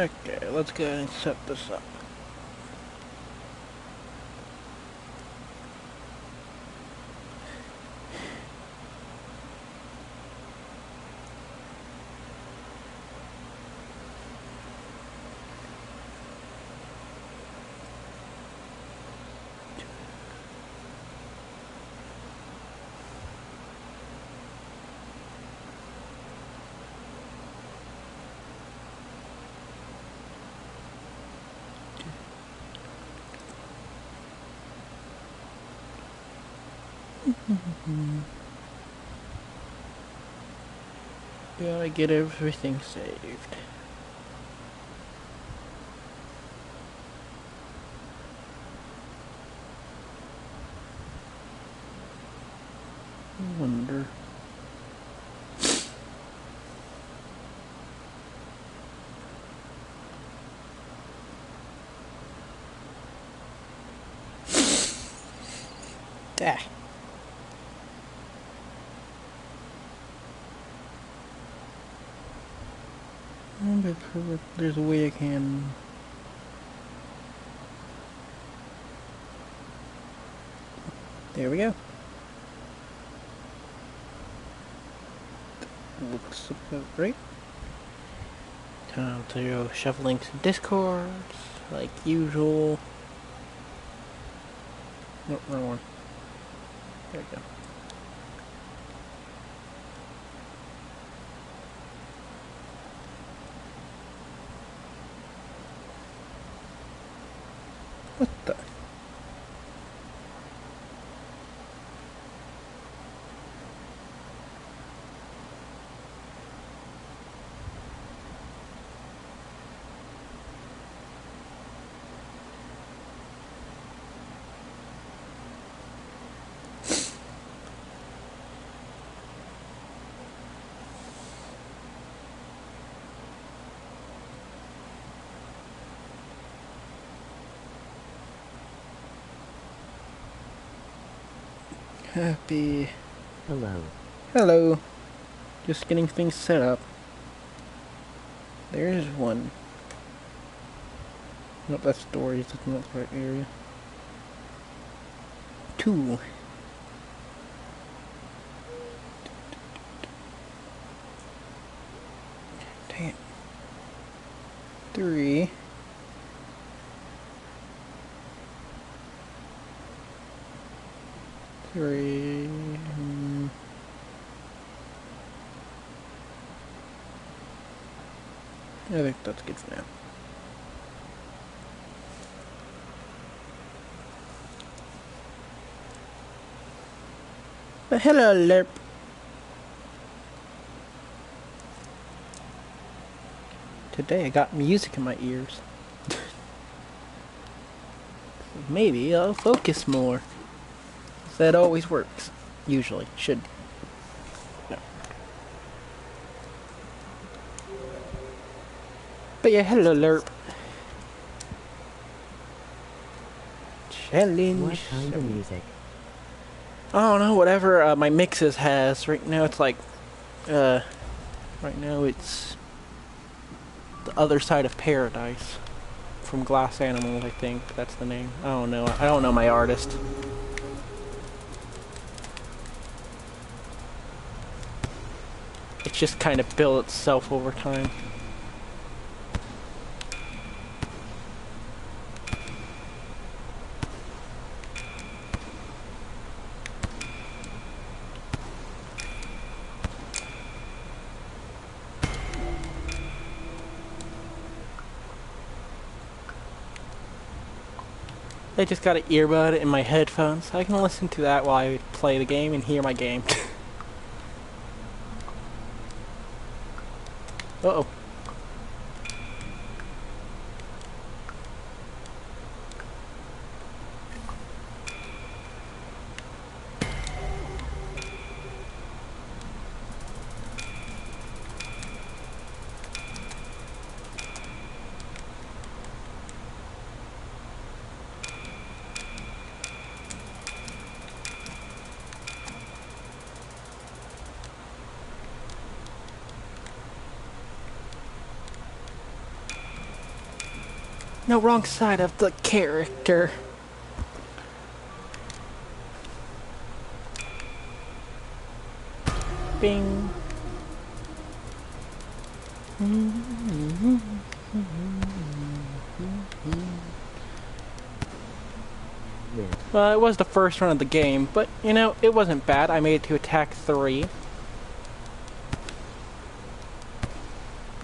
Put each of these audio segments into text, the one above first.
Okay, let's go ahead and set this up. Gotta get everything saved. I wonder. Ah. But there's a way I can. There we go. Looks about right. Time to go shuffling some discords, like usual. Nope, wrong one. There we go. What the? Happy. Hello. Hello. Just getting things set up. There's one. Nope, that's stories. That's not the right area. Two. Dang it. Three. Three. I think that's good for now. But hello, Lerp. Today I got music in my ears. Maybe I'll focus more. That always works. Usually. Should. No. But yeah, hello, Lerp. Challenge. What kind of music? I don't know, whatever my mixes has. Right now it's like, right now it's The Other Side of Paradise from Glass Animal, I think that's the name. I don't know. I don't know my artist. It's just kind of built itself over time. I just got an earbud in my headphones, so I can listen to that while I play the game and hear my game. Uh-oh. No, wrong side of the character. Bing. Rip. Well, it was the first run of the game, but, you know, it wasn't bad. I made it to attack 3.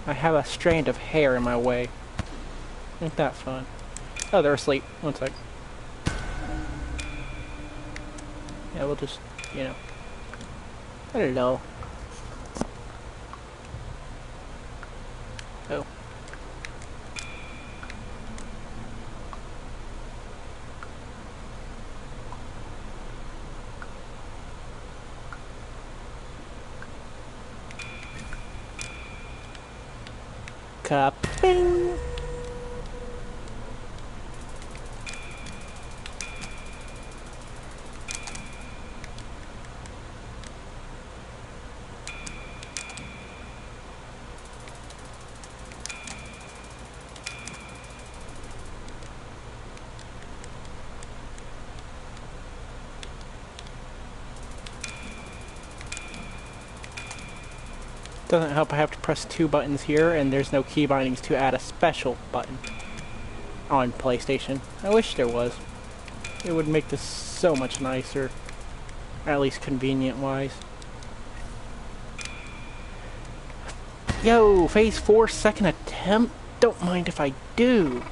I have a strand of hair in my way. Ain't that fun? Oh, they're asleep. One sec. Yeah, we'll just, you know. Hello. Oh. Cupping. Doesn't help I have to press 2 buttons here, and there's no key bindings to add a special button on PlayStation. I wish there was. It would make this so much nicer. At least convenient-wise. Yo, phase 4, second attempt? Don't mind if I do.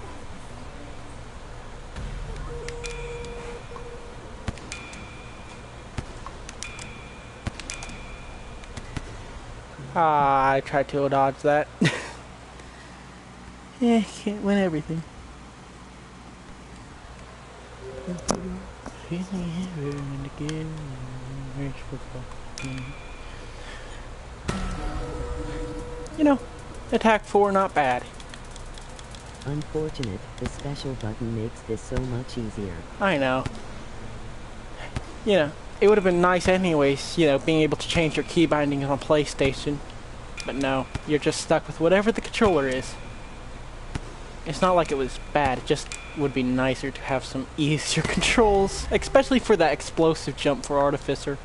Ah, I tried to dodge that. Yeah, can't win everything. You know, attack 4 not bad. Unfortunate, the special button makes this so much easier. I know. You know, it would have been nice anyways, you know, being able to change your key bindings on PlayStation. But no, you're just stuck with whatever the controller is. It's not like it was bad, it just would be nicer to have some easier controls. Especially for that explosive jump for Artificer.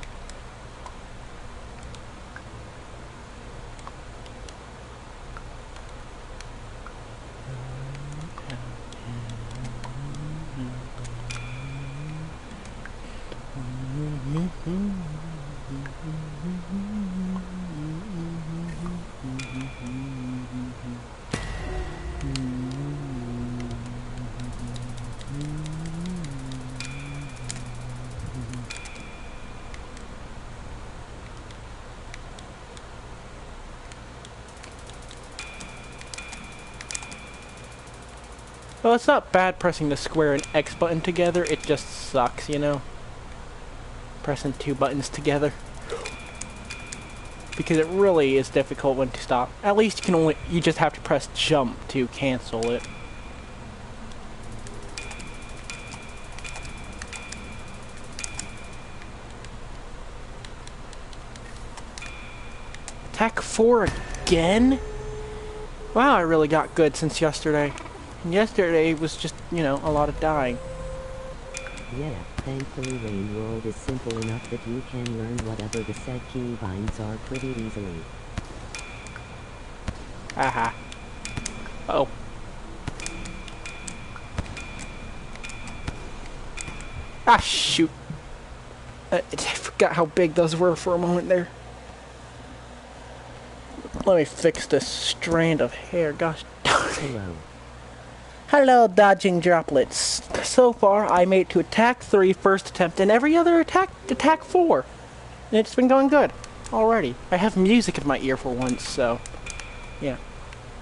Well, it's not bad pressing the square and X button together, it just sucks, you know? Pressing 2 buttons together. Because it really is difficult when to stop. At least you just have to press jump to cancel it. Attack 4 again? Wow, I really got good since yesterday. And yesterday was just, you know, a lot of dying. Yeah, thankfully Rain World is simple enough that you can learn whatever the said keybinds are pretty easily. Aha. Uh-oh. Ah, shoot. I forgot how big those were for a moment there. Let me fix this strand of hair, gosh darn it. Hello. Hello, dodging droplets. So far, I made it to attack 3 first attempt, and every other attack 4. And it's been going good already. I have music in my ear for once, so yeah.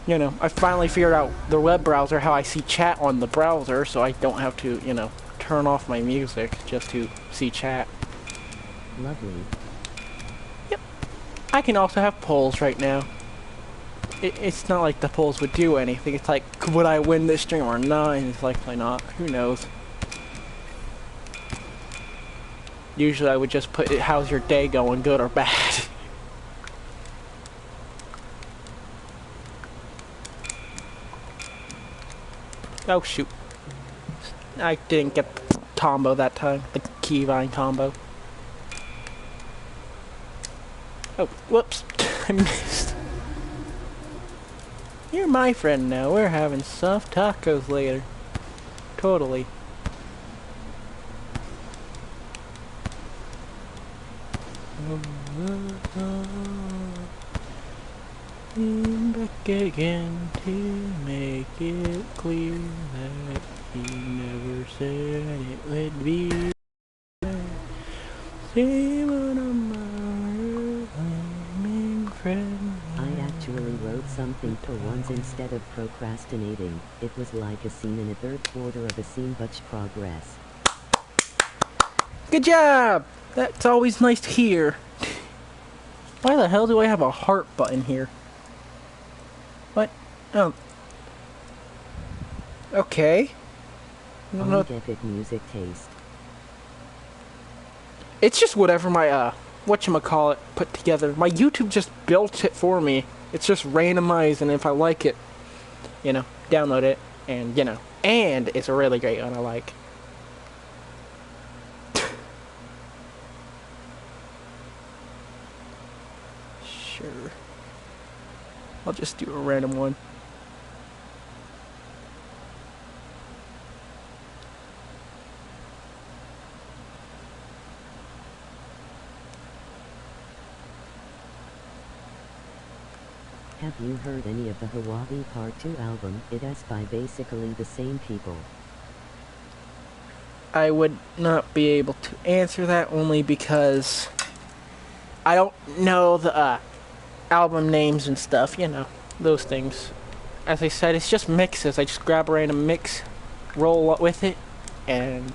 You know, I finally figured out the web browser, how I see chat on the browser, so I don't have to, you know, turn off my music just to see chat. Lovely. Yep. I can also have polls right now. It's not like the polls would do anything. It's like, would I win this stream or not? And it's likely not. Who knows? Usually I would just put, how's your day going, good or bad? Oh shoot. I didn't get the combo that time. The Keyvine combo. Oh, whoops. I missed. You're my friend now. We're having soft tacos later. Totally. I'm back again to make it clear that he never said it would be. Same on my friend. I actually wrote something for once instead of procrastinating. It was like a scene in a third quarter of a scene, much progress. Good job! That's always nice to hear. Why the hell do I have a heart button here? What? Oh. Okay. On epic music taste. It's just whatever my, whatchamacallit put together. My YouTube just built it for me. It's just randomized, and if I like it, you know, download it, and, you know. And it's a really great one I like. Sure. I'll just do a random one. Have you heard any of the Hawaii Part 2 album? It is by basically the same people. I would not be able to answer that only because I don't know the album names and stuff, you know, those things. As I said, it's just mixes. I just grab a random mix, roll with it, and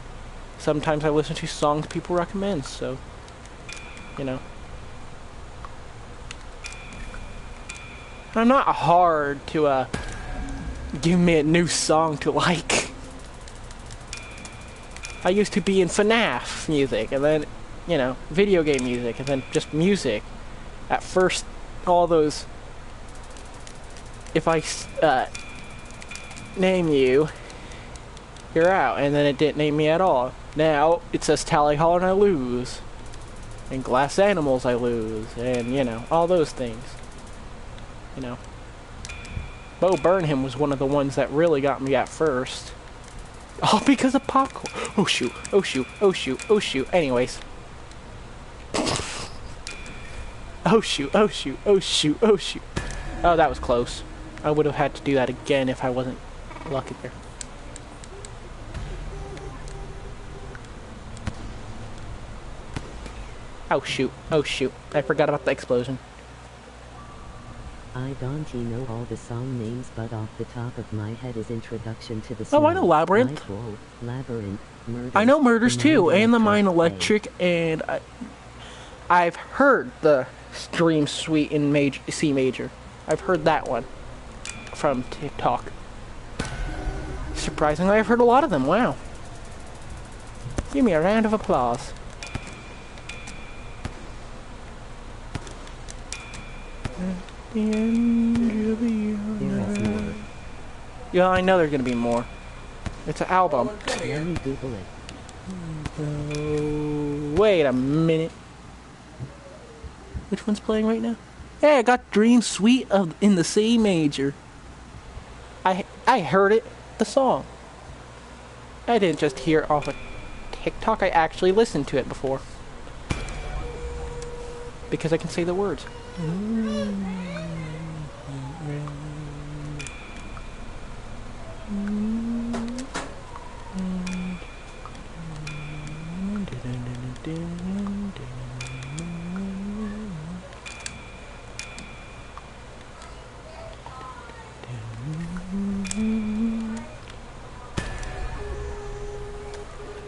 sometimes I listen to songs people recommend, so, you know. I'm not hard to give me a new song to like. I used to be in FNAF music, and then, you know, video game music, and then just music. At first, all those, if I name you, you're out, and then it didn't name me at all. Now, it says Tally Holler and I lose. And Glass Animals I lose, and, you know, all those things. You know. Bo Burnham was one of the ones that really got me at first. All because of popcorn. Oh shoot, oh shoot, oh shoot, oh shoot. Anyways. Oh shoot, oh shoot, oh shoot, oh shoot. Oh, that was close. I would have had to do that again if I wasn't lucky there. Oh shoot, oh shoot. I forgot about the explosion. I don't know all the song names, but off the top of my head is Introduction to the Snow. Oh, I know Labyrinth. Labyrinth, Murders, I know Murders too, and the Mine Electric, Electric, and I've heard the Dream Suite in C major. I've heard that one from TikTok. Surprisingly, I've heard a lot of them. Wow. Give me a round of applause. There is more. Yeah, I know there's gonna be more. It's an album. Let me Google it. Wait a minute. Which one's playing right now? Hey, I got Dream Suite in the C major. I heard it, the song. I didn't just hear it off of TikTok. I actually listened to it before. Because I can say the words.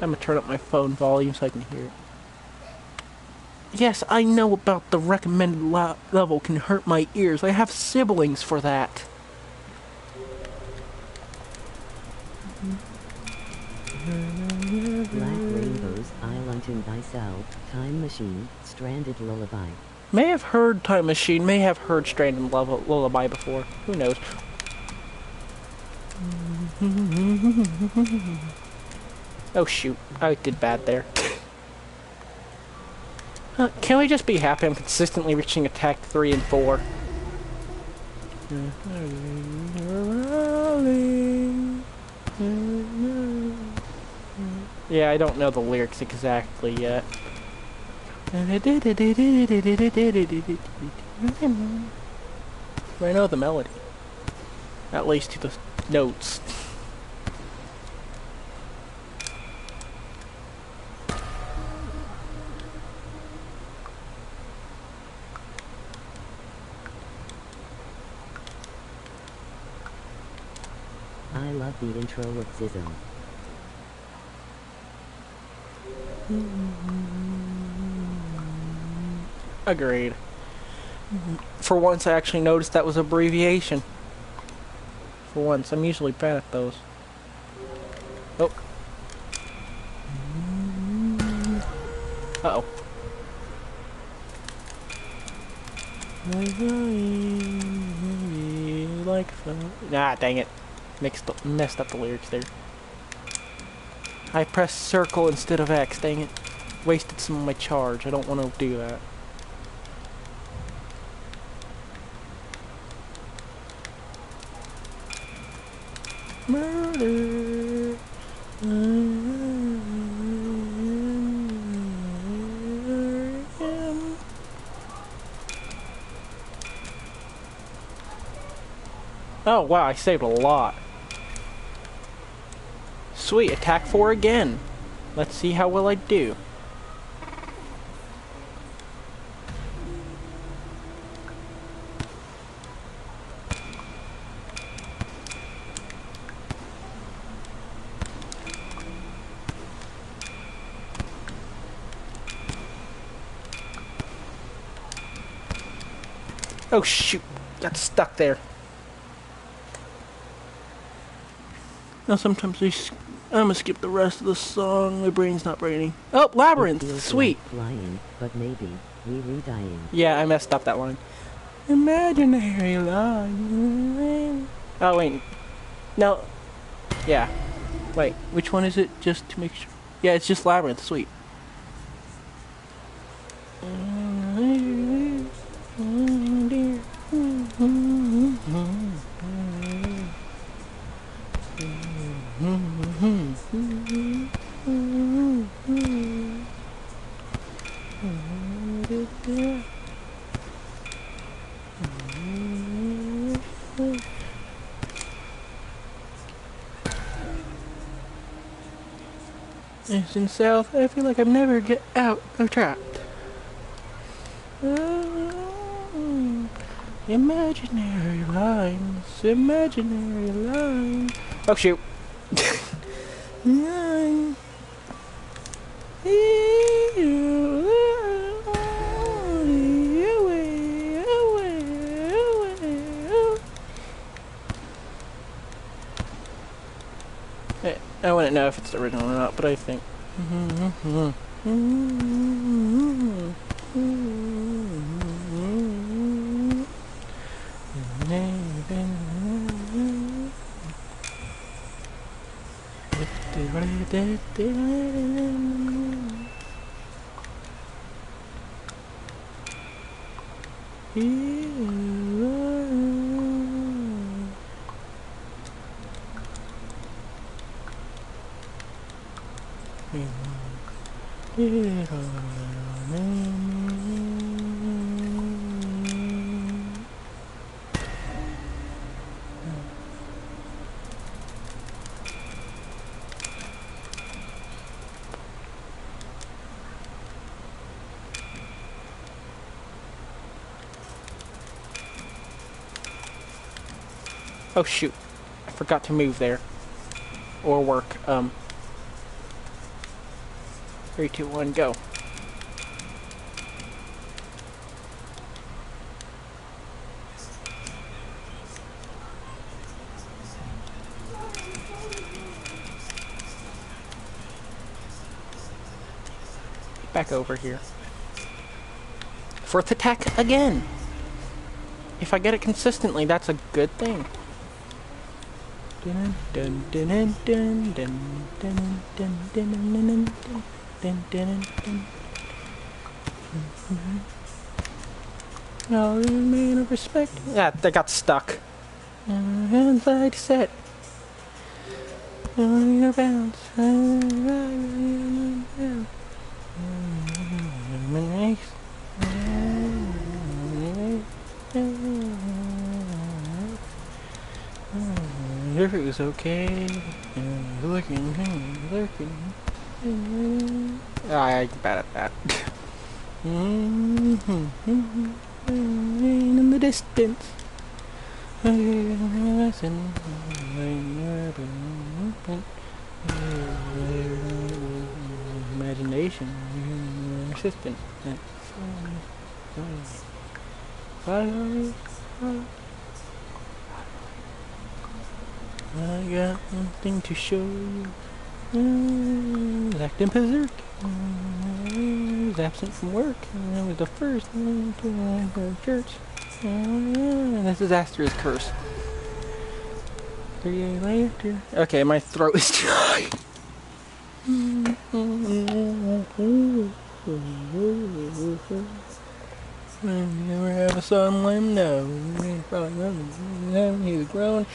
I'm gonna turn up my phone volume so I can hear it. Yes, I know about the recommended level can hurt my ears. I have siblings for that. Black Rainbows, Island to Thyself, Time Machine, Stranded Lullaby. May have heard Time Machine, may have heard Stranded Lullaby before. Who knows? Oh shoot, I did bad there. Can we just be happy I'm consistently reaching attack 3 and 4? Yeah, I don't know the lyrics exactly yet. I know the melody. At least to the notes. I love the intro with Zizzo. Agreed. For once I actually noticed that was abbreviation. For once, I'm usually bad at those. Oh. Uh-oh. Like fun. Ah, dang it. Messed up the lyrics there. I pressed circle instead of X, dang it. Wasted some of my charge. I don't want to do that. Murder. Oh wow, I saved a lot. Sweet, attack 4 again. Let's see how well I do. Oh shoot, got stuck there. Now sometimes I'm gonna skip the rest of the song. My brain's not braining. Oh, Labyrinth, It feels sweet. like flying, but maybe we redying. Yeah, I messed up that line. Imaginary line. Oh wait, no. Yeah, wait. Which one is it? Just to make sure. Yeah, it's just Labyrinth. Sweet. East and south, I feel like I never get out of trapped. Imaginary lines, imaginary lines. Oh shoot. I wouldn't know if it's the original or not, but I think. Oh shoot, I forgot to move there. Or work, 3, 2, 1, go. Back over here. Fourth attack again! If I get it consistently, that's a good thing. Oh, man of respect. Yeah, they got stuck. Inside set. On your bounce. If it was okay, lurking. I'm bad at that. In the distance. Imagination, assistant. I got one thing to show you. Acting berserk. Was absent from work. I was the first to go to church. This disaster is cursed. 3 days later. Okay, my throat is dry. Never have a son, let him know. He's grown.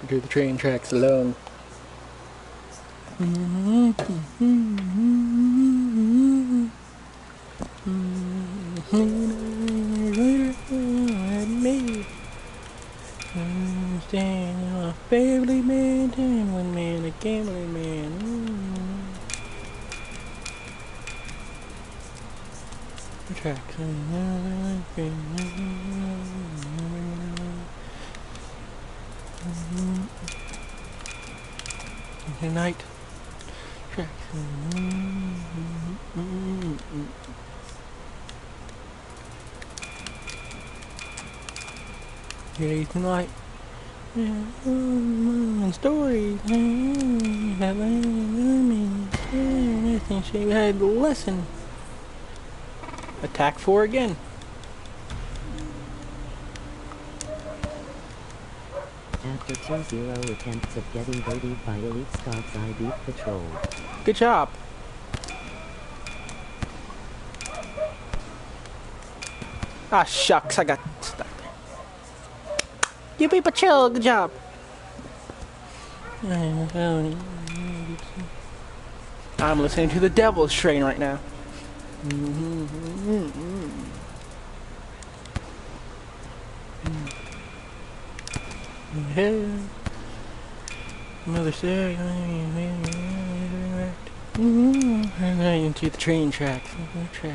Do the train tracks alone. Stand a family man, one man, a gambling man. Tracks. Tonight. Tracks. Today's tonight. Stories. I think she had to listen. Attack 4 again. After 2-0 attempts of getting bodied by Elite Scots, I beat Patrol. Good job. Ah, shucks, I got stuck there. You beat Patrol, good job. I'm listening to the Devil's Train right now. Mother said, into the train tracks. Night train.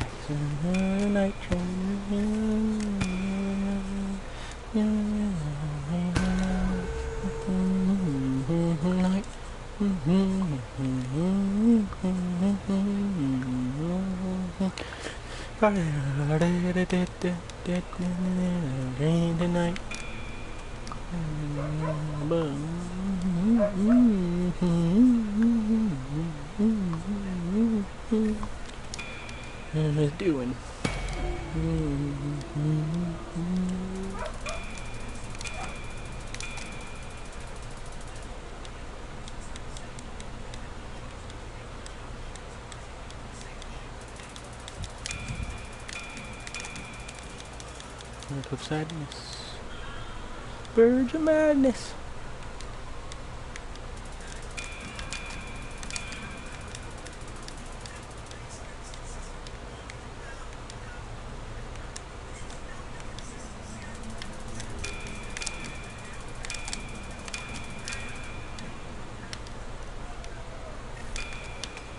Night. Tonight. It's doing. Earth of sadness. Birds of madness.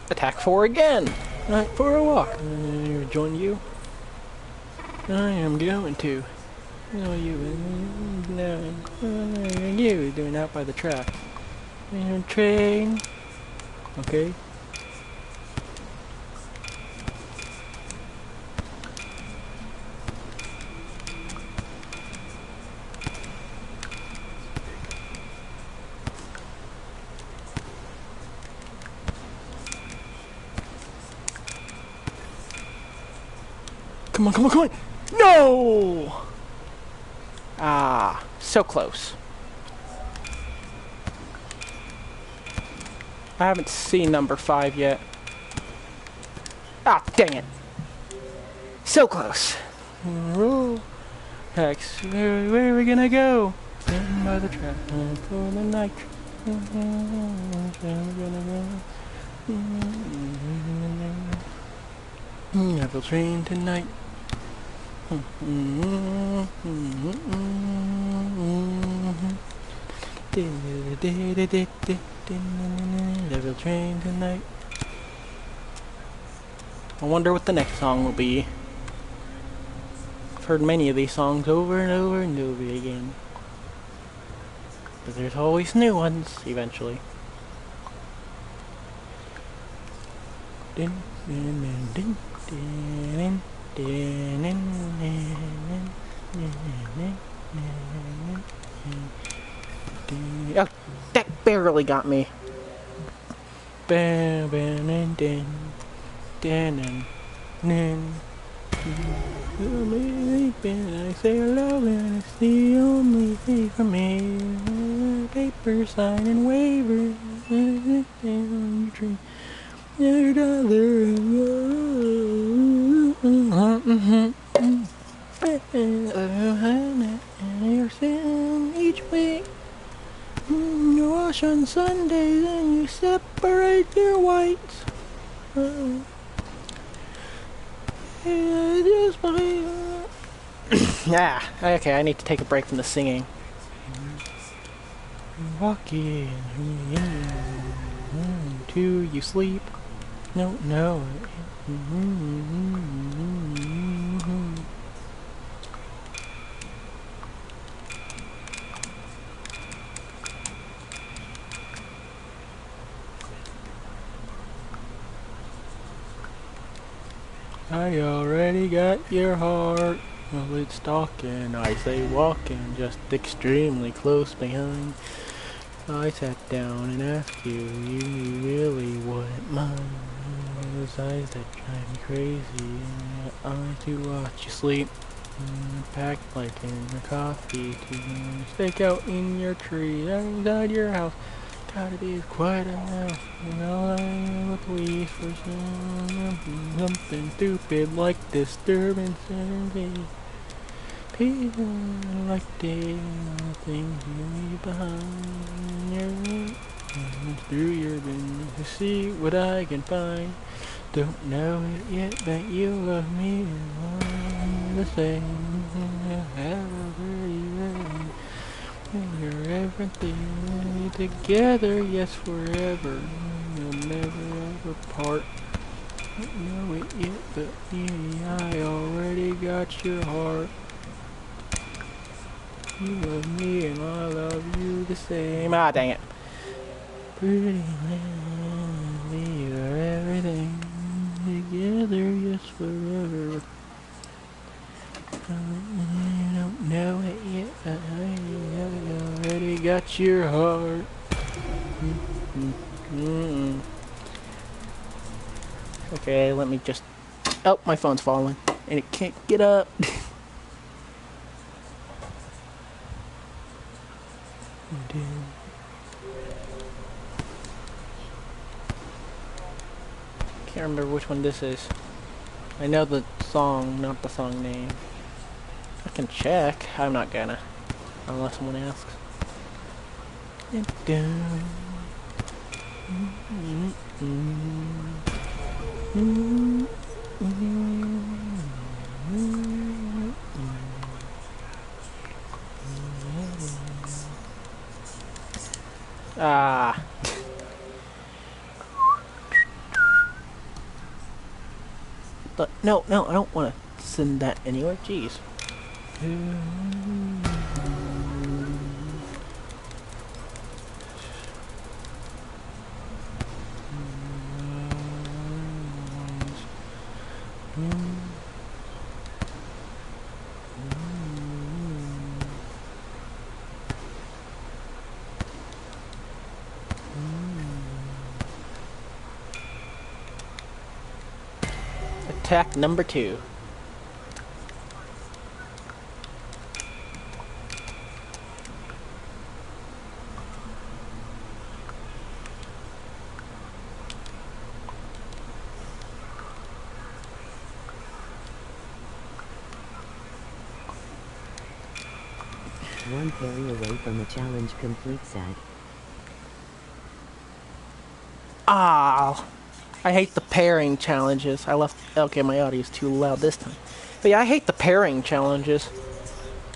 Attack 4 again. Right for a walk. Join you. I am going to. No, you. No, you doing out by the track. Train. Okay. Come on, come on, come on! No! Ah, so close. I haven't seen number 5 yet. Ah, dang it. So close. Hex, where are we gonna go? Stand by the track for the night. Where we gonna go? Neville train tonight. Neville train tonight. I wonder what the next song will be. I've heard many of these songs over and over and over again. But there's always new ones, eventually. Oh, that barely got me. I say hello and it's the only thing for me. Paper sign and waiver. Your dollar. You're sin each week. You wash on Sundays and you separate your whites. Just believe. Ah, okay, I need to take a break from the singing. Walking to you sleep. No, no. I already got your heart. Well, it's talking, I say walking, just extremely close behind. I sat down and asked you, you really wouldn't mind. Those eyes that drive me crazy, eyes to watch you sleep. Packed like in your coffee, to stake out in your tree, outside your house. Gotta be quite enough, you know, I'm a police for something stupid like disturbance and people like the things you leave behind your through your bin to see what I can find. Don't know it yet, but you love me and the same. I have already read. You're everything together, yes, forever. You'll never ever part. Don't know it yet, but yeah, I already got your heart. You love me and I love you the same. Ah, dang it. Pretty lady, you're everything together, yes, forever. You don't know it yet, but I already got your heart. Okay, let me just... Oh, my phone's falling. And it can't get up. Can't remember which one this is. I know the song, not the song name. I can check. I'm not gonna. Unless someone asks. Ah. But no, I don't want to send that anywhere. Jeez. Attack number 2. One parry away from a challenge complete set. Ah, I hate the pairing challenges. I left. Okay, my audio's too loud this time. But yeah, I hate the pairing challenges.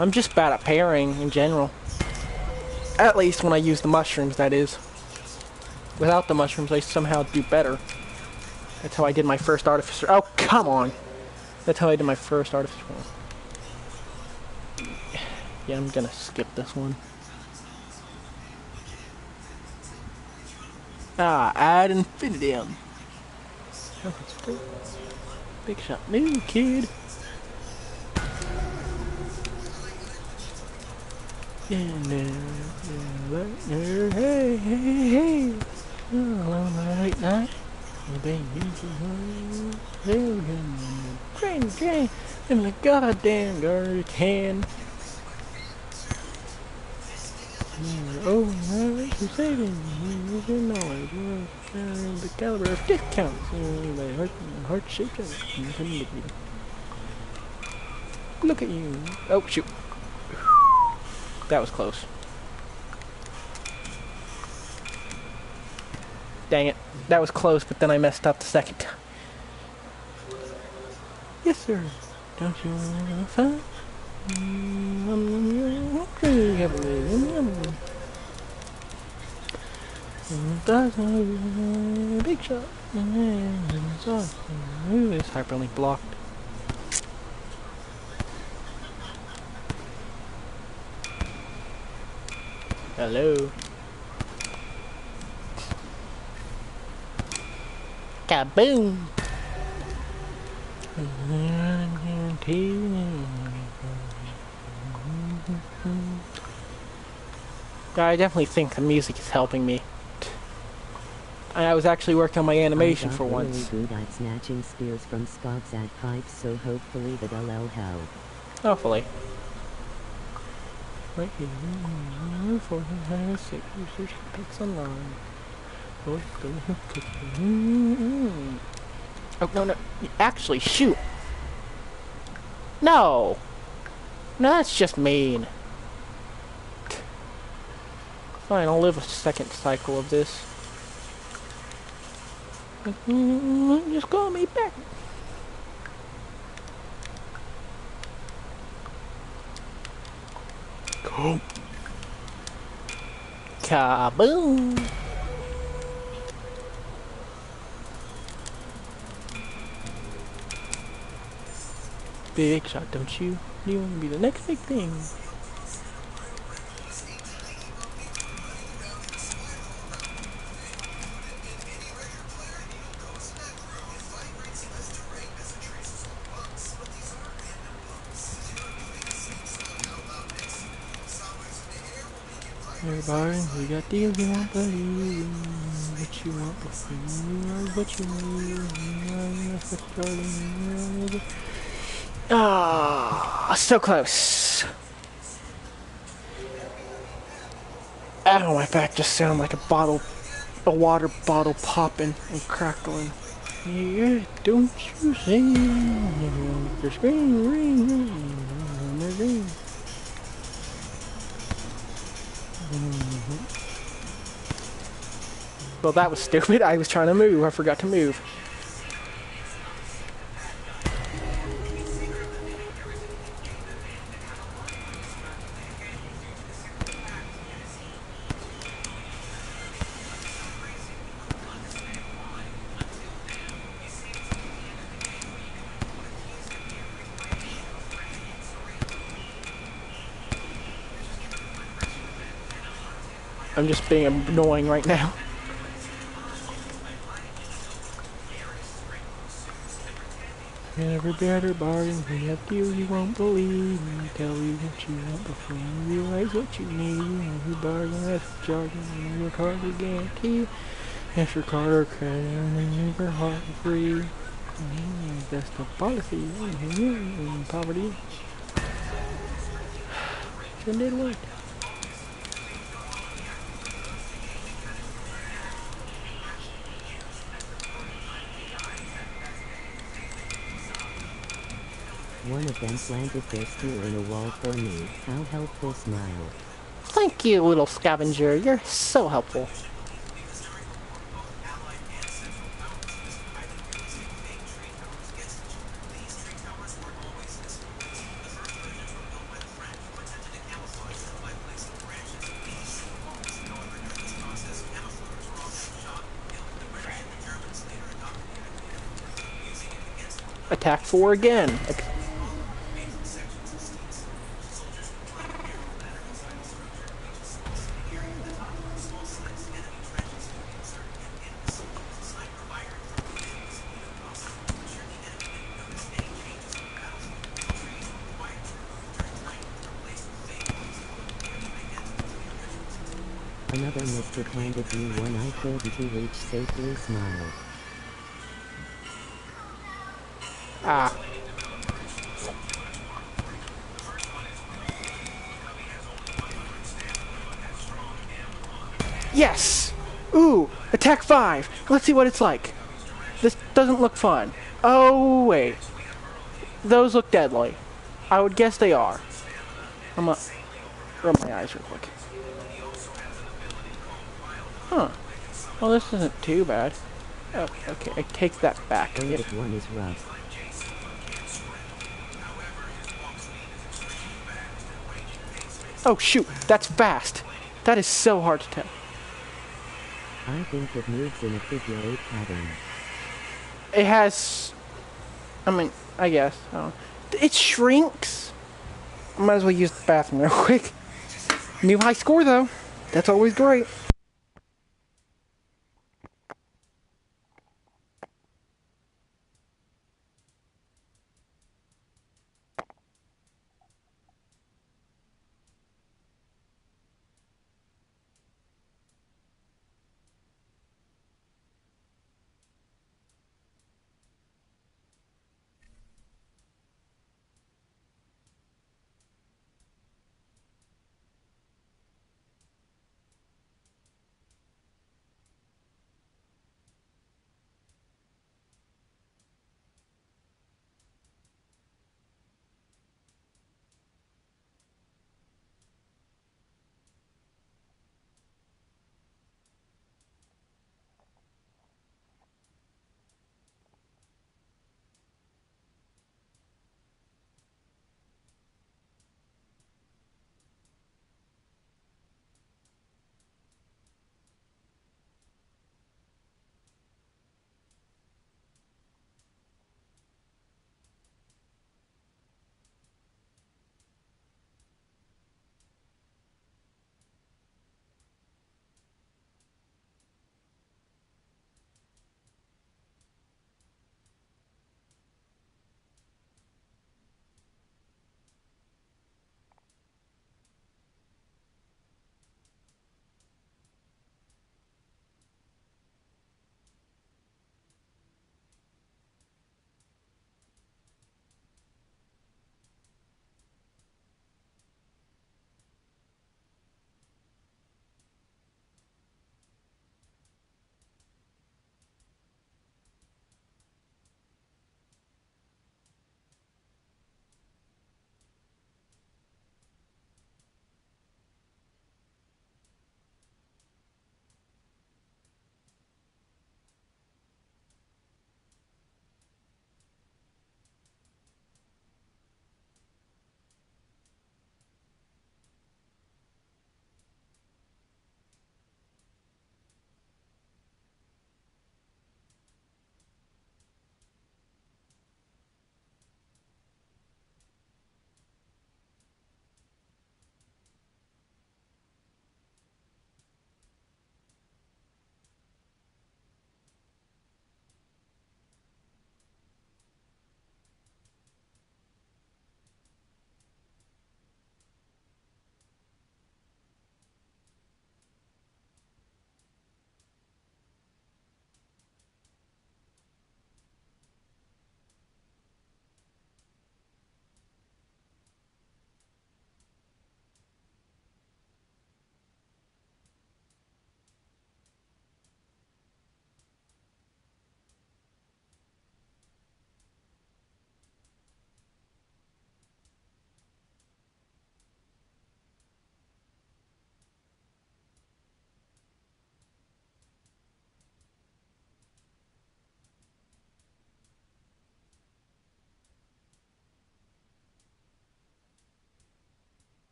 I'm just bad at pairing in general. At least when I use the mushrooms, that is. Without the mushrooms, I somehow do better. That's how I did my first artificer. Oh, come on! That's how I did my first artificer. Yeah, I'm gonna skip this one. Ah, add infinitum. Oh, that's great. Big shot. New kid. Yeah, hey, hey, hey. Oh, right night. Train in the goddamn garbage can. Oh, you saving your knowledge. The caliber of discounts. The heart shaped. Look at you. Oh, shoot. That was close. Dang it. That was close, but then I messed up the second time. Yes, sir. Don't you want to fun? Big shot. Ooh, this hyperlink blocked. Hello. Kaboom! I definitely think the music is helping me. And I was actually working on my animation for once. Really good at snatching spears from Scots at pipes, so hopefully that'll help. Hopefully. Right here, for the sick users, picks online. Oh, no. Actually, shoot. No. No, that's just mean. Fine, I'll live a second cycle of this. Just call me back. Go. Kaboom. Big shot, don't you? You want to be the next big thing. Everybody, we got deals you won't believe. What you want believe, what you need. Ah, so close. Ow, my back just sounded like a water bottle popping and crackling. Yeah, don't you see? The screen ring, ring. Well, that was stupid. I was trying to move. I forgot to move. I'm just being annoying right now. Every better bargain, we have deals you won't believe. We tell you what you want before you realize what you need. Every bargain has a jargon, your card is guaranteed. If your card or credit, your heart free. That's the policy. Poverty. Sure did work. One of them planted their spear in a wall for me. How helpful, smile. Thank you, little scavenger. You're so helpful. Attack 4 again. Another mystic handed me one I couldn't reach safely, smile. Ah. Yes! Ooh, attack 5. Let's see what it's like. This doesn't look fun. Oh, wait. Those look deadly. I would guess they are. I'm gonna rub my eyes real quick. Huh. Well, this isn't too bad. Oh, okay, I take that back. Braided one is rough. Oh, shoot, that's fast. That is so hard to tell. I think it moves in a figure 8 pattern. It has... I mean, I guess. I don't know. It shrinks. Might as well use the bathroom real quick. New high score, though. That's always great.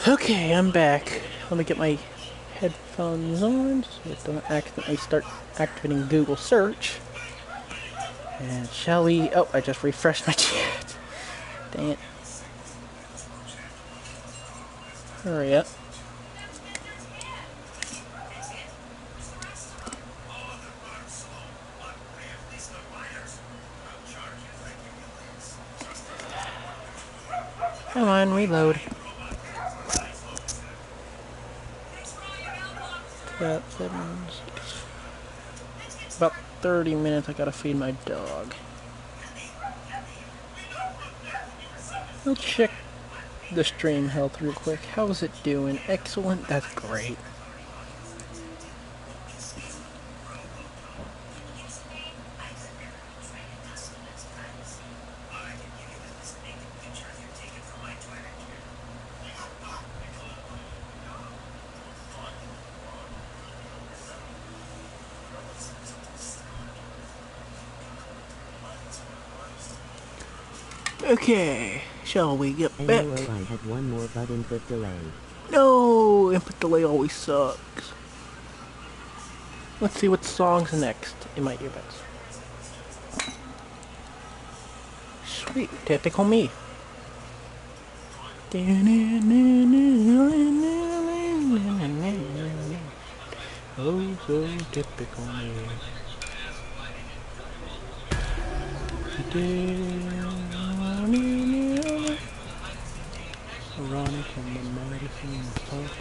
Okay, I'm back. Let me get my headphones on so I don't accidentally start activating Google search. And shall we... Oh, I just refreshed my chat. Dang it. Hurry up. Come on, reload. About 30 minutes, I gotta feed my dog. I'll check the stream health real quick. How's it doing? Excellent? That's great. Okay, shall we get back? I had one more but input delay. No, input delay always sucks. Let's see what song's next in my earbuds. Sweet, typical me. Oh, so typical me. Ironic and the medicine thoughts.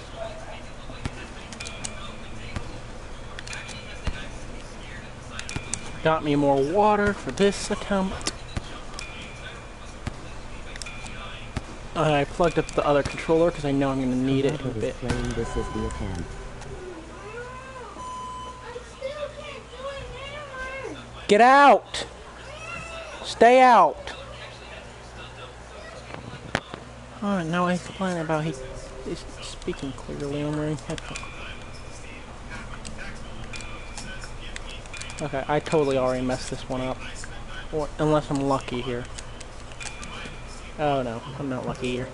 Got me more water for this attempt. I plugged up the other controller because I know I'm going to need it in a bit. This is the attempt. Get out! Stay out! Alright, now he's complaining about he's speaking clearly. I'm wearing headphones. Okay, I totally already messed this one up. Or, unless I'm lucky here. Oh no, I'm not lucky here.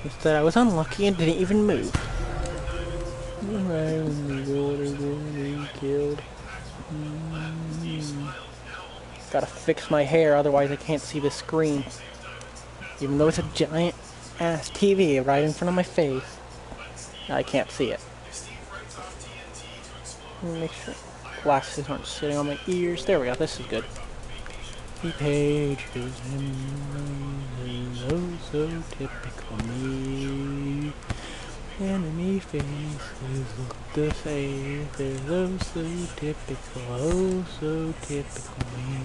Instead, I was unlucky and didn't even move. Killed. Gotta fix my hair, otherwise I can't see the screen. Even though it's a giant ass TV right in front of my face, I can't see it. Make sure glasses aren't sitting on my ears. There we go, this is good. The page is oh so typical me. Enemy faces look the same. They're oh so typical, oh so typical me.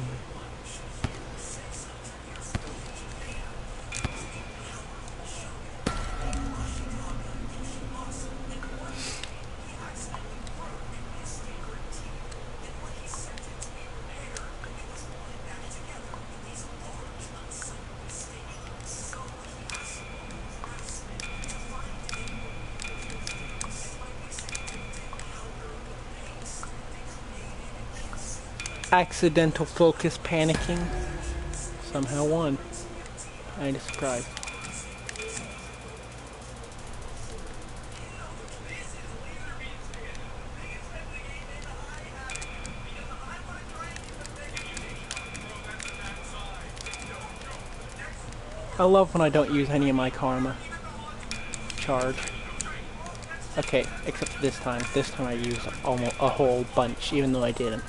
Accidental focus panicking somehow won. Kinda surprised. I love when I don't use any of my karma charge. Okay, except this time. This time I used almost a whole bunch, even though I didn't.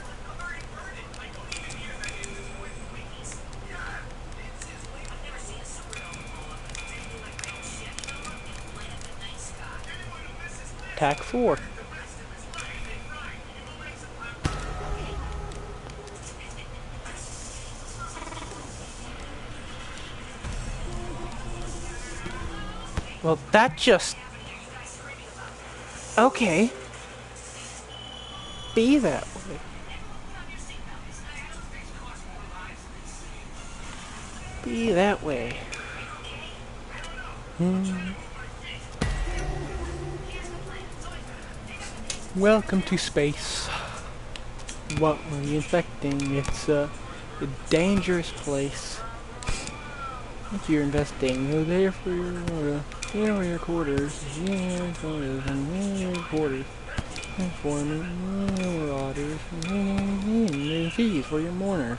Attack 4. Well, that just... Okay. Be that way. Be that way. Welcome to space. What were you expecting? It's a dangerous place. If you're investing, you're there for your quarters. Yeah, quarters and your quarters. Informing marauders and fees for your mourners.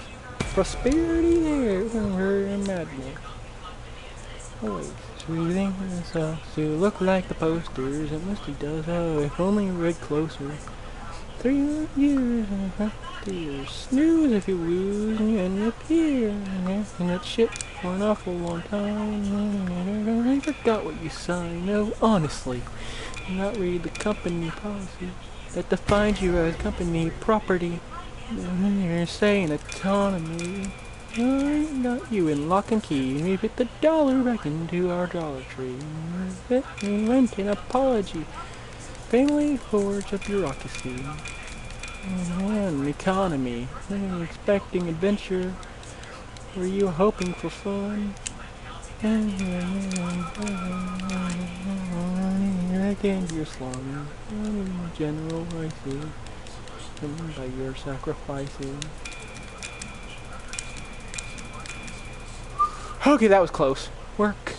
Prosperity there for your madness. Always soothing myself to look like the posters. It must be does. Oh, if only you read closer. 3 years and 50 years. Snooze if you lose and you appear. And that shit for an awful long time. I forgot what you signed. No, honestly. Not read the company policy that defines you as company property. You're saying autonomy. I got you in lock and key. We fit the dollar back into our Dollar Tree. Rent an apology. Family forge of bureaucracy. And economy. Expecting adventure. Were you hoping for fun? Back into your slum. General Rices. By your sacrifices. Okay, that was close. Work.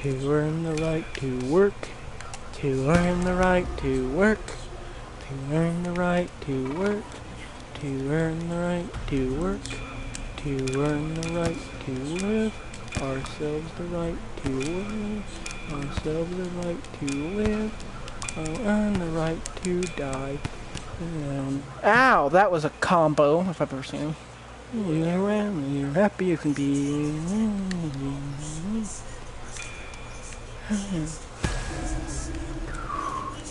To earn the right to work. To earn the right to work. To earn the right to work. To earn the right to work. To earn the right to live. Ourselves the right to live. Ourselves the right to live. I'll earn the right to die. Ow, that was a combo, if I've ever seen it. You're happy you can be.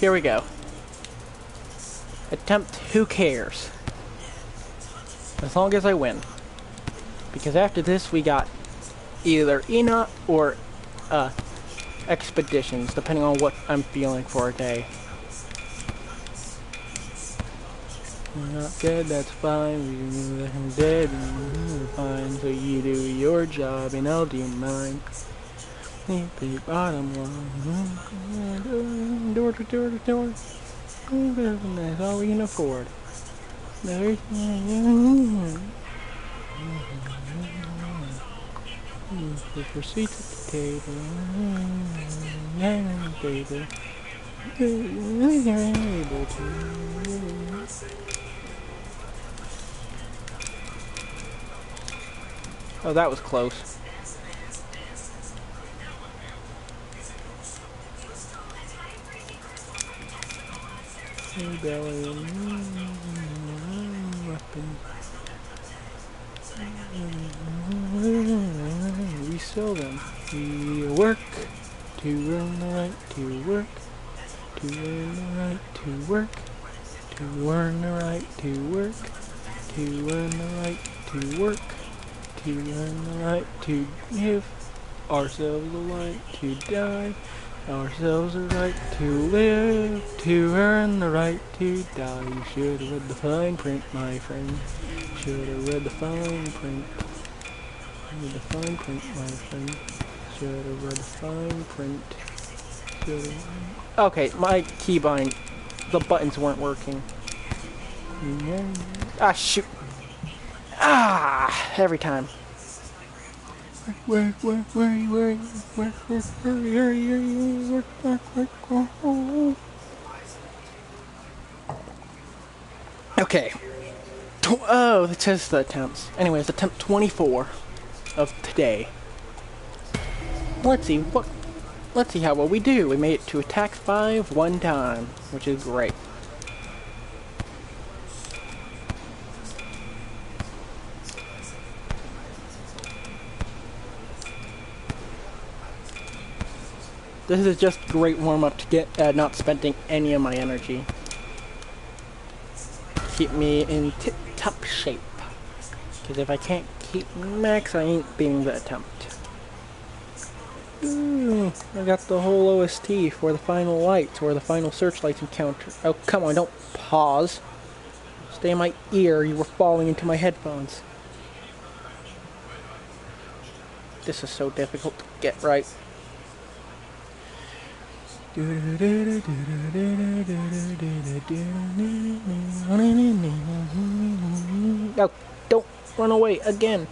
Here we go. Attempt who cares? As long as I win. Because after this we got either Ina or expeditions, depending on what I'm feeling for a day. You're not dead, that's fine. I'm dead, fine. So you do your job and I'll do mine. The bottom line. Door to door to door. That's all we can afford. For seats at the table. Able to. Oh, that was close. Rebellion. We sell them. We work to earn the right to work. To earn the right to work. To earn the right to work. To earn the right to work. To earn the right to give ourselves the right to die, ourselves the right to live, to earn the right to die. You should have read the fine print, my friend. Should have read the fine print. Read the fine print, my friend. Should have read the fine print. Okay, my keybind, the buttons weren't working. Ah, shoot. Ah, every time. Work. Okay. Oh, it says the attempts. Anyways, attempt 24 of today. Let's see how well we do. We made it to attack 5 one time, which is great. This is just a great warm-up to get not spending any of my energy. Keep me in tip-top shape. Because if I can't keep max, I ain't beating the attempt. Ooh, I got the whole OST for the final lights, or the final searchlights encounter. Oh, come on, don't pause. Stay in my ear, you were falling into my headphones. This is so difficult to get right. No, don't run away again.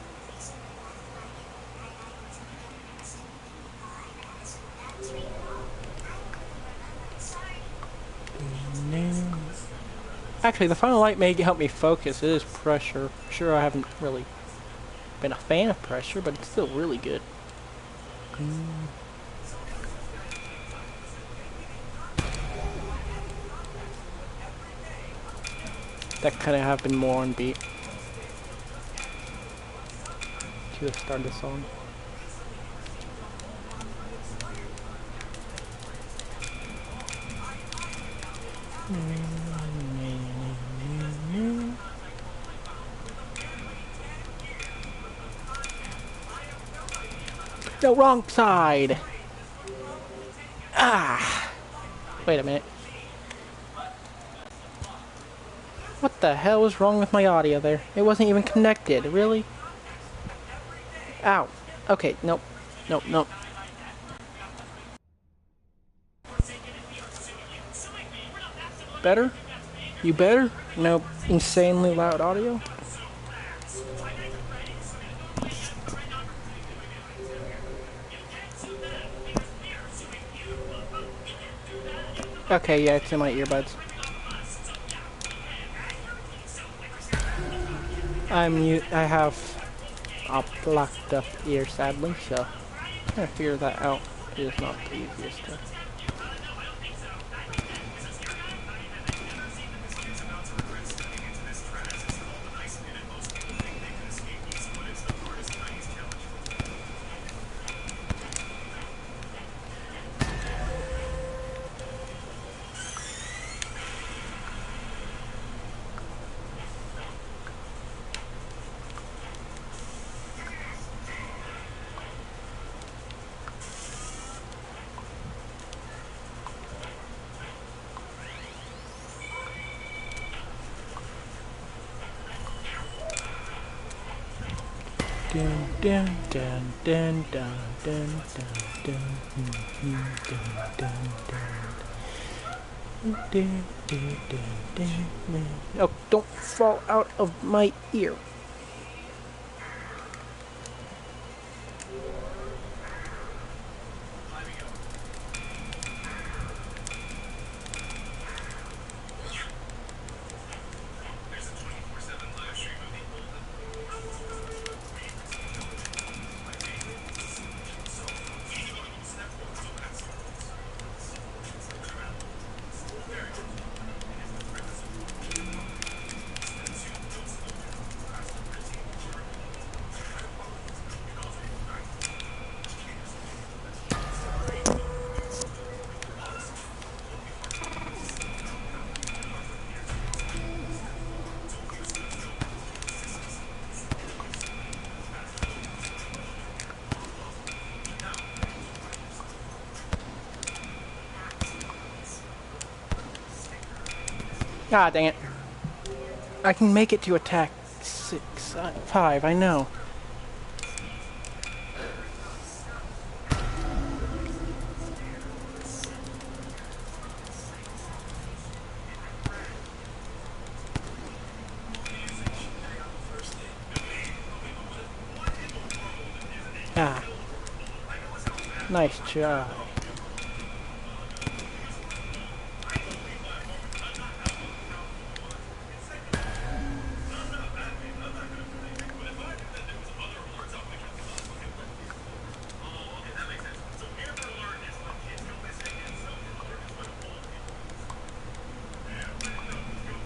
Actually, the final light may help me focus. It is pressure. Sure, I haven't really been a fan of pressure, but it's still really good. That kind of have been more on beat to start the song. No, wrong side! Ah! Wait a minute. What the hell was wrong with my audio there? It wasn't even connected, really? Ow. Okay, nope. Nope, nope. Better? You better? No insanely loud audio? Okay, yeah, it's in my earbuds. I have a blocked up ear, sadly, so I'm trying to figure that out. It is not the easiest to. Dun dun dun dun dun dun dun dun dun. Oh, don't fall out of my ear. Ah, dang it. I can make it to attack 5, I know. Ah. Nice job.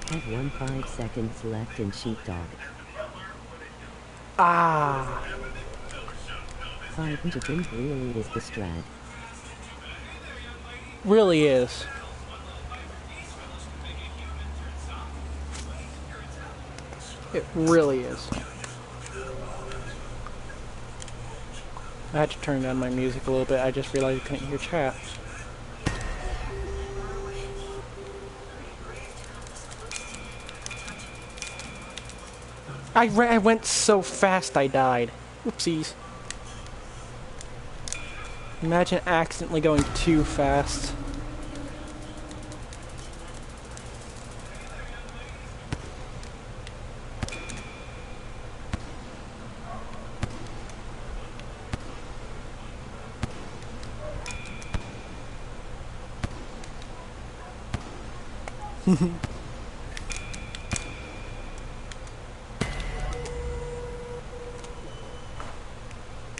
Have 5 seconds left in Sheepdog. Ah. 5 chicken really is the strat. Really is. It really is. I had to turn down my music a little bit. I just realized I couldn't hear chat. I went so fast I died. Whoopsies. Imagine accidentally going too fast.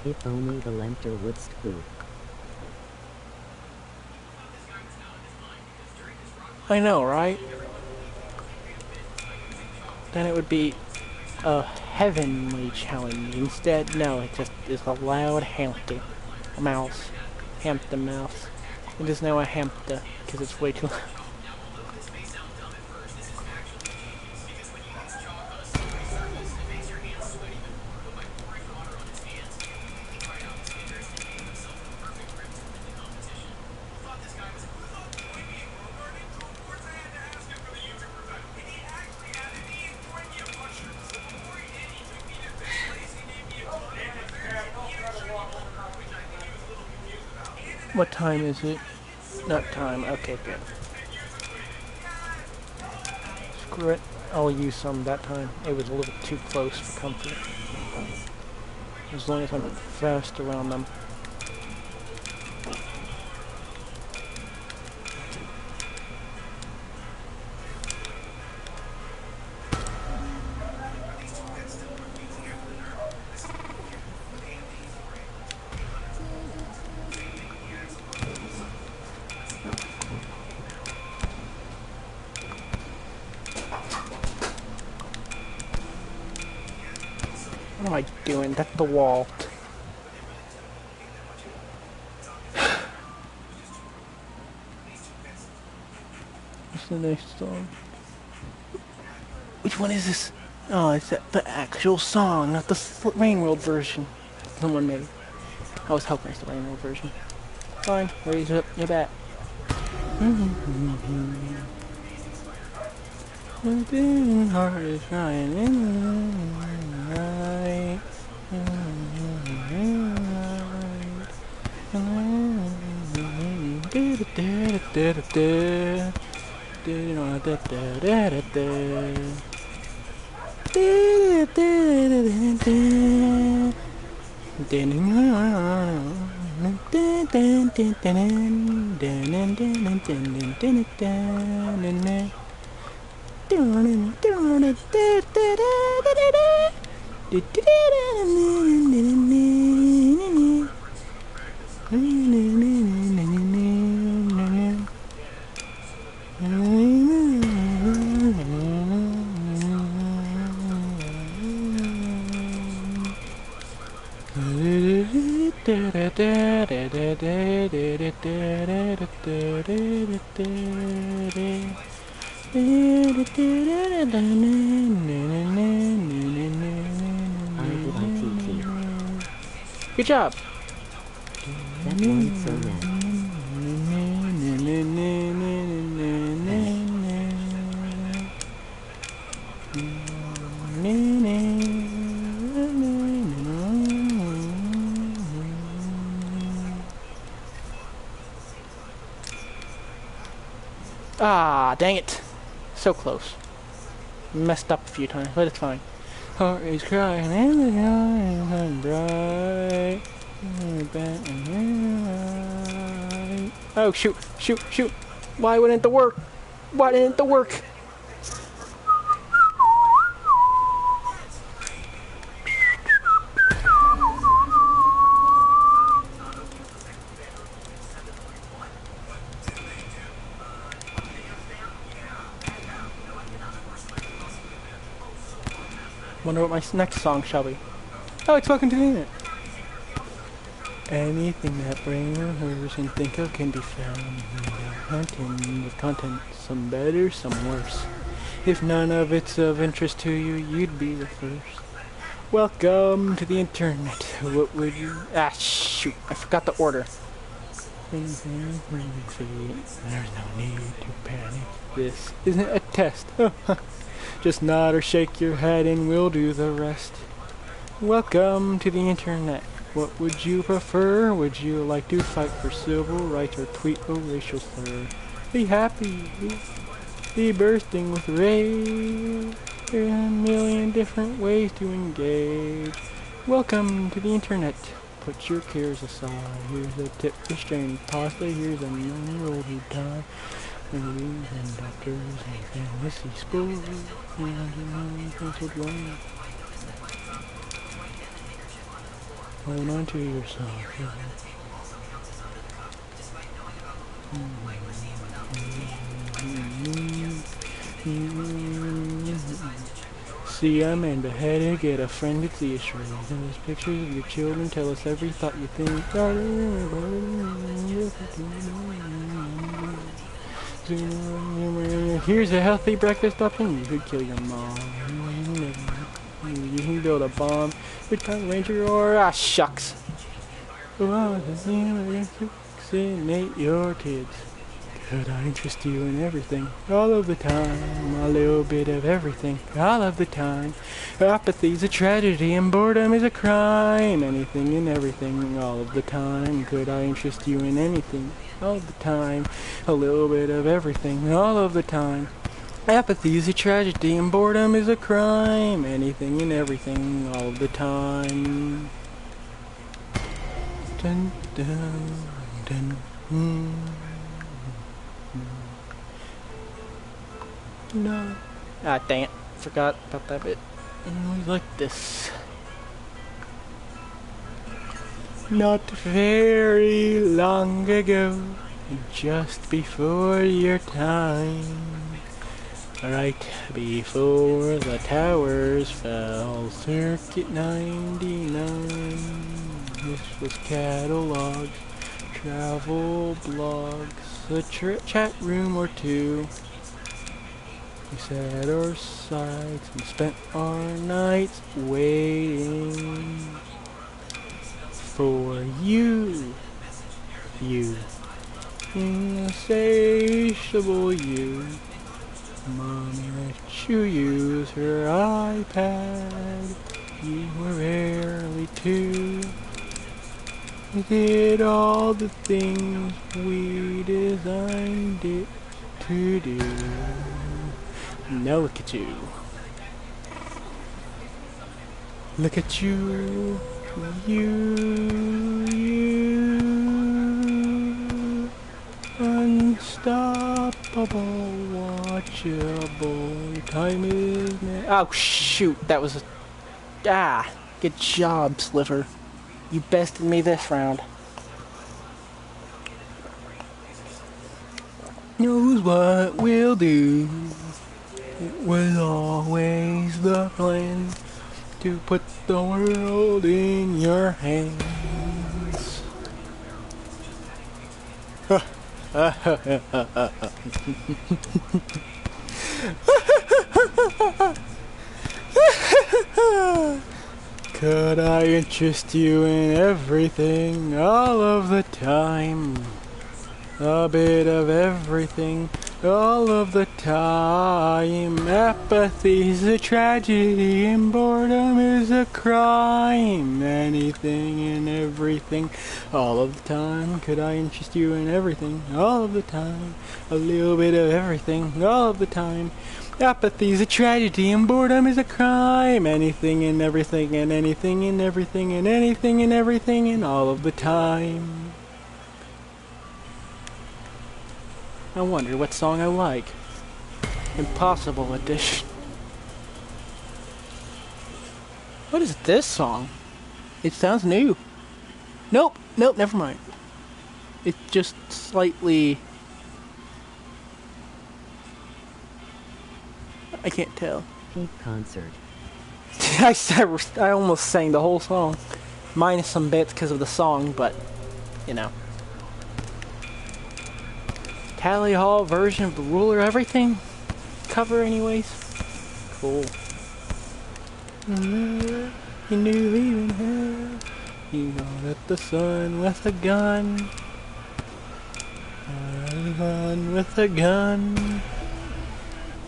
If only the Lemter would spook. I know, right? Then it would be a heavenly challenge. Instead, no, it just is a loud hamster mouse. Hamster mouse. It is now a hamster, because it's way too loud. What time is it? Not time. Okay, good. Screw it. I'll use some that time. It was a little too close for comfort. As long as I'm fast around them. What am I doing? That's the wall. What's the next song? Which one is this? Oh, it's the actual song, not the Rain World version. Someone made. I was hoping it's the Rain World version. Fine, raise up your back. The heart is crying in the night. Good job. That one's so nice. Ah, dang it. So close. Messed up a few times, but it's fine. Heart is crying and the eyes bright. Oh, shoot, shoot, shoot. Why wouldn't it work? Why didn't it work? Wonder what my next song shall be. Oh, it's Welcome to the Internet. Anything that brain rehearse and think of can be found hunting with content, some better, some worse. If none of it's of interest to you, you'd be the first. Welcome to the internet. What would you... Ah, shoot. I forgot the order. There's no need to panic. This isn't a test. Just nod or shake your head and we'll do the rest. Welcome to the internet. What would you prefer? Would you like to fight for civil rights or tweet a racial slur? Be happy. Be bursting with rage. There are a million different ways to engage. Welcome to the internet. Put your cares aside. Here's a tip for strange pasta. Here's a 9-year-old who died. Movies and doctors and fantasy sports. Hold on to yourself. See, I'm in the head, get a friend, it's the issue. There's pictures of your children, tell us every thought you think. Here's a healthy breakfast option. You could kill your mom. You can build a bomb with Power Ranger or shucks. Vaccinate your kids. Could I interest you in everything? All of the time. A little bit of everything. All of the time. Apathy's a tragedy and boredom is a crime. Anything and everything. All of the time. Could I interest you in anything? All of the time. A little bit of everything. All of the time. Apathy is a tragedy and boredom is a crime. Anything and everything. All of the time. Dun, dun, dun, No. Ah, dang it. Forgot about that bit. Like this. Not very long ago, just before your time, right before the towers fell, Circuit 99. This was catalogs, travel blogs, a chat room or two. We set our sights and spent our nights waiting for you, insatiable you. Mommy let you use her iPad. You were barely 2. You did all the things we designed it to do. Now look at you. Look at you. You. Unstoppable, watchable. Time is now. Oh shoot, that was a... good job, Sliver. You bested me this round. Knows what we'll do. It was always the plan to put the world in your hands. Could I interest you in everything all of the time? A bit of everything all of the time. Apathy's a tragedy and boredom is a crime. Anything and everything all of the time. Could I interest you in everything all of the time? A little bit of everything all of the time. Apathy's a tragedy and boredom is a crime. Anything and everything and anything and everything and anything and everything and all of the time. I wonder what song I like. Impossible Edition. What is this song? It sounds new. Nope, never mind. It's just slightly... I can't tell. Peak concert. I almost sang the whole song. Minus some bits because of the song, but, you know. Tally Hall version of the Ruler Everything cover anyways. Cool. You knew even her. You know that the sun with a gun. Run with a gun.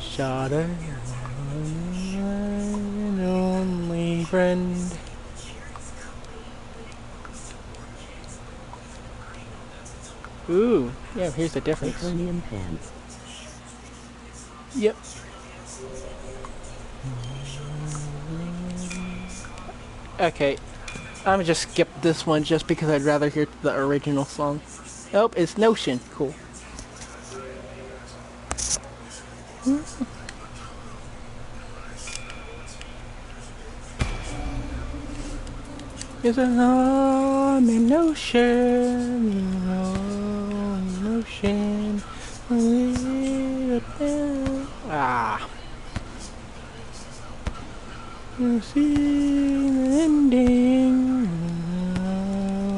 Shot her only friend. Ooh, yeah, here's the difference. Zirconium pants. Yep. Okay, I'm gonna just skip this one just because I'd rather hear the original song. Oh, it's Notion. Cool. It's an arm in ocean, ocean. Ah. You see the ending.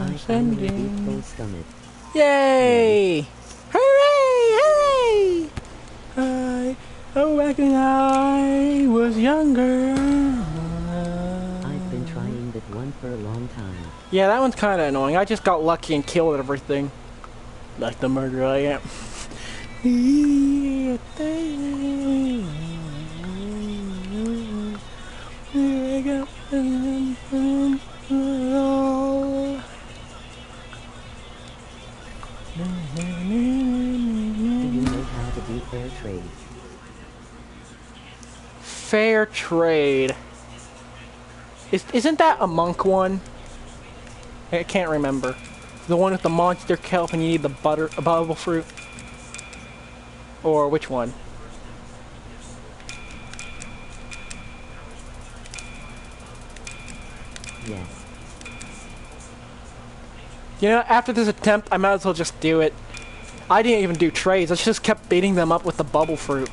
I finally beat full stomach. Yay! Hooray! Hooray! Oh, back when I was younger. I've been trying that one for a long time. Yeah, that one's kind of annoying. I just got lucky and killed everything. Like the murderer I am. Do you know how to do fair trade? Fair trade. Isn't that a monk one? I can't remember. The one with the monster kelp and you need the bubble fruit? Or which one? Yes. You know, after this attempt, I might as well just do it. I didn't even do trades. I just kept beating them up with the bubble fruit.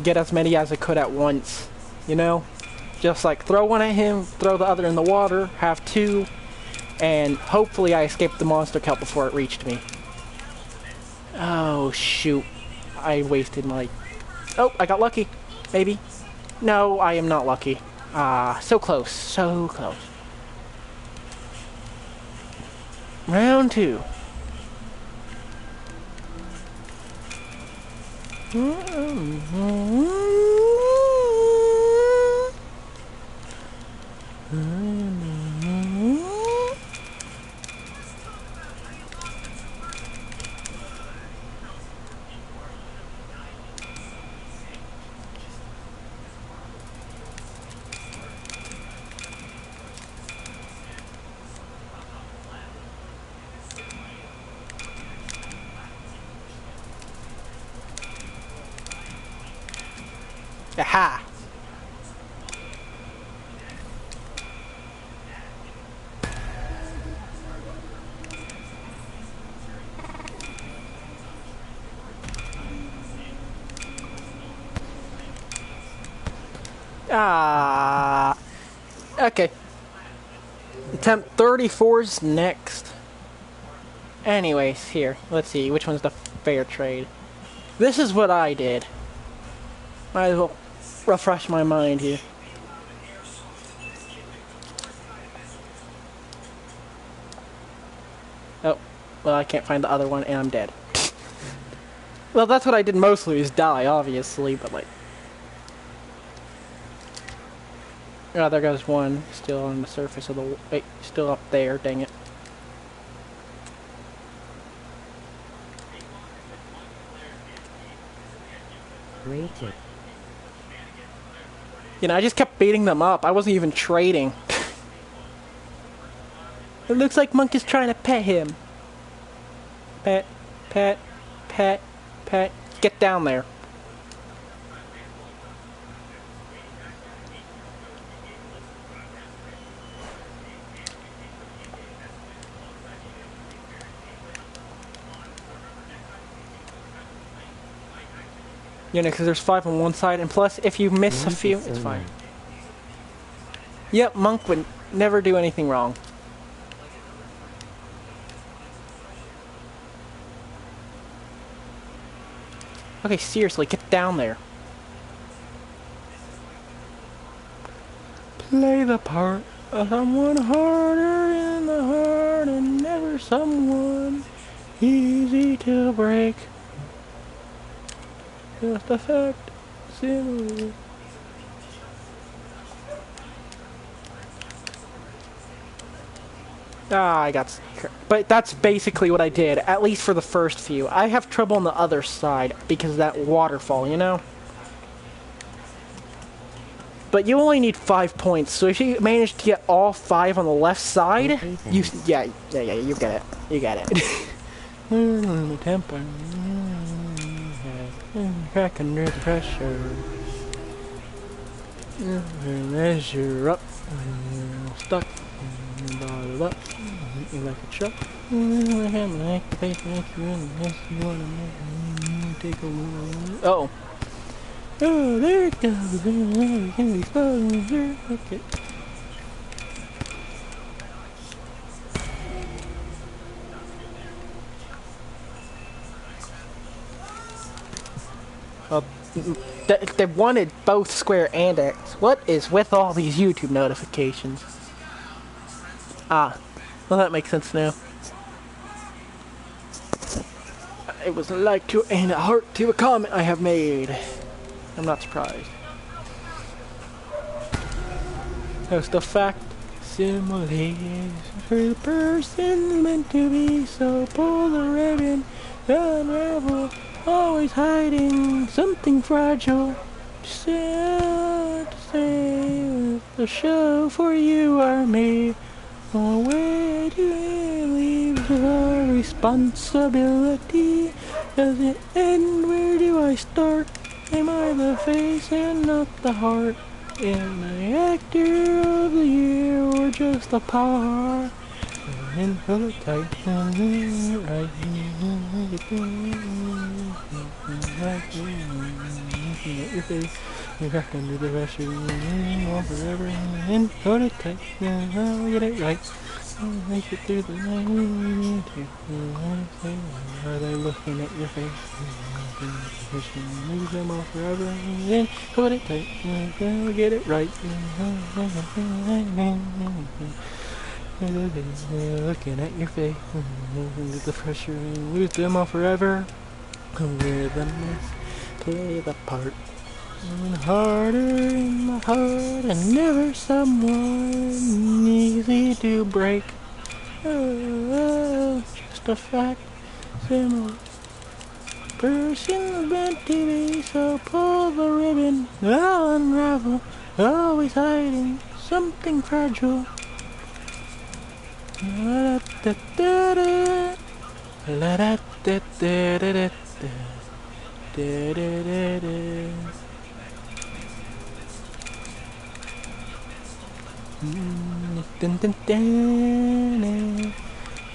Get as many as I could at once. You know? Just like throw one at him, throw the other in the water, have two, and hopefully I escaped the monster kelp before it reached me. Oh, shoot. I wasted my... Oh, I got lucky. Maybe. No, I am not lucky. Ah, so close. So close. Round 2. Aha! Ah. Okay. Attempt 34's next. Anyways, here. Let's see. Which one's the fair trade? This is what I did. Might as well refresh my mind here. Oh. Well, I can't find the other one, and I'm dead. Well, that's what I did mostly, is die, obviously, but like... Oh, there goes one. Still on the surface of the... Wait, still up there, dang it. Great tip. You know, I just kept beating them up. I wasn't even trading. It looks like Monk is trying to pet him. Pet, pet, pet, pet. Get down there. You know, because there's 5 on one side, and plus, if you miss a few, it's fine. Yep, Monk would never do anything wrong. Okay, seriously, get down there. Play the part of someone harder in the heart and never someone easy to break. Just a fact, similar. Ah, I got... But that's basically what I did, at least for the first few. I have trouble on the other side because of that waterfall, you know? But you only need 5 points, so if you manage to get all 5 on the left side, Okay, you... Yeah, you get it. You get it. Temper. Crack under the pressure. Measure up. Stuck. Bottle up. You like a truck. Like the face makes you in the mess. You wanna take a little. Oh. Oh, there it goes. Can be exposed. Okay. Well, they wanted both Square and X. What is with all these YouTube notifications? Ah, well that makes sense now. It was a like to and a heart to a comment I have made. I'm not surprised. That's the fact. Similes for the person meant to be. So pull the ribbon, unravel. Always hiding something fragile. Sad to say, the show for you or me. Oh, where do I leave the responsibility? Does it end? Where do I start? Am I the face and not the heart? Am I actor of the year or just a part? And hold it tight, right here, at your face, you're back under the pressure, on forever, and hold it tight, I'll get it right, make it through the night, are they looking at your face, leave them all forever, and hold it tight, I'll get it right, looking at your face, the pressure, and lose them all forever. Where the mess play the part, and harder in my heart, and never someone easy to break. Oh, just a fact, similar person meant to be. So pull the ribbon, I'll unravel, always hiding something fragile. La da da da la da da da da da da da da. Dun dun dun dun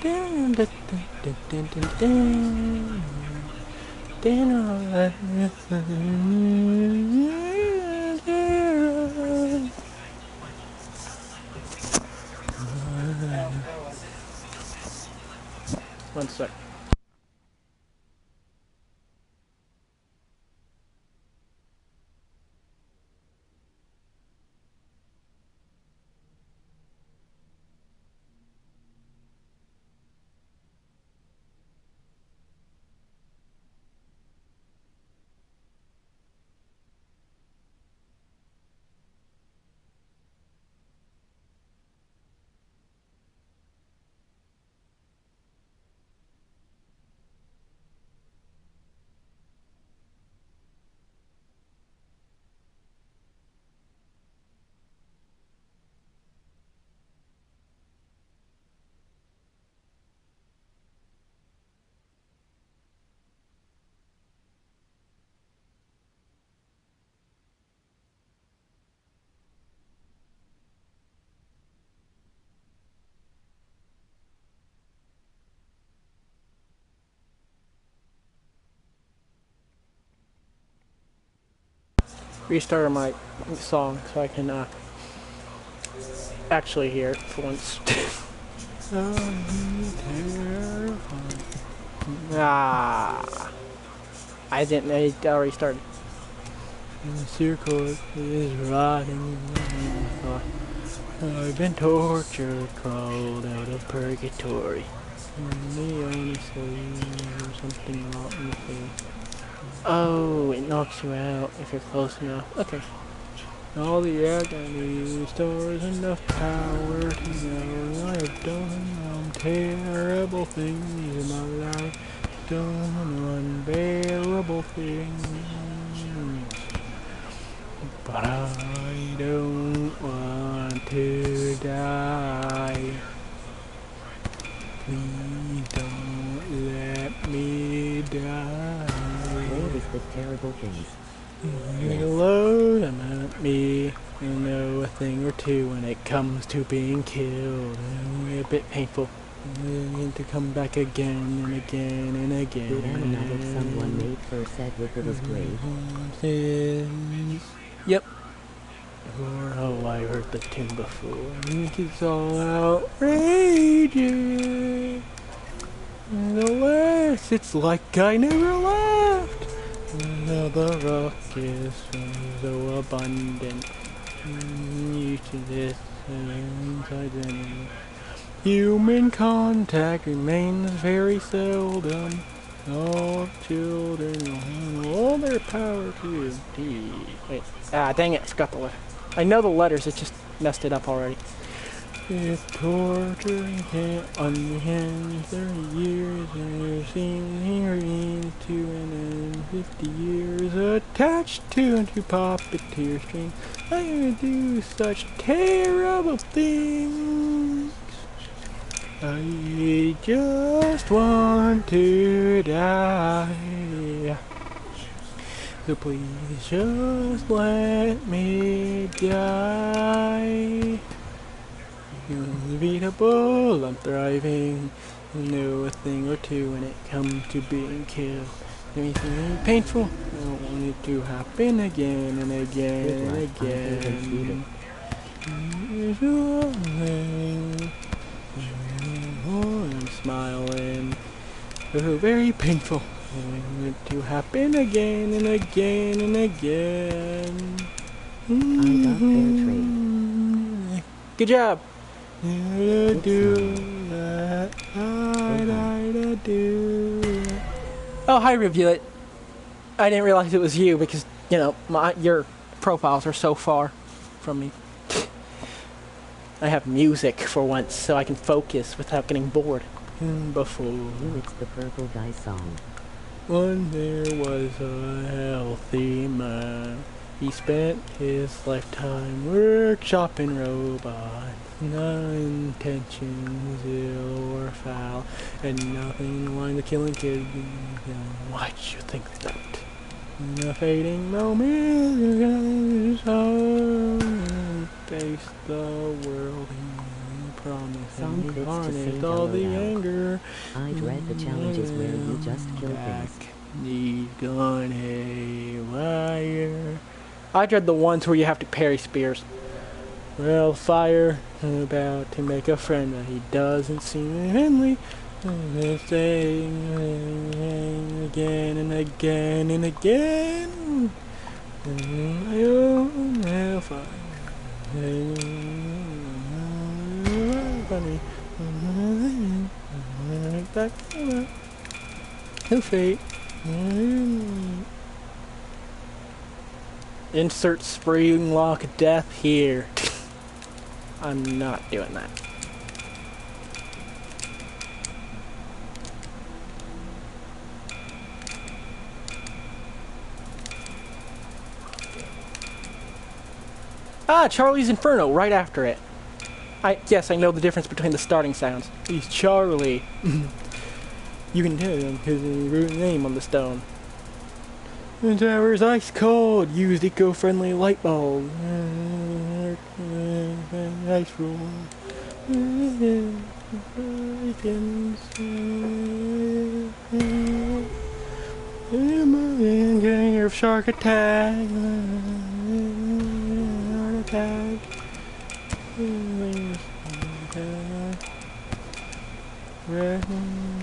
dun dun dun dun. One sec. Restart my song so I can actually hear it for once. Ah, I didn't. It already started. The circle is rotting. I've been tortured, crawled out of purgatory. Me honestly, or something rotten with me. Oh, it knocks you out if you're close enough. Okay. All the agony restores enough power to know I have done terrible things in my life. Done unbearable things. But I don't want to die. Please don't let me die. What is the terrible things? Yes. Hello, about me. I know a thing or two when it comes to being killed. A bit painful. To come back again and again and again. Good animatic someone made for said if it is great. Yep. Or, oh, I heard the tune before. It's all outrageous. And alas, it's like I never left. Now the rock is so abundant. Used to this identity. Human contact remains very seldom. All children all their power to indeed. Wait, dang it, I forgot the letter. I know the letters, it just messed it up already. It's torturing, can't understand 30 years, and you're seeing hearing to an end 50 years attached to and to puppeteer strings. I can do such terrible things. I just want to die. So please just let me die. Unbeatable, I'm thriving. I know a thing or two when it comes to being killed. Anything painful, I don't want it to happen again and again and again. There's one thing. Oh, I'm smiling. Oh, very painful. I want it to happen again and again and again. I got fair trade. Good job. Oh, hi, Review It. I didn't realize it was you because, you know, your profiles are so far from me. I have music for once, so I can focus without getting bored. Before. It's the Purple Guy song. When there was a healthy man, he spent his lifetime workshopping robots. No intentions, ill or foul, and nothing in line to killing kids. Why'd you think that? In a fading moment, you're gonna face the world and promise Some and clips to harness sing all the LOL. anger. I dread the challenges where you just kill things. He's gone haywire. I dread the ones where you have to parry spears. Well, fire about to make a friend that he doesn't seem friendly. Saying again and again and again. I'll find funny. Back to fate. Insert spring lock death here. I'm not doing that. Ah, Charlie's Inferno, right after it. Yes, I know the difference between the starting sounds. He's Charlie. You can tell him his name on the stone. The tower's ice cold. Used eco-friendly light bulb. Ice rule. Getting your shark attack. Heart attack.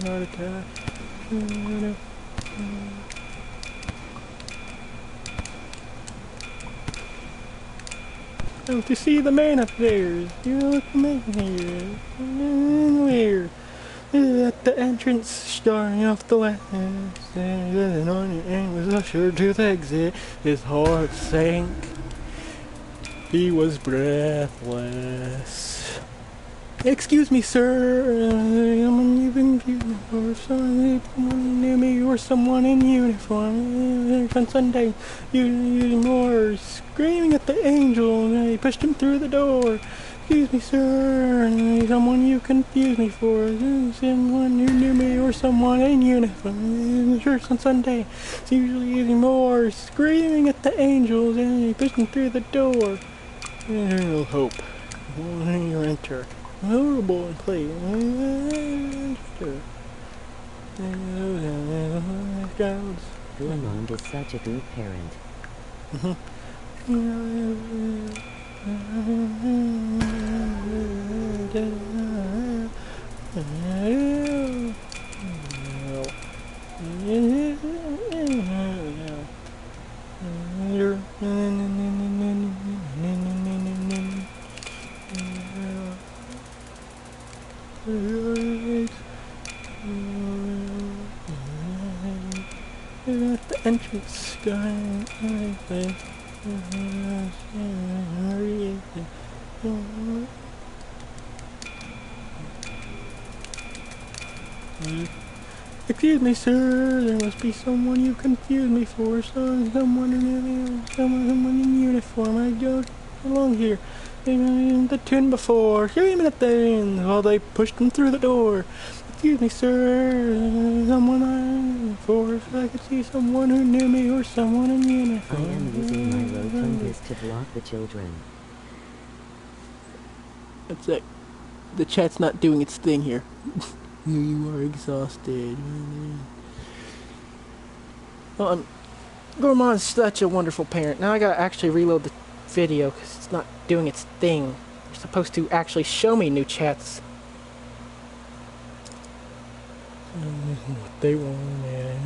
Heart attack. Oh, to see the man upstairs. You look amazing here. Where? At the entrance, starting off the west. And on your aim was ushered to the exit. His heart sank. He was breathless. Excuse me, sir. You've been or someone knew me or someone in uniform. On Sunday, you were screaming at the angel, and I pushed him through the door. Excuse me, sir. Someone you confuse me for. Someone who knew me or someone in uniform. Church on Sunday. It's usually using more. Screaming at the angels and pushing through the door. No hope. When you enter. Horrible and play. Lamond is such a good parent. At the entrance sky, excuse me, sir. There must be someone you confused me for. Someone in uniform. I don't belong here. They in the tune before, screaming at things while they pushed them through the door. Excuse me, sir. Someone I for if I could see someone who knew me or someone in I uniform. am using my rotundus to block the children. That's it. The chat's not doing its thing here. You are exhausted. Well, Gourmand's such a wonderful parent. Now I gotta actually reload the video because it's not doing its thing. You're supposed to actually show me new chats. What they wanted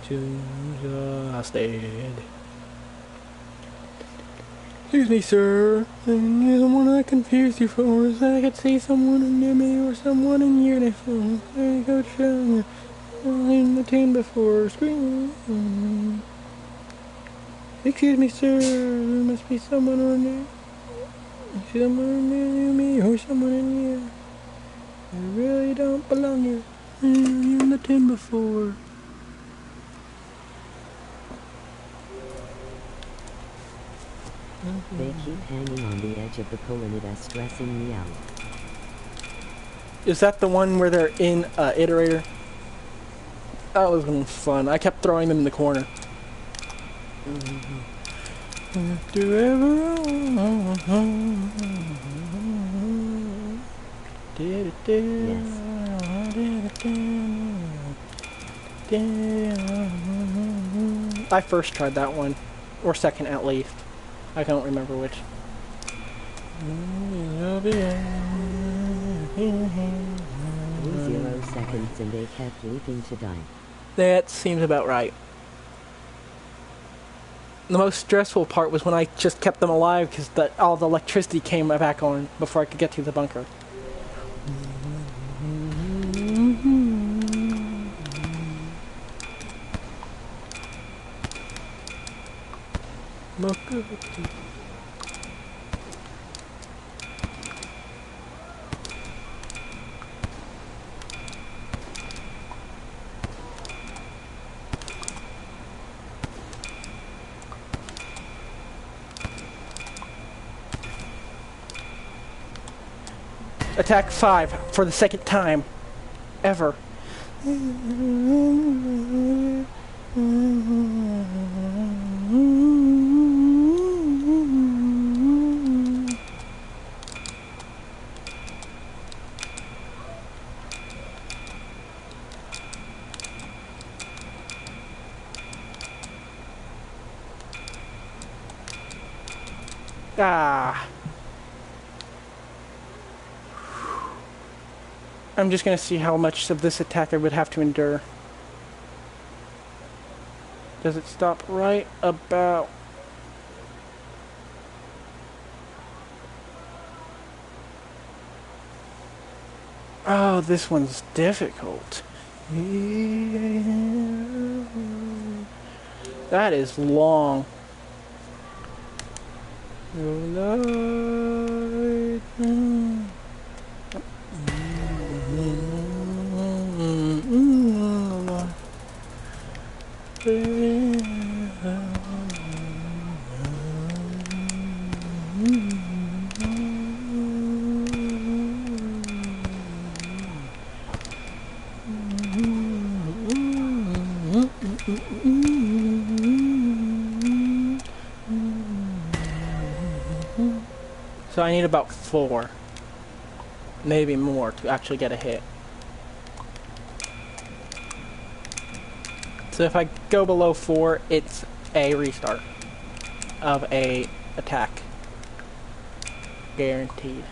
to exhausted. Excuse me, sir. Someone I confused you for. I could see someone who knew me or someone in uniform. I go show in the tune before screaming. Excuse me, sir. There must be someone who knew me or someone in here. I really don't belong here. In the tune before. They keep hanging on the edge of the pool and it is stressing me out. Is that the one where they're in Iterator? That was fun. I kept throwing them in the corner. I first tried that one. Or second at least. I don't remember which. 0 seconds and they kept leaping to die. That seems about right. The most stressful part was when I just kept them alive because all the electricity came back on before I could get to the bunker. Attack 5 for the second time ever. Ah. I'm just going to see how much of this attack I would have to endure. Does it stop right about... Oh, this one's difficult. That is long. So I need about 4. Maybe more to actually get a hit. So if I go below 4, it's a restart of a attack. Guaranteed.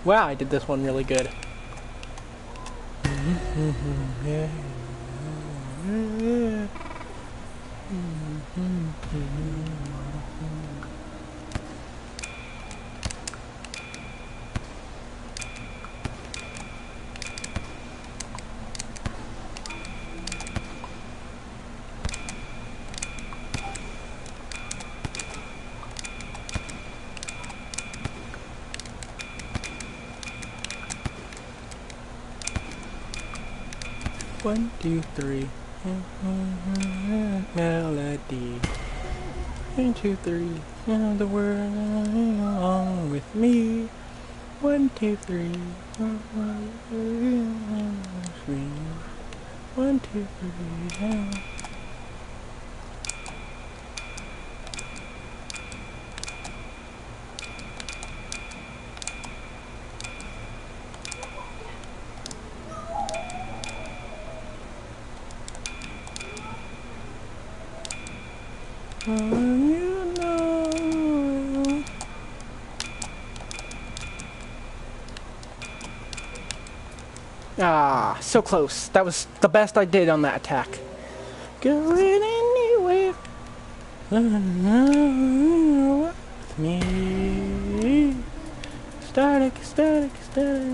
Wow, I did this one really good. One, two, three. Melody. 1, 2, 3. The word along with me. 1, 2, 3. 1, 2, 3. You know. Ah, so close. That was the best I did on that attack. Going anywhere. With me. Static, static, static.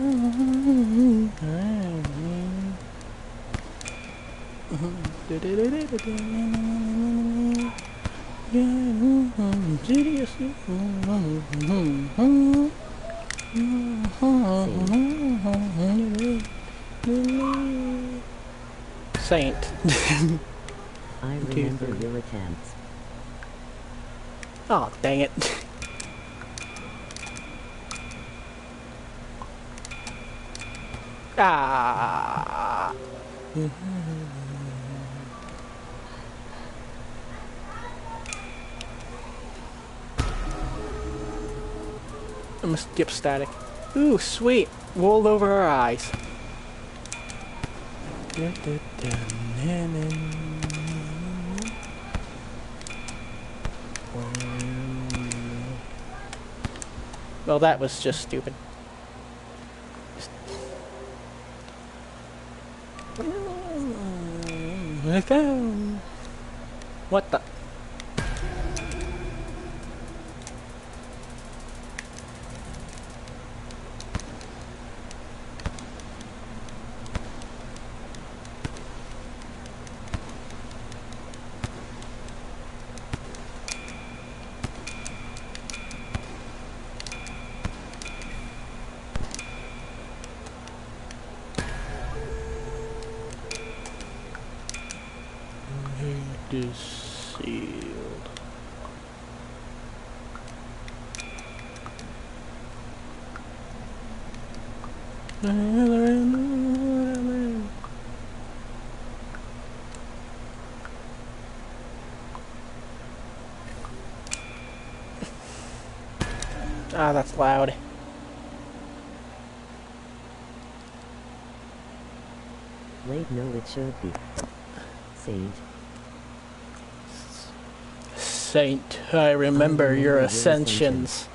Saint. I remember your attempts. Oh, dang it. Ah. I'm gonna skip static. Ooh, sweet. Wool over our eyes. Well, that was just stupid. What the? Is sealed. Ah, that's loud. Wait, no, it should be. Sage. Saint, I remember your ascensions.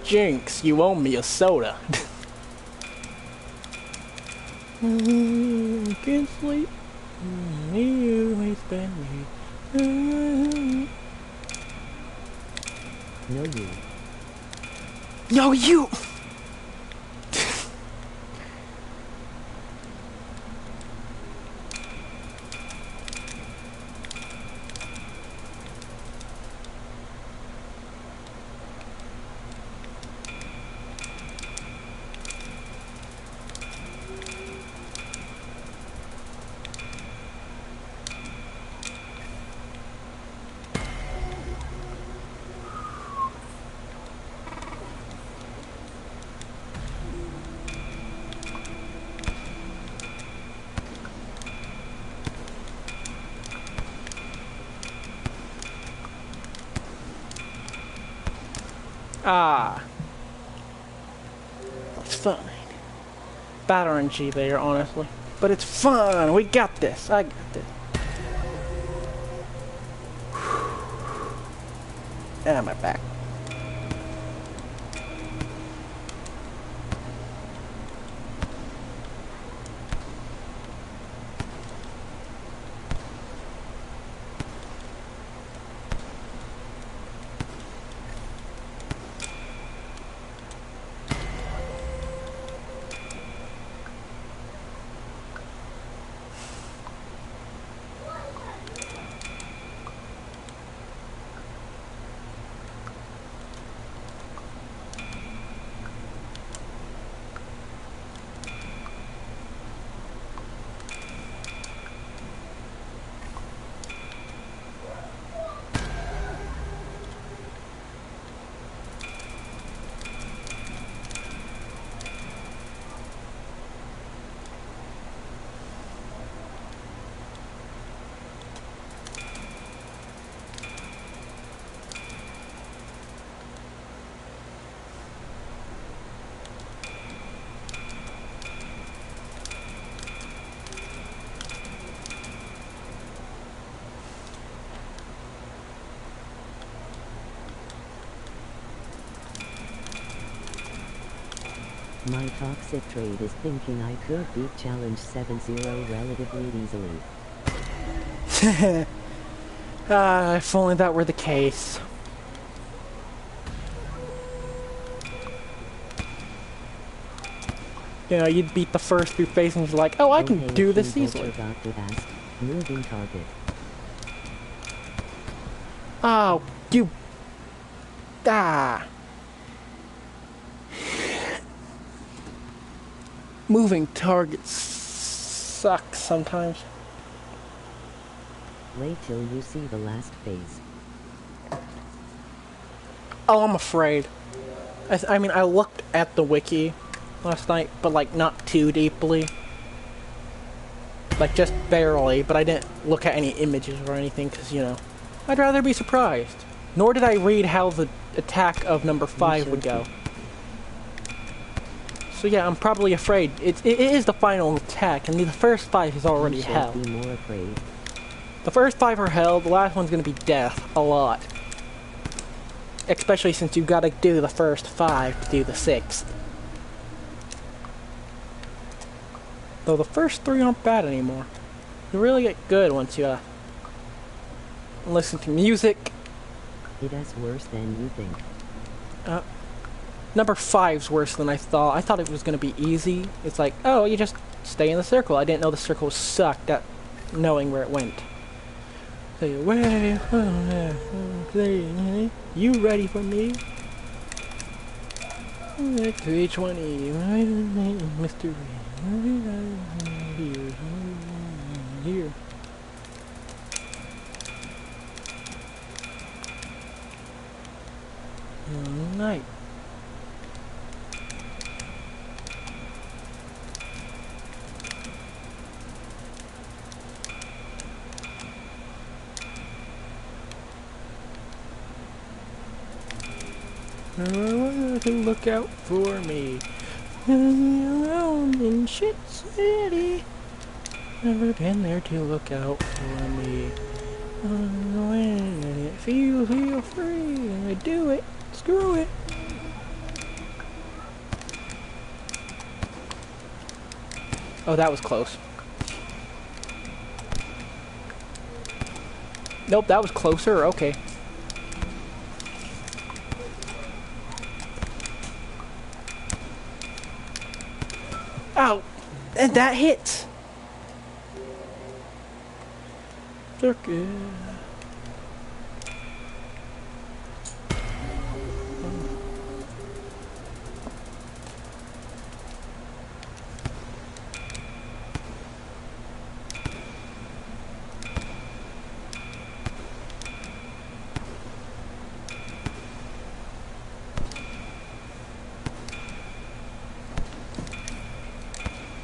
Jinx, you owe me a soda. Can't sleep. You always been me. No, you. No, you! Ah. It's fine. Bad RNG there, honestly. But it's fun! We got this! I got this. And my back. My toxic trait is thinking I could beat challenge 7-0 relatively easily. If only that were the case. You know, you'd beat the first few phases and you're like, oh, I can do this easily. Moving target. Oh, you... Ah. Moving targets suck sometimes. Wait till you see the last phase. Oh, I'm afraid. I mean, I looked at the wiki last night, but like not too deeply. Like just barely, but I didn't look at any images or anything because, you know, I'd rather be surprised. Nor did I read how the attack of number 5 would go. So yeah, I'm probably afraid. It is the final attack, and the first 5 is already hell. Be more afraid. The first 5 are hell, the last one's gonna be death, a lot. Especially since you gotta do the first 5 to do the 6th. Though the first 3 aren't bad anymore. You really get good once you listen to music. It is worse than you think. Number 5's worse than I thought. I thought it was gonna be easy. It's like, oh, you just stay in the circle. I didn't know the circle sucked at knowing where it went. So you you ready for me? 320, Mr. Here. Night. To look out for me. Around in shit city. Never been there to look out for me. When it feel free. I do it. Screw it. Oh, that was close. Nope, that was closer. Okay. Oh, and that hits. Circuit.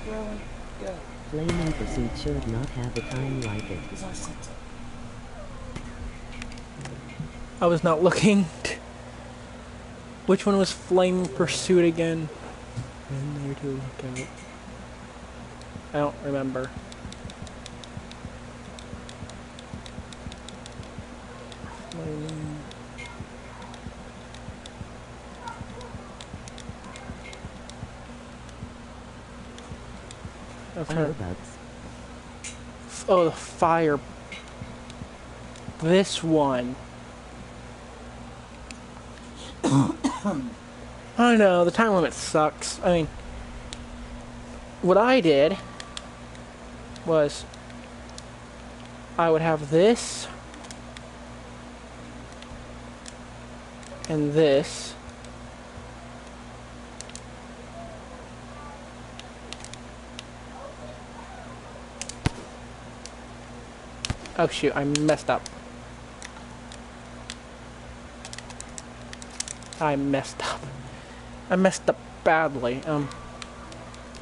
Really? Go. Flaming Pursuit should not have a time like it. Because I sent it. I was not looking. Which one was Flame Pursuit again? And there to look out. I don't remember. Flame. Okay. Firebugs. Oh, the fire. This one. I know, the time limit sucks. I mean, what I did was I would have this and this. Oh shoot, I messed up. I messed up. I messed up badly.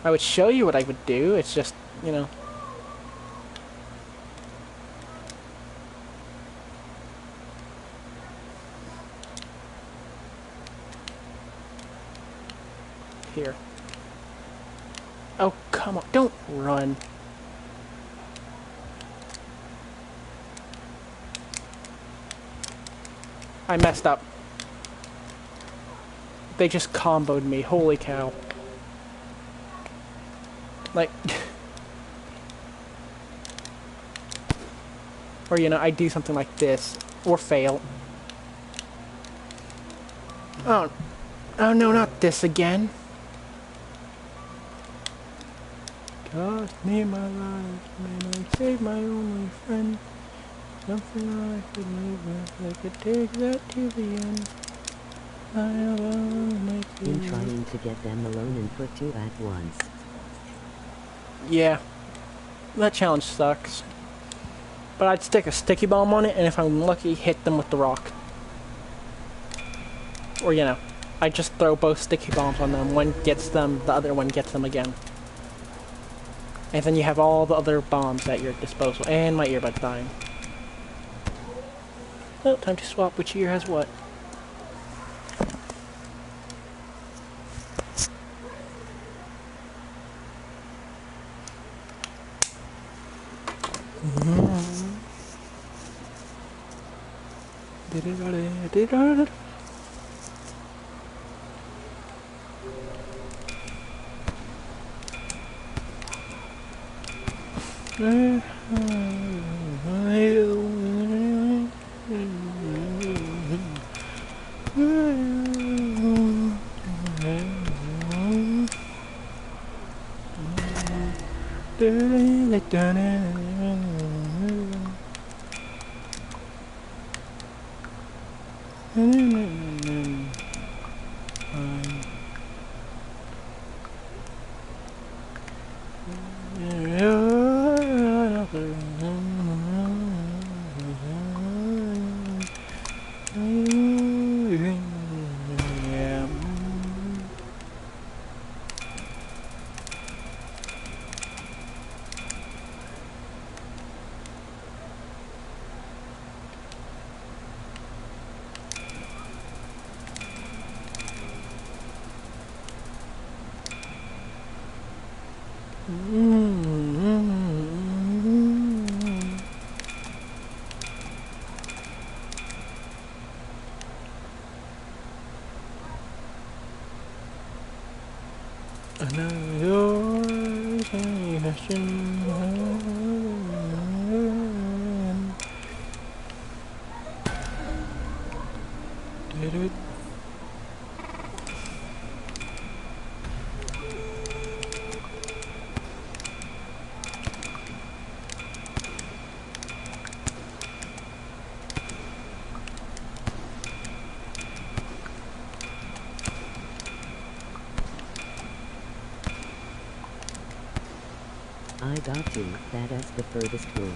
I would show you what I would do, it's just, you know. Here. Oh, come on, don't run. I messed up. They just comboed me, holy cow. Like... or, you know, I do something like this. Or fail. Oh. Oh no, not this again. Cost me my life, man, I saved my only friend. Something I could live with, I could take that to the end. In trying to get them alone and put two at once. Yeah. That challenge sucks. But I'd stick a sticky bomb on it, and if I'm lucky, hit them with the rock. Or, you know, I just throw both sticky bombs on them. One gets them, the other one gets them again. And then you have all the other bombs at your disposal. And my earbud's dying. Well, time to swap which ear has what. I got to, that as the furthest word.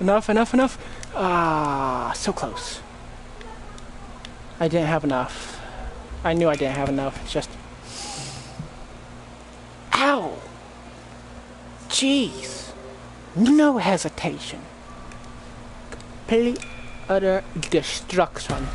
Enough, enough, enough. Ah, so close. I didn't have enough. I knew I didn't have enough. It's just... Ow! Jeez. No hesitation. Complete, utter destruction.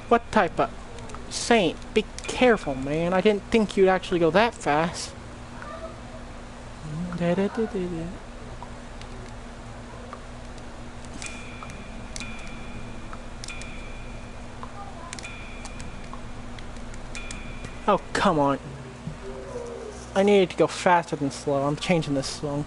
What type of saint? Be careful, man. I didn't think you'd actually go that fast. Oh, come on. I needed to go faster than slow. I'm changing this song.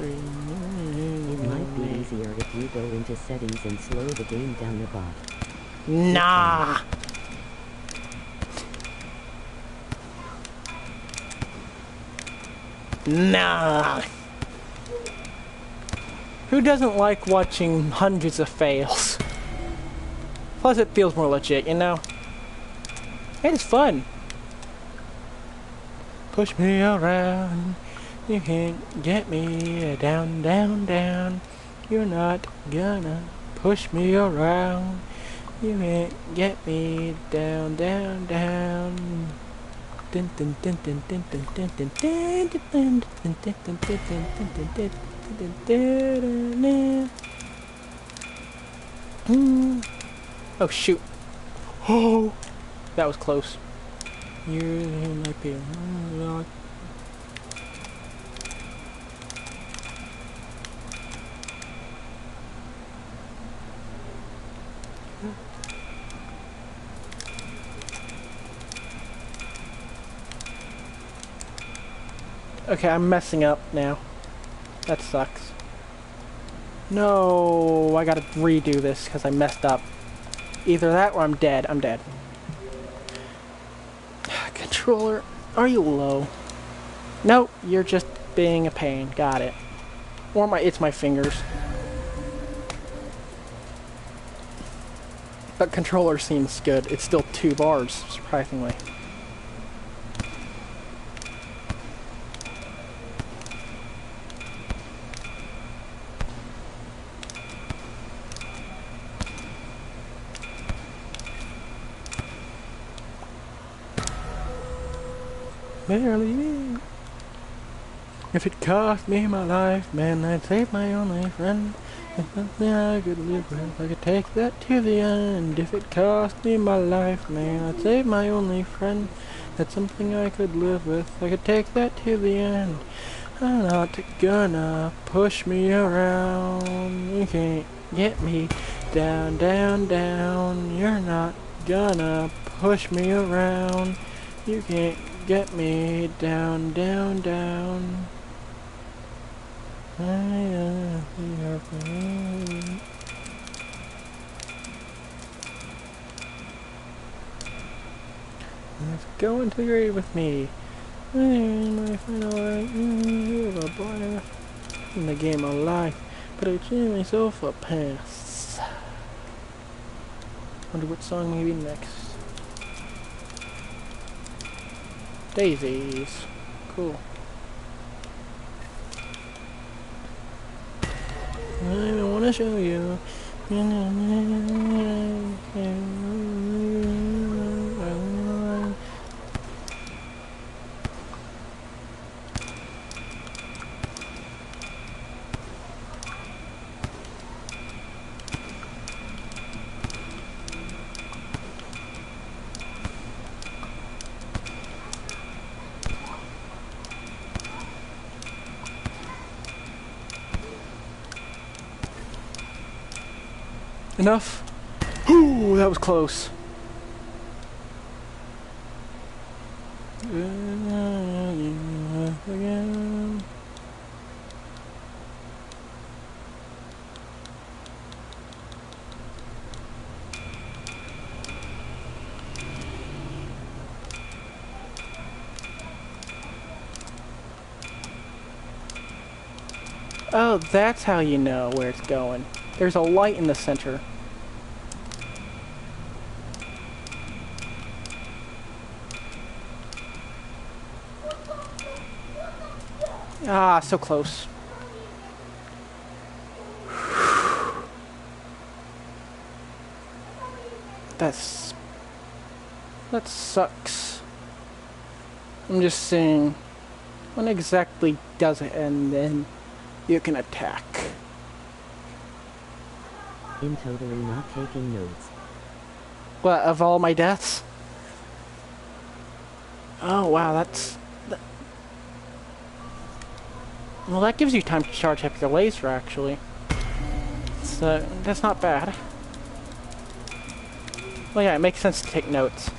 It might be easier if you go into settings and slow the game down a bot. Nah. Nah. Who doesn't like watching hundreds of fails? Plus it feels more legit, you know? And it's fun. Push me around. You can't get me down, down, down. You're not gonna push me around. You can't get me down, down, down. Dun dun dun dun dun dun dun dun dun dun dun dun dun dun dun. Oh shoot. Oh, that was close. You're in my peel. Okay, I'm messing up now. That sucks. No, I gotta redo this because I messed up. Either that or I'm dead. I'm dead. Controller, are you low? Nope, you're just being a pain. Got it. Or it's my fingers. But controller seems good. It's still 2 bars, surprisingly. Barely. If it cost me my life, man, I'd save my only friend. It's something I could live with, I could take that to the end. If it cost me my life, man, I'd save my only friend. That's something I could live with, I could take that to the end. I'm not gonna push me around. You can't get me down, down, down. You're not gonna push me around. You can't get me down, down, down. Let's go into the grave with me. My final in the game of life, but I choose myself a pass. Wonder what song maybe next. Daisies. Cool. I want to show you. Enough? Ooh, that was close. Again. Oh, that's how you know where it's going. There's a light in the center. Ah, so close. That sucks. I'm just saying, when exactly does it end, then you can attack. I'm totally not taking notes. What, of all my deaths? Oh wow, well, that gives you time to charge up your laser, actually. So, that's not bad. Well, yeah, it makes sense to take notes.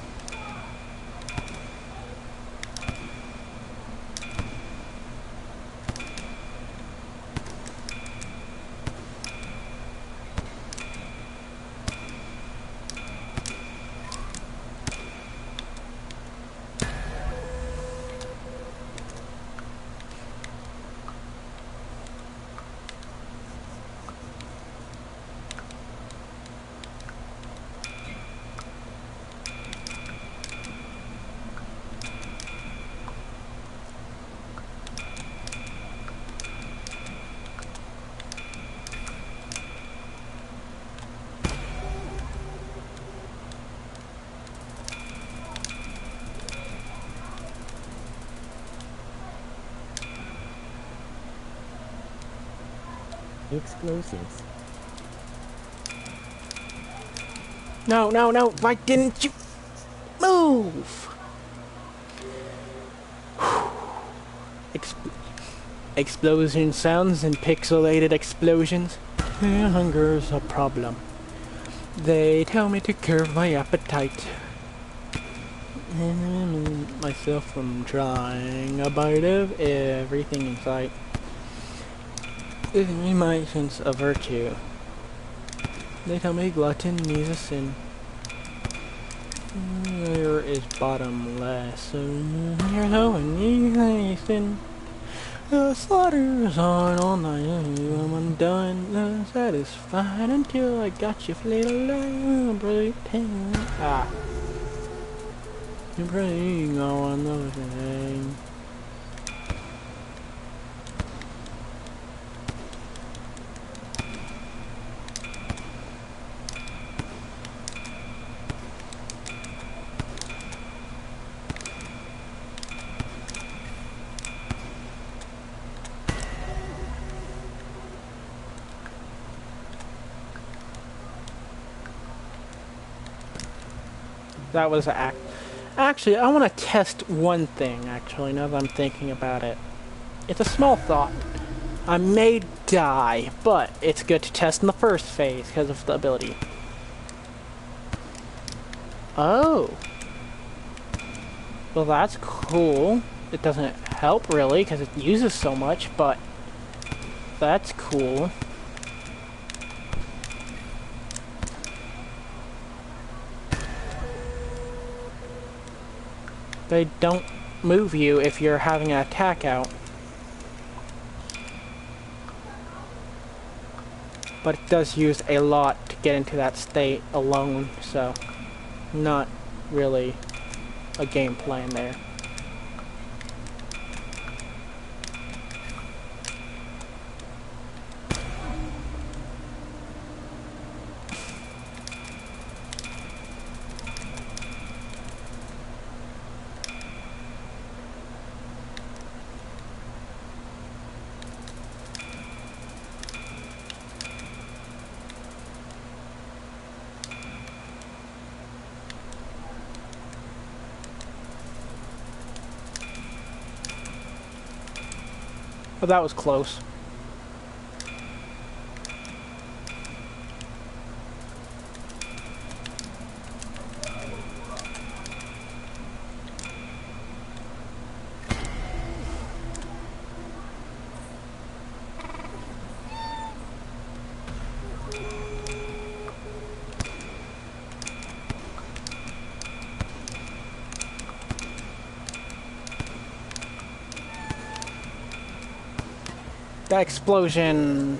Explosives. No, no, no, why didn't you move? Explosion sounds and pixelated explosions. Hunger's a problem. They tell me to curb my appetite. Myself from trying a bite of everything in sight. Giving me my sense of virtue. They tell me gluttony is a sin. There is bottomless. You're no anything. The slaughter's on all night. I'm undone, satisfied until I got you flayed alive. Pretend. Ah. You're praying on those things. That was actually, I want to test one thing, actually, now that I'm thinking about it. It's a small thought. I may die, but it's good to test in the first phase because of the ability. Oh. Well, that's cool. It doesn't help, really, because it uses so much, but that's cool. They don't move you if you're having an attack out. But it does use a lot to get into that state alone, so not really a game plan there. Oh, that was close. That explosion.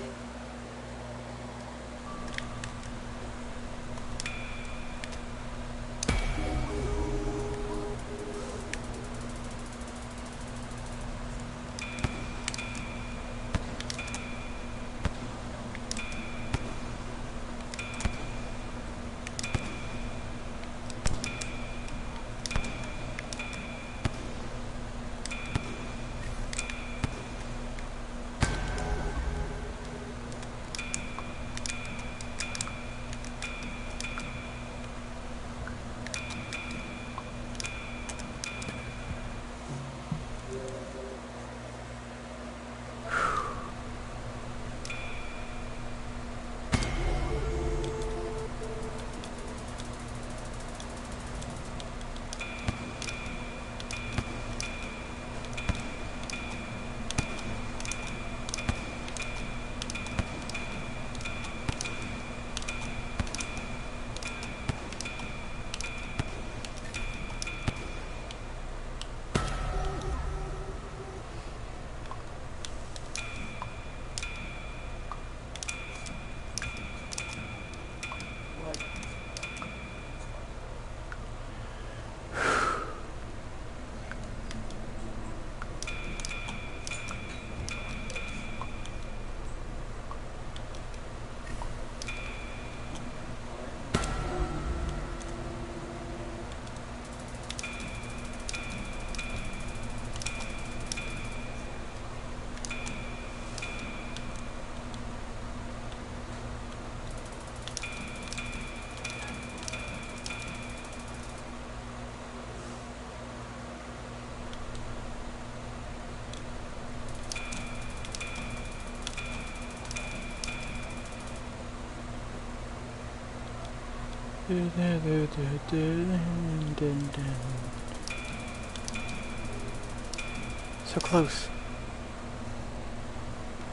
So close.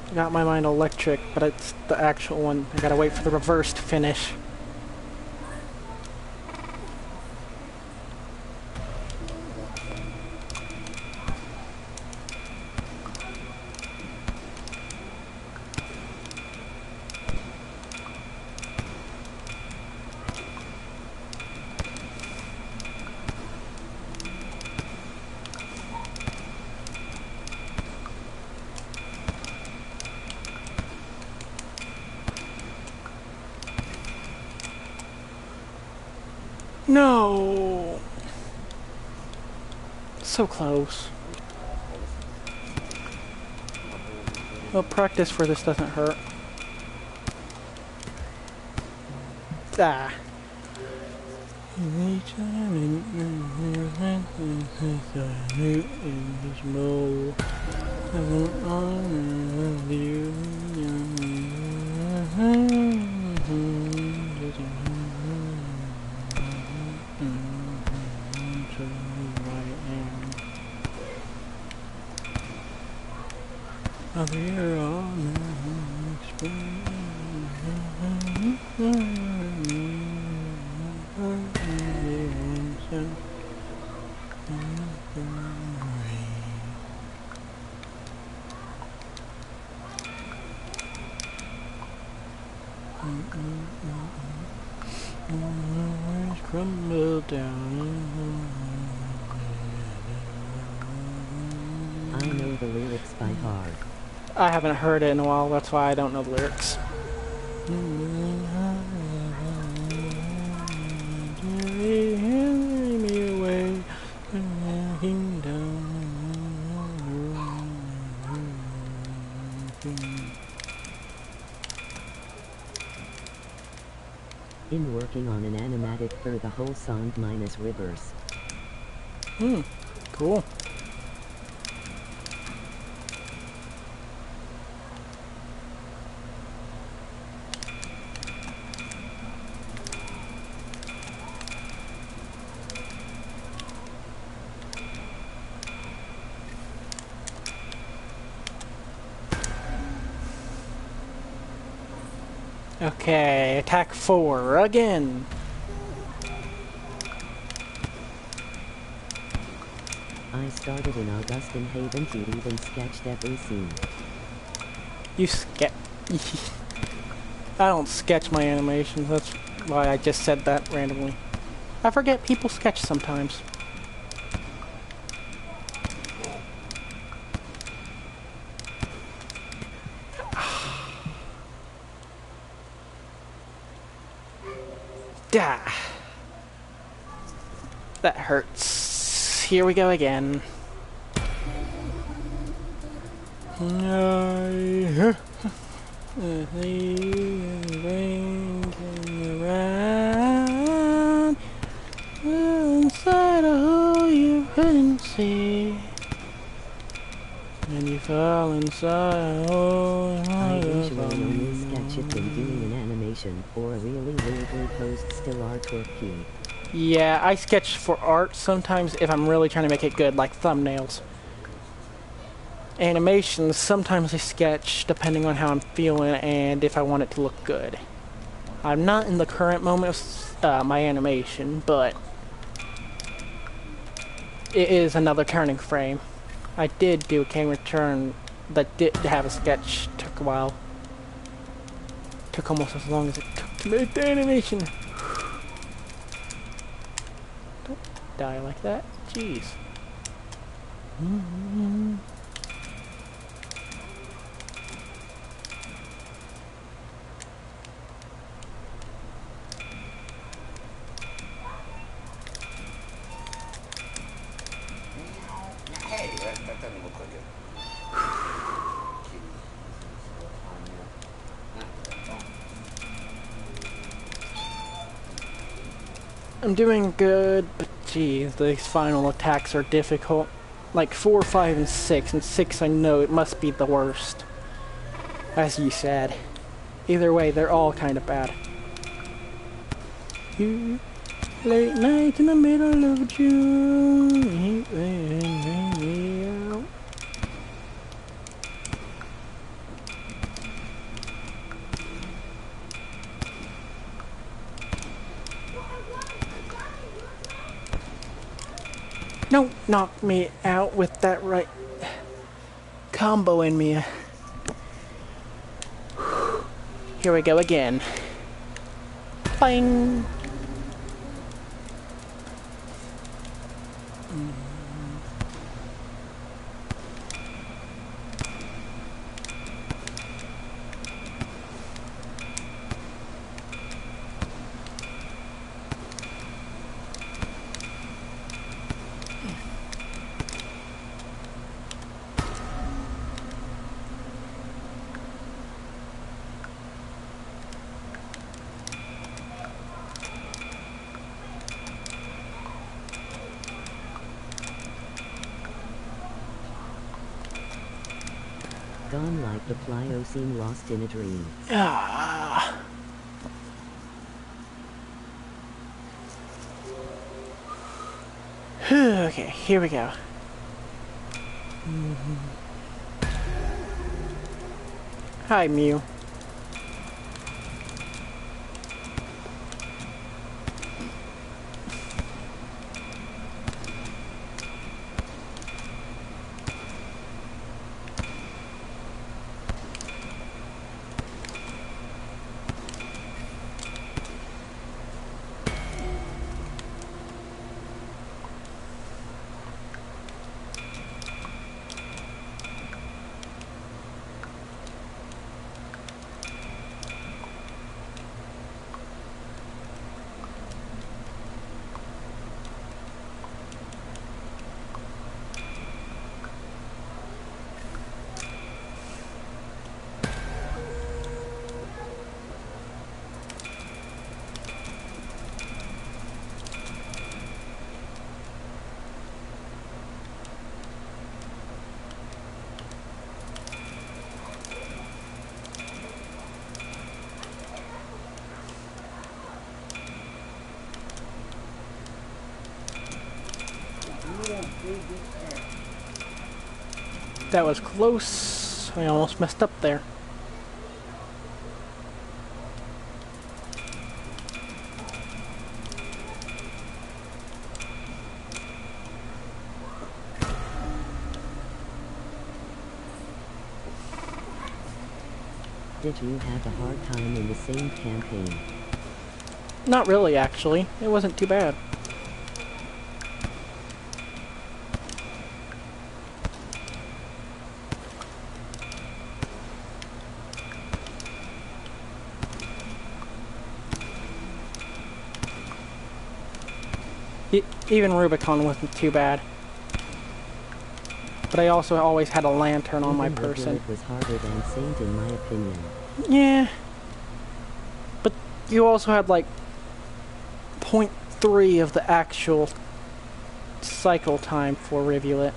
I got my mind electric, but it's the actual one. I gotta wait for the reverse to finish. No! So close. Well, practice for this doesn't hurt. Ah. Crumble down. I know the lyrics by heart. I haven't heard it in a while, that's why I don't know the lyrics. In working on an animatic for the whole song minus reverse. Cool. Okay, attack 4 again. I started in Augustin Haven to even sketched every scene. You sketch. I don't sketch my animations. That's why I just said that randomly. I forget people sketch sometimes. Dah. That hurts. Here we go again. Inside a hole you couldn't see, and you fell inside a hole. I usually only sketch if I'm doing an animation or a really weirdly posed still artwork key. Yeah, I sketch for art sometimes if I'm really trying to make it good, like thumbnails. Animations, sometimes I sketch depending on how I'm feeling and if I want it to look good. I'm not in the current moment of my animation, but it is another turning frame. I did do a camera turn that did have a sketch. Took a while. Took almost as long as it took to make the animation. Don't die like that. Jeez. Hey, that doesn't look like it. I'm doing good, but geez, these final attacks are difficult. Like 4, 5, and 6. And 6 I know it must be the worst. As you said. Either way, they're all kind of bad. Late night in the middle of June. Don't knock me out with that right combo in me. Here we go again. Bang! Gone like the Pliocene lost in a dream. Ah. Okay, here we go. Hi, Mew. That was close. I almost messed up there. Did you have a hard time in the same campaign? Not really, actually. It wasn't too bad. Even Rubicon wasn't too bad. But I also always had a lantern on my Even person. It was harder than Saint in my opinion. Yeah. But you also had like 0.3 of the actual cycle time for Rivulet.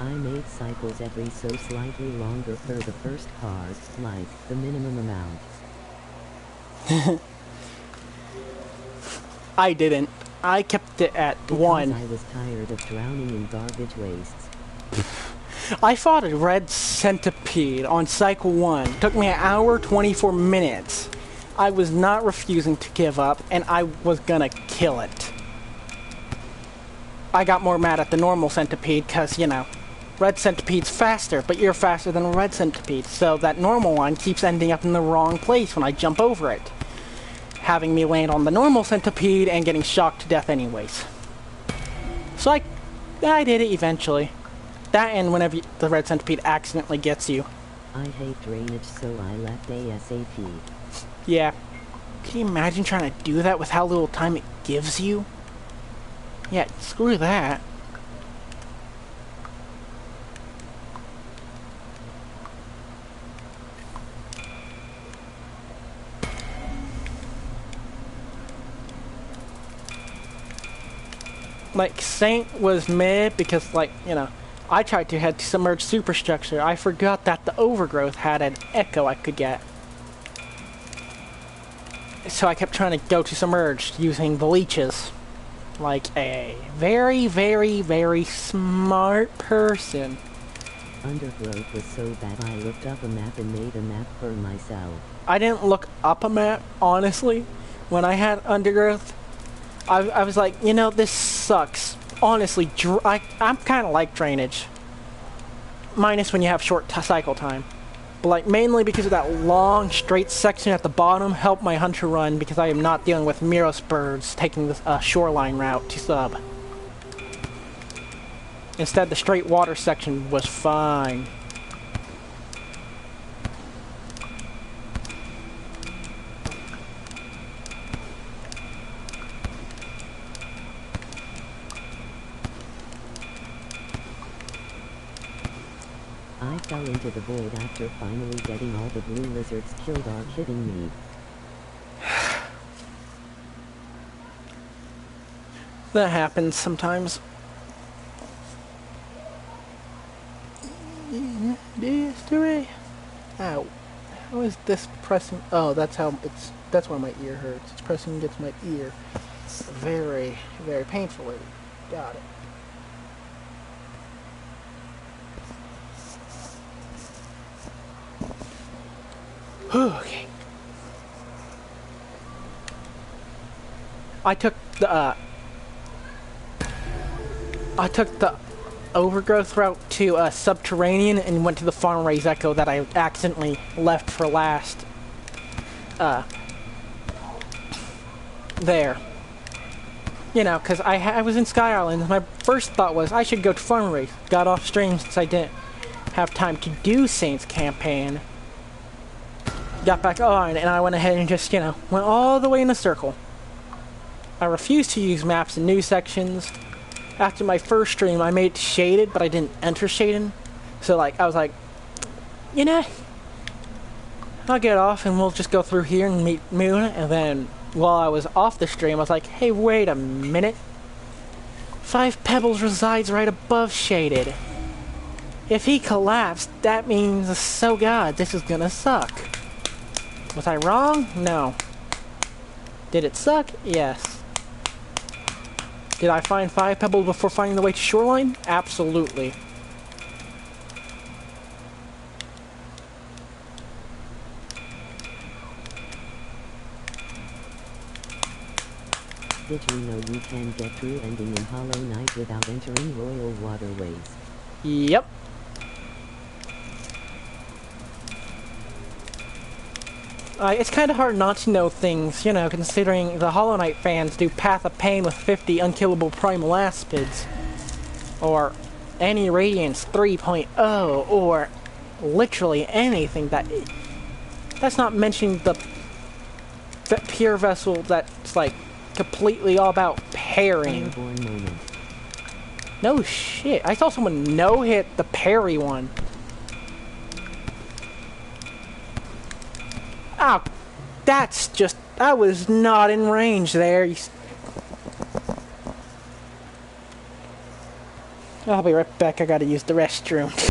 I made cycles every so slightly longer for the first card, like the minimum amount. I didn't. I kept it at Because 1. I was tired of drowning in garbage wastes. I fought a red centipede on cycle 1. Took me an hour, 24 minutes. I was not refusing to give up, and I was gonna kill it. I got more mad at the normal centipede, because, you know, red centipede's faster, but you're faster than a red centipede, so that normal one keeps ending up in the wrong place when I jump over it, having me land on the normal centipede and getting shocked to death anyways. So I did it eventually. That and whenever the red centipede accidentally gets you. I hate drainage, so I left ASAP. Yeah. Can you imagine trying to do that with how little time it gives you? Yeah, screw that. Like, Saint was mid because, like, you know, I tried to head to Submerged Superstructure. I forgot that the Overgrowth had an echo I could get. So I kept trying to go to Submerged using the leeches. Like a very, very, very smart person. Undergrowth was so bad I looked up a map and made a map for myself. I didn't look up a map, honestly. When I had Undergrowth, I was like, you know, this sucks. Honestly, I'm kind of like drainage. Minus when you have short cycle time. But like, mainly because of that long, straight section at the bottom helped my hunter run because I am not dealing with Miros birds taking the shoreline route to sub. Instead, the straight water section was fine. I fell into the void after finally getting all the blue lizards killed. Are kidding me. That happens sometimes. History. Ow. How is this pressing? Oh, that's how it's. That's why my ear hurts. It's pressing against my ear. Very, very painfully. Got it. Okay. I took the Overgrowth route to Subterranean and went to the Farm Raised Echo that I accidentally left for last. There. You know, because I was in Sky Island. My first thought was I should go to Farm Raised. Got off stream since I didn't have time to do Saints campaign. Got back on, and I went ahead and just, you know, went all the way in a circle. I refused to use maps in new sections. After my first stream, I made it shaded, but I didn't enter shaded. So, like, I was like, you know, I'll get off and we'll just go through here and meet Moon. And then, while I was off the stream, I was like, hey, wait a minute. 5 Pebbles resides right above shaded. If he collapsed, that means, so God, this is gonna suck. Was I wrong? No. Did it suck? Yes. Did I find 5 pebbles before finding the way to shoreline? Absolutely. Did you know you can get through ending in Hollow Knight without entering Royal Waterways? Yep. It's kind of hard not to know things, you know, considering the Hollow Knight fans do Path of Pain with 50 unkillable primal aspids. Or any Radiance 3.0, or literally anything that... That's not mentioning the pure vessel that's, like, completely all about parrying. Airborne moment. No shit, I saw someone no-hit the parry one. Oh, that's just... I was not in range there. I'll be right back, I gotta use the restroom.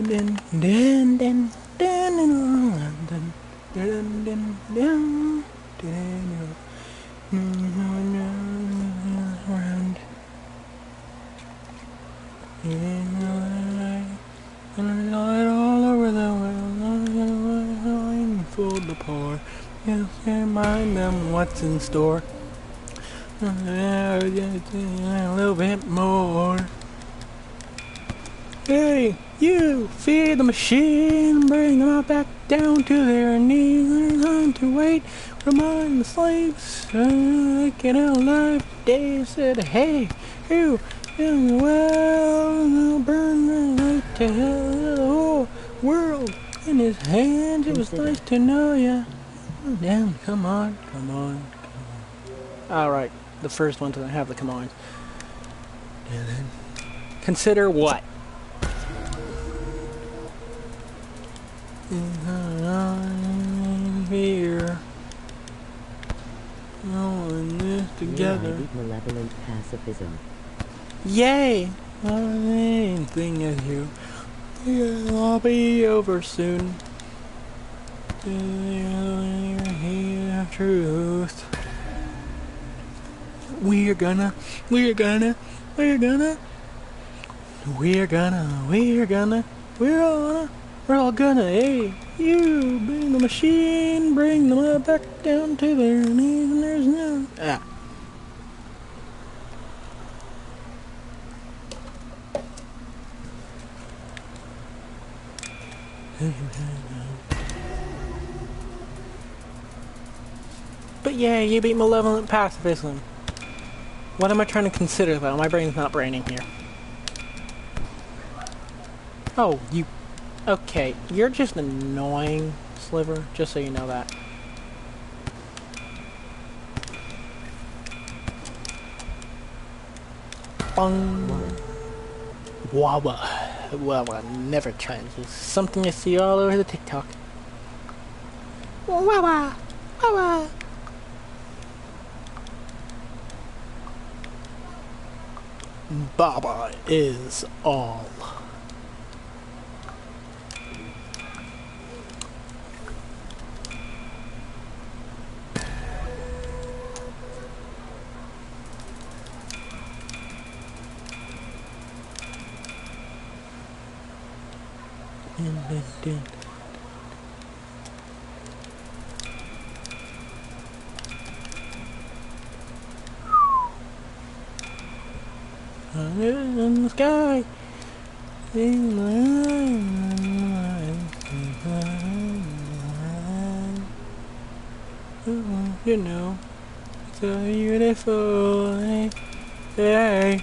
Dun, dun, dun, dun, dun, dun, dun, dun, dun, dun, around. And all over the world, for the poor. Yes, remind them what's in store. A little bit more. Hey, you! Feed the machine, bring them out back down to their knees. There's time to wait. Remind the slaves, they get out alive. Dave said, hey, you, well, they'll burn the light to hell, the whole world in his hands. It was nice to know ya. Damn, come on, come on, come on. Alright, the first one doesn't have the come on. And then, consider what? Here, all in this together. Malevolent pacifism. Yay! The main thing is you. It'll all be over soon. Hear truth. We're gonna, we're all gonna, hey, you bring the machine, bring them back down to their knees, and there's no, But yeah, you beat malevolent pacifism. What am I trying to consider though? My brain's not braining here. Oh, you... Okay, you're just annoying, Sliver, just so you know that. Bung. Wawa. Wawa never changes. Something I see all over the TikTok. Wawa. Wawa. Baba is all. In the sky, you know, so beautiful. Hey.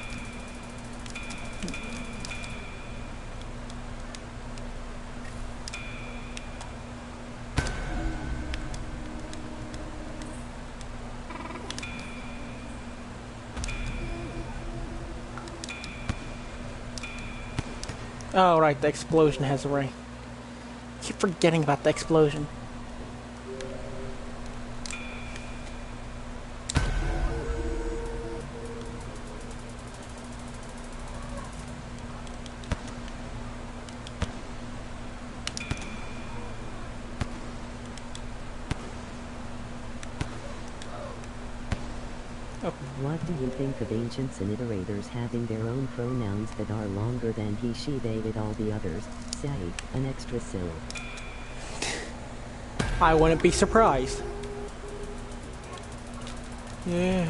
Oh, right, the explosion has a ray. Keep forgetting about the explosion. What do you think of ancients and iterators having their own pronouns that are longer than he, she, they, it, all the others? Say, an extra syllable. I wouldn't be surprised. Yeah.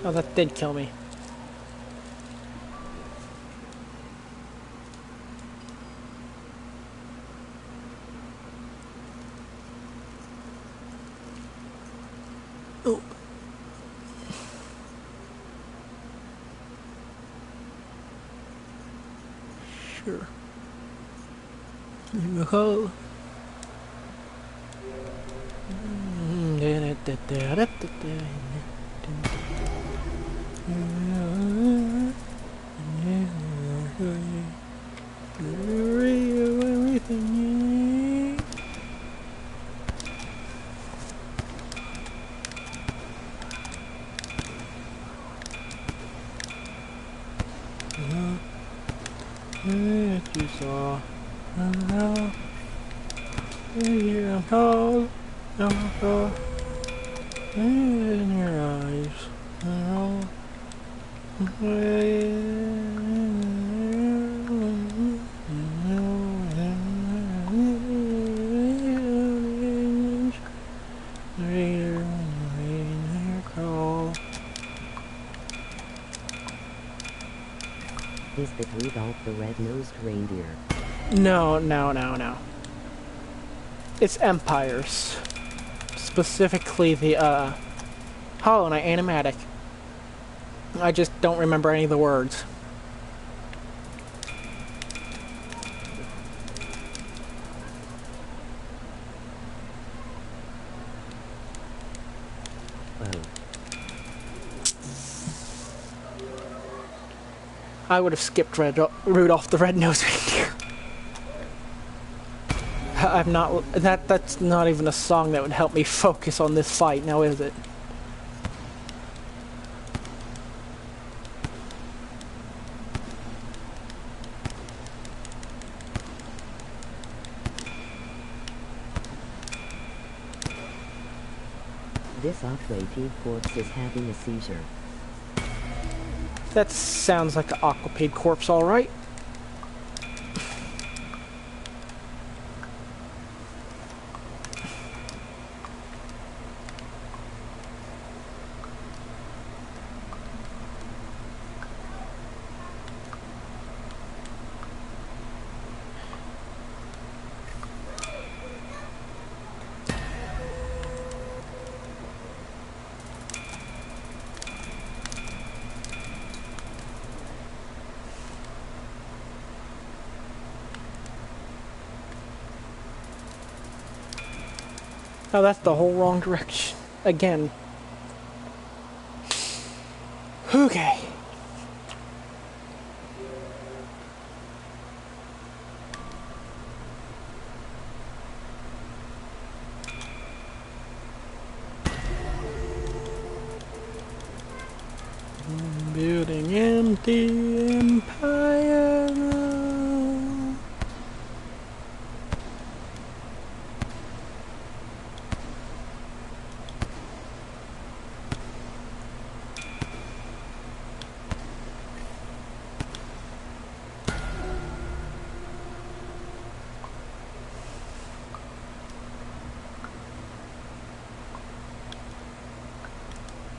Oh, that did kill me. Oh. Sure. In the hole. Everything You saw. I'm cold. I'm cold. In your eyes. Is that Rudolph the red-nosed reindeer? No, no, no, no. It's Empires. Specifically the, Hollow Knight animatic. I just don't remember any of the words. Oh. I would have skipped Rudolph the Red-Nosed Reindeer. I'm not... That's not even a song that would help me focus on this fight, now is it? This Aquapede corpse is having a seizure. That sounds like an Aquapede corpse, alright. Oh, that's the whole wrong direction. Again. Okay. Building empty empire.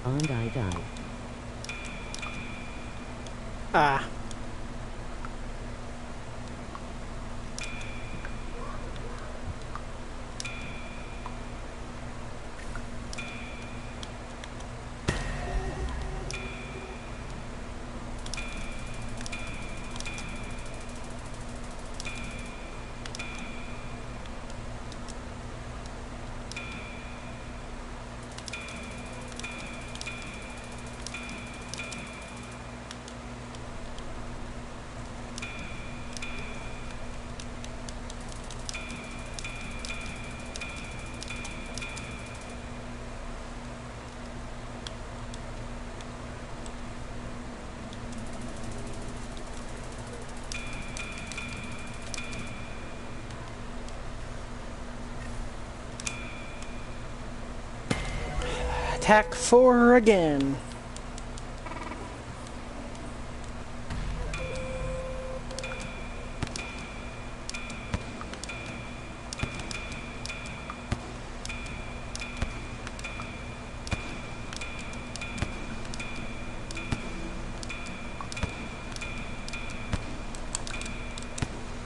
And I die. Ah. Attack 4 again.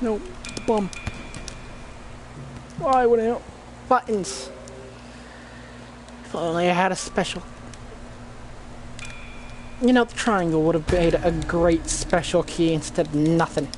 No, bum. Why would I? Buttons. If only I had a special. You know, the triangle would have made a great special key instead of nothing.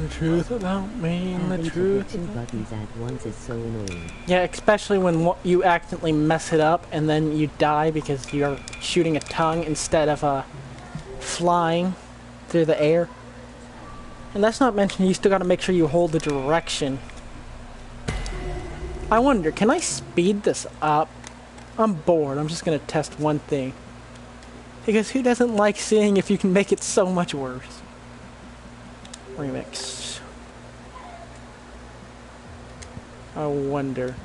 The truth about me and the Having to truth hit two about... buttons at once is so annoying. Yeah, especially when you accidentally mess it up and then you die because you're shooting a tongue instead of flying through the air. And that's not mentioned, you still gotta make sure you hold the direction. I wonder, can I speed this up? I'm bored, I'm just gonna test one thing. Because who doesn't like seeing if you can make it so much worse? Remix. I wonder.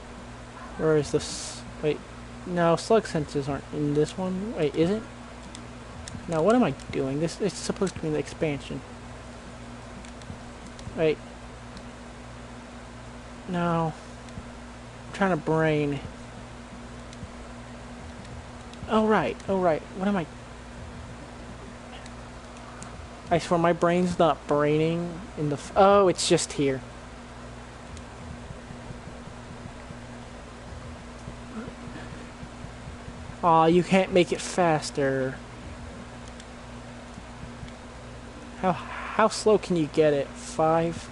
Where is this? Wait. No, slug senses aren't in this one. Wait, is it? No, what am I doing? This it's supposed to be the expansion. Wait. No. I'm trying to brain. Oh right, oh right. What am I? I swear my brain's not braining in the... oh, it's just here. Aw, you can't make it faster. How slow can you get it? 5?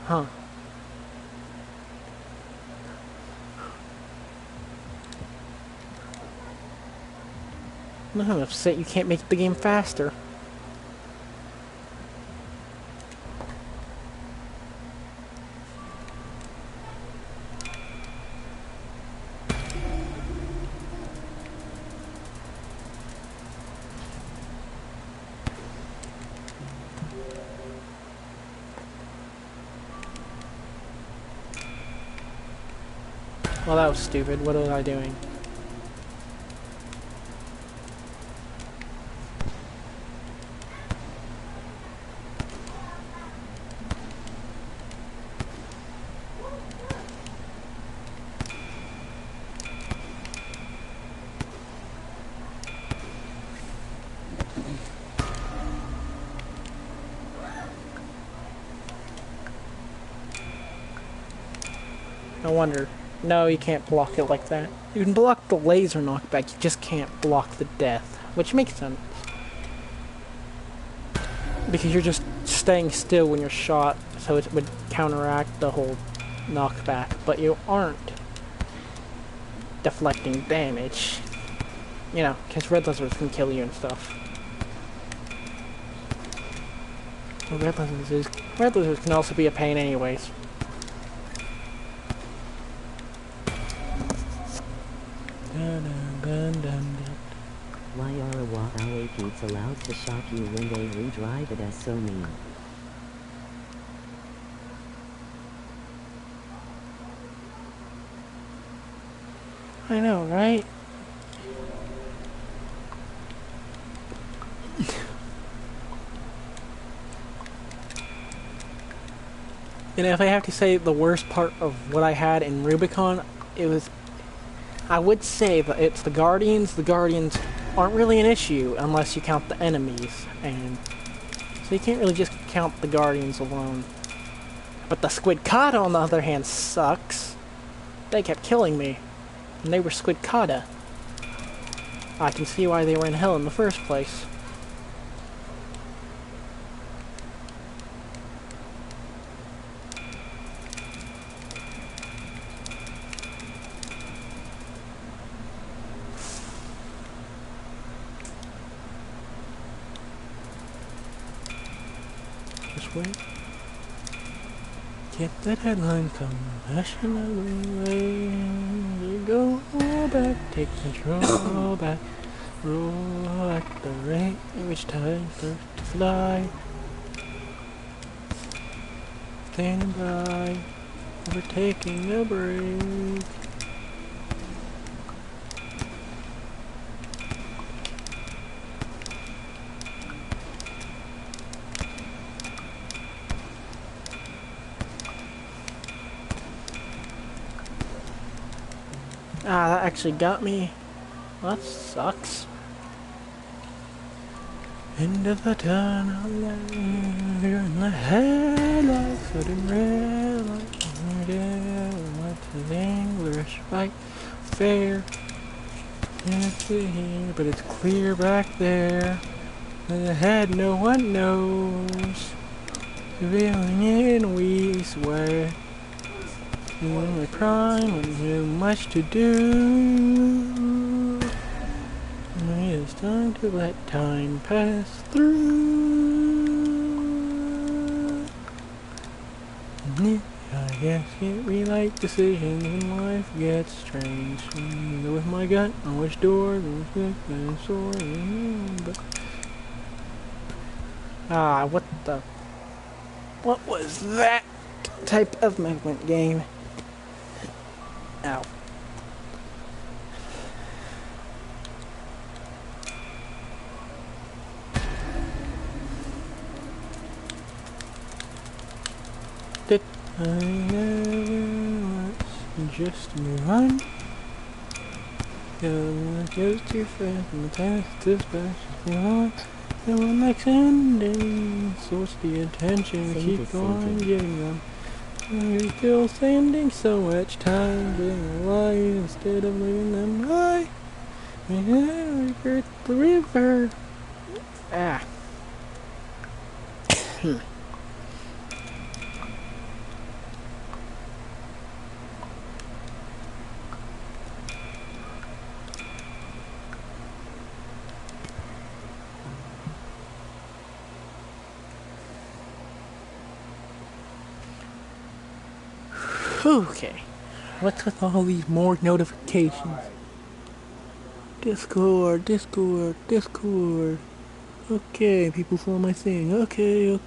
Huh. I'm upset you can't make the game faster. Well, that was stupid. What was I doing? No wonder. No, you can't block it like that. You can block the laser knockback, you just can't block the death. Which makes sense. Because you're just staying still when you're shot, so it would counteract the whole knockback. But you aren't deflecting damage. You know, because red lizards can kill you and stuff. Well, red lizards can also be a pain anyways. Why are Huawei Pete's allowed to shock you when they redrive it as so mean? I know, right? And if I have to say the worst part of what I had in Rubicon, it was... I would say that it's the Guardians. The Guardians aren't really an issue unless you count the enemies. And so you can't really just count the Guardians alone. But the Squidcata, on the other hand, sucks. They kept killing me. And they were Squidcata. I can see why they were in hell in the first place. Just wait. Get that headline compassionately. You go back, take control back. Roll at the rate in which time starts to fly. Standing by, overtaking a break. Ah, that actually got me. Well, that sucks. Into the tunnel, you're in the headlights, sudden red light, what's the English fight? Fair, can't see here, but it's clear back there. And ahead, no one knows. Feeling in we swear. Doing my crime and too much to do. It's time to let time pass through. I guess we like decisions when life gets strange. With my gut on which door and sword. Ah, what the? What was that type of movement game? Ow. Did I never just move on? Goes too fast and the past is fast. Just move on. No one likes ending. Source the attention. Save Keep is on sinking. giving them. You're still spending so much time being alive instead of leaving them high. Regret the river. Ah. Okay. What's with all these more notifications? Discord, Discord, Discord. Okay, people follow my thing. Okay.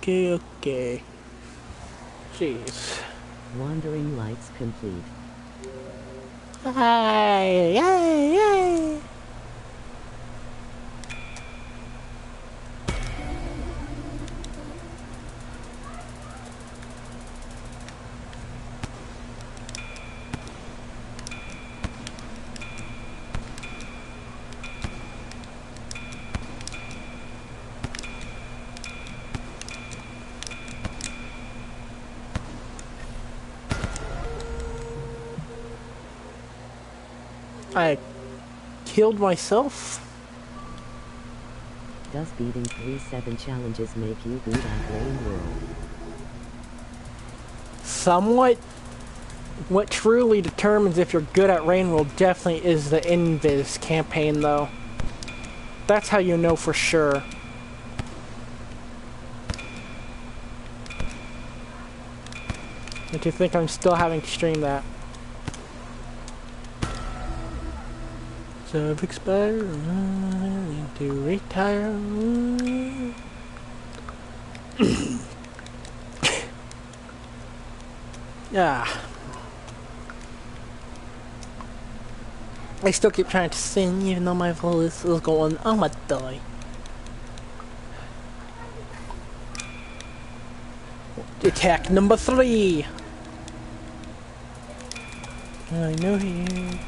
Jeez. Wandering lights complete. Yay! I killed myself? Does beating 3-7 challenges make you good at Rain World? Somewhat. What truly determines if you're good at Rain World definitely is the Invis campaign, though. That's how you know for sure. But you think I'm still having to stream that? So I've expired to retire. Yeah. I still keep trying to sing even though my voice is going, I'm gonna die. Attack number 3. I know you.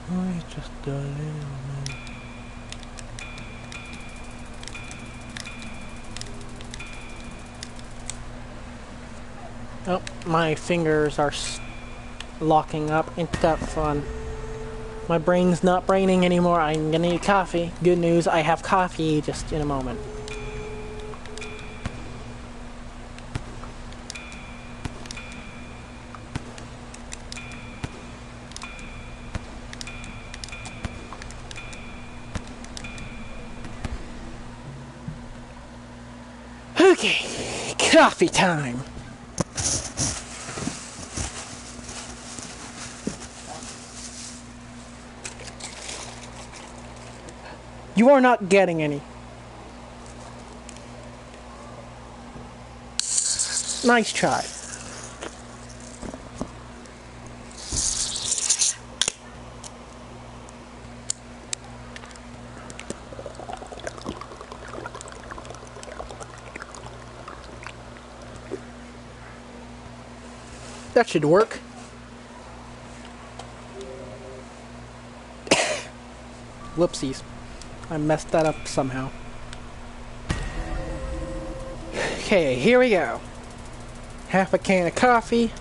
I just a little man. Oh, my fingers are locking up. Ain't that fun? My brain's not braining anymore. I'm gonna need coffee. Good news, I have coffee just in a moment. Okay, coffee time. You are not getting any. Nice try. That should work. Whoopsies. I messed that up somehow. Okay, here we go. Half a can of coffee.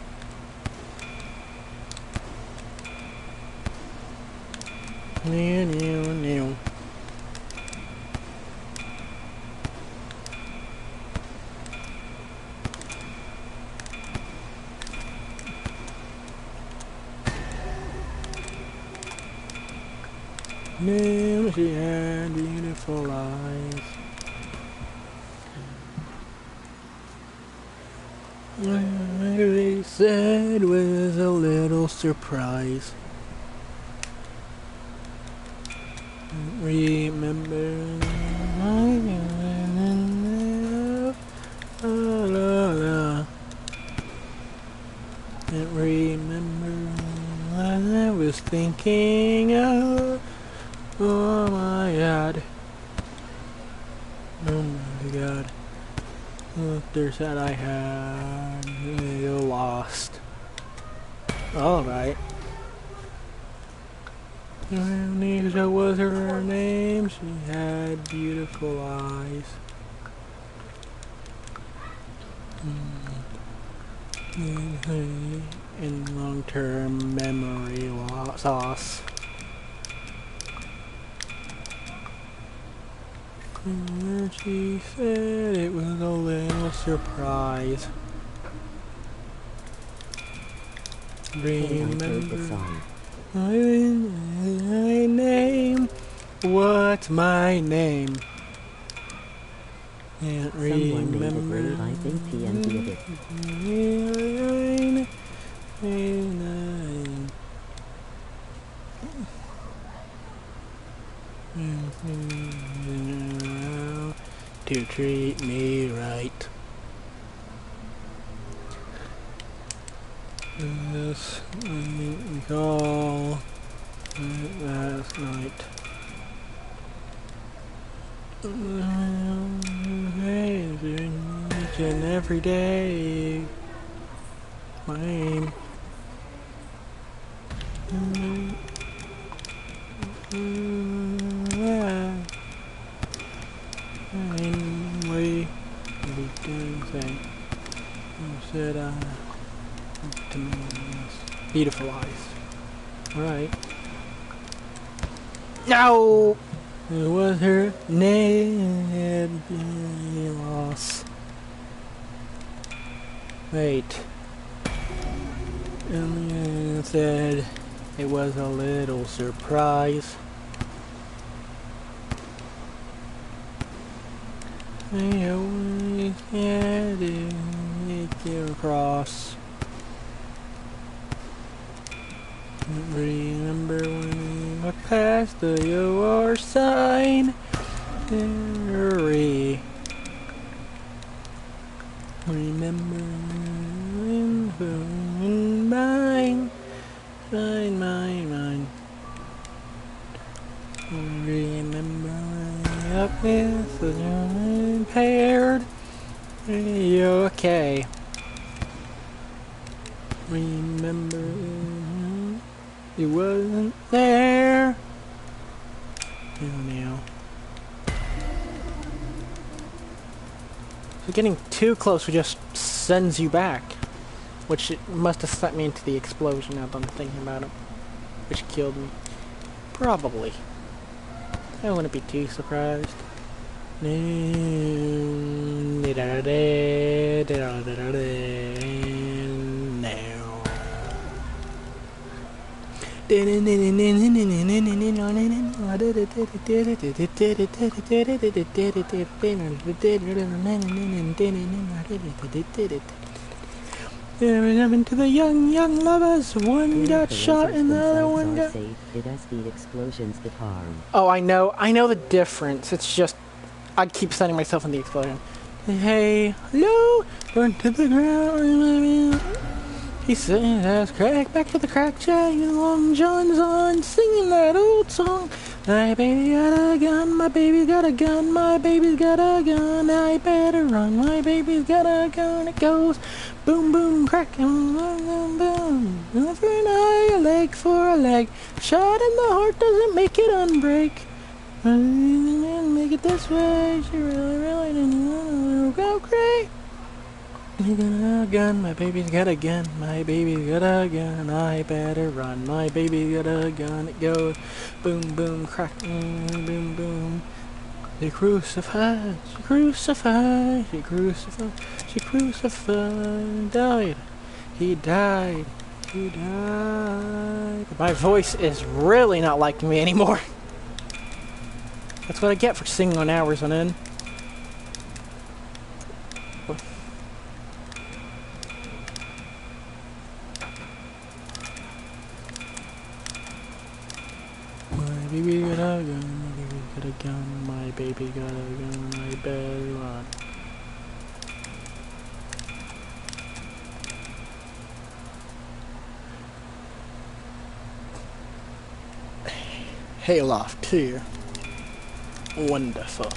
New, new, new. New, she had beautiful eyes. They said was a little surprise. Remember, and remember what I was thinking of. Oh my God. Oh my God. Look, there's that I had. You lost. Alright. Amnesia was her name. She had beautiful eyes. In long-term memory loss. She said it was a little surprise. Remember my name? What's my name? Can't remember. I think TM did it. To treat me right. This I recall last night. Each and every day. Mine. We be doing thing. Said to me, beautiful eyes. Alright. No! It was her name. Loss. Wait. And said it was a little surprise. I always had to make you across. Remember when I passed the your sign? Remember when mine. Remember up with the impaired. You okay? Remember it wasn't there. Now. So getting too close just sends you back. Which it must have sent me into the explosion now that I'm thinking about it. Which killed me. Probably. I wouldn't be too surprised. To the young lovers, one got shot and the other one got... It has the explosions that harm. Oh, I know the difference. It's just, I keep sending myself in the explosion. Hey, hello, burn to the ground. He said, "That's crack, back to the crack, jack, and Long John's on, singing that old song. My baby got a gun, my baby's got a gun, my baby's got a gun, I better run, my baby's got a gun, it goes Boom, boom, crack, boom, boom, boom. Eye for an eye, a leg for a leg. Shot in the heart doesn't make it unbreak. Make it this way. She really, really didn't want to go crazy. You got a gun, my baby's got a gun, my baby's got a gun, I better run, my baby's got a gun, it goes boom, boom, crack, boom, boom. She crucified, she crucified, she crucified, she crucified, died, he died, he died. My voice is really not liking me anymore. That's what I get for singing on hours on end. My baby got a gun, my baby got a gun, my baby got a gun, I better run. Hayloft here. Wonderful.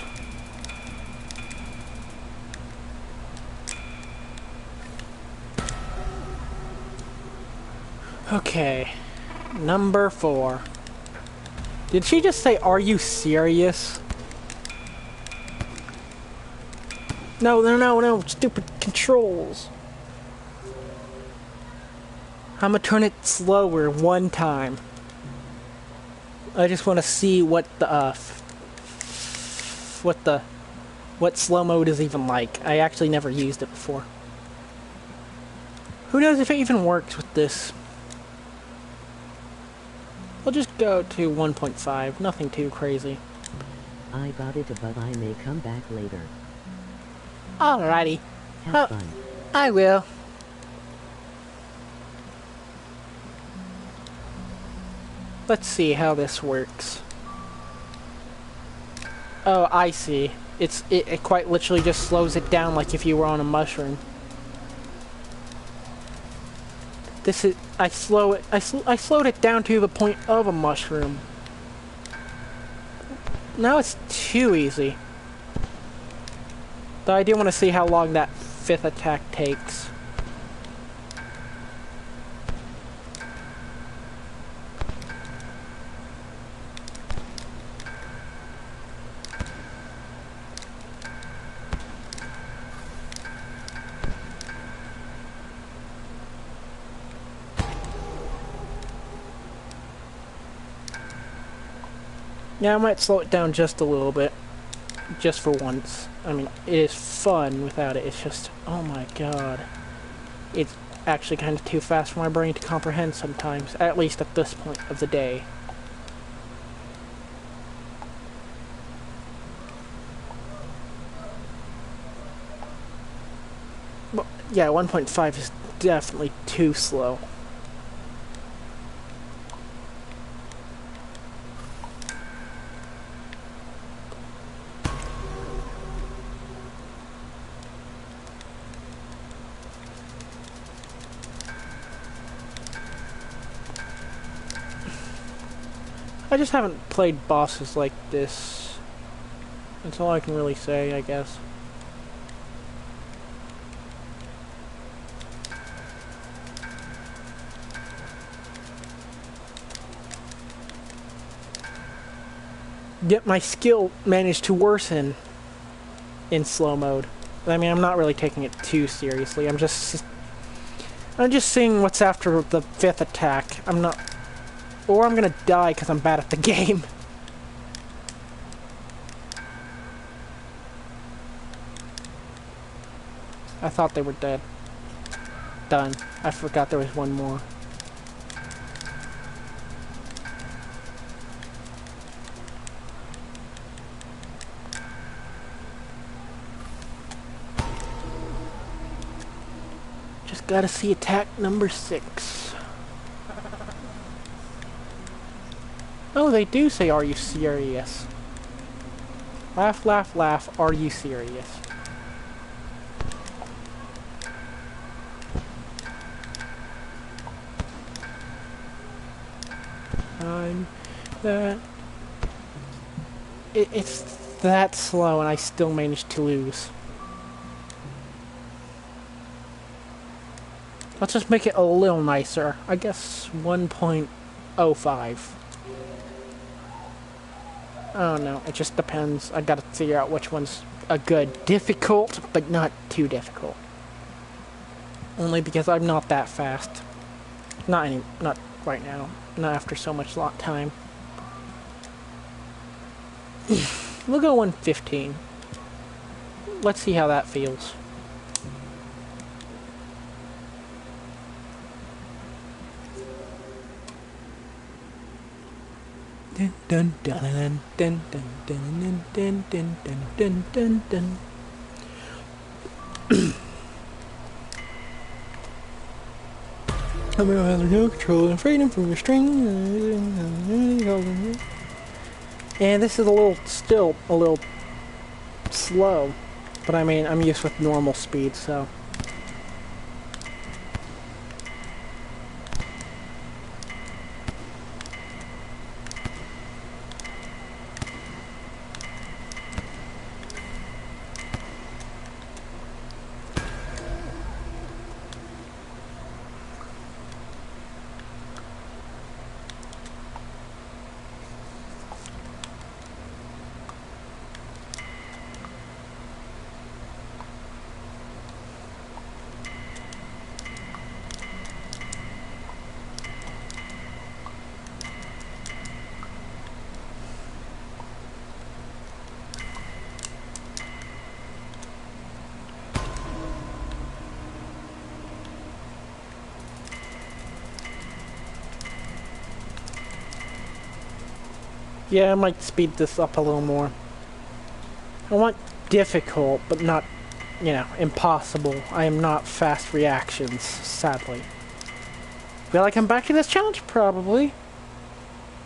Okay, number 4. Did she just say, "Are you serious?" No, no, no, no, stupid controls. I'm gonna turn it slower one time. I just want to see what the, what slow mode is even like. I actually never used it before. Who knows if it even works with this? We'll just go to 1.5, nothing too crazy. I got it, but I may come back later. Alrighty. Have fun. I will. Let's see how this works. Oh, I see. It quite literally just slows it down like if you were on a mushroom. This is I slowed it down to the point of a mushroom. Now it's too easy. Though I do want to see how long that 5th attack takes. Yeah, I might slow it down just a little bit. Just for once. I mean, it is fun without it. It's just, oh my god. It's actually kind of too fast for my brain to comprehend sometimes. At least at this point of the day. Well, yeah, 1.5 is definitely too slow. I just haven't played bosses like this. That's all I can really say, I guess. Yet my skill managed to worsen in slow mode. I mean, I'm not really taking it too seriously. I'm just seeing what's after the 5th attack. I'm not... Or I'm gonna die because I'm bad at the game. I thought they were dead. Done. I forgot there was one more. Just gotta see attack number 6. Oh, they do say, "Are you serious?" Laugh, laugh, laugh, are you serious? It's that slow and I still managed to lose. Let's just make it a little nicer. I guess 1.05. Oh no, it just depends. I gotta figure out which one's a good. Difficult, but not too difficult. Only because I'm not that fast. Not right now. Not after so much time. We'll go 115. Let's see how that feels. Dun dun dun dun dun dun dun dun dun dun dun dun. I'm gonna have no control and freedom from restraint. And this is still a little slow, but I mean, I'm used with normal speed, so. Yeah, I might speed this up a little more. I want difficult, but not, impossible. I am not fast reactions, sadly. Will I come back to this challenge? Probably.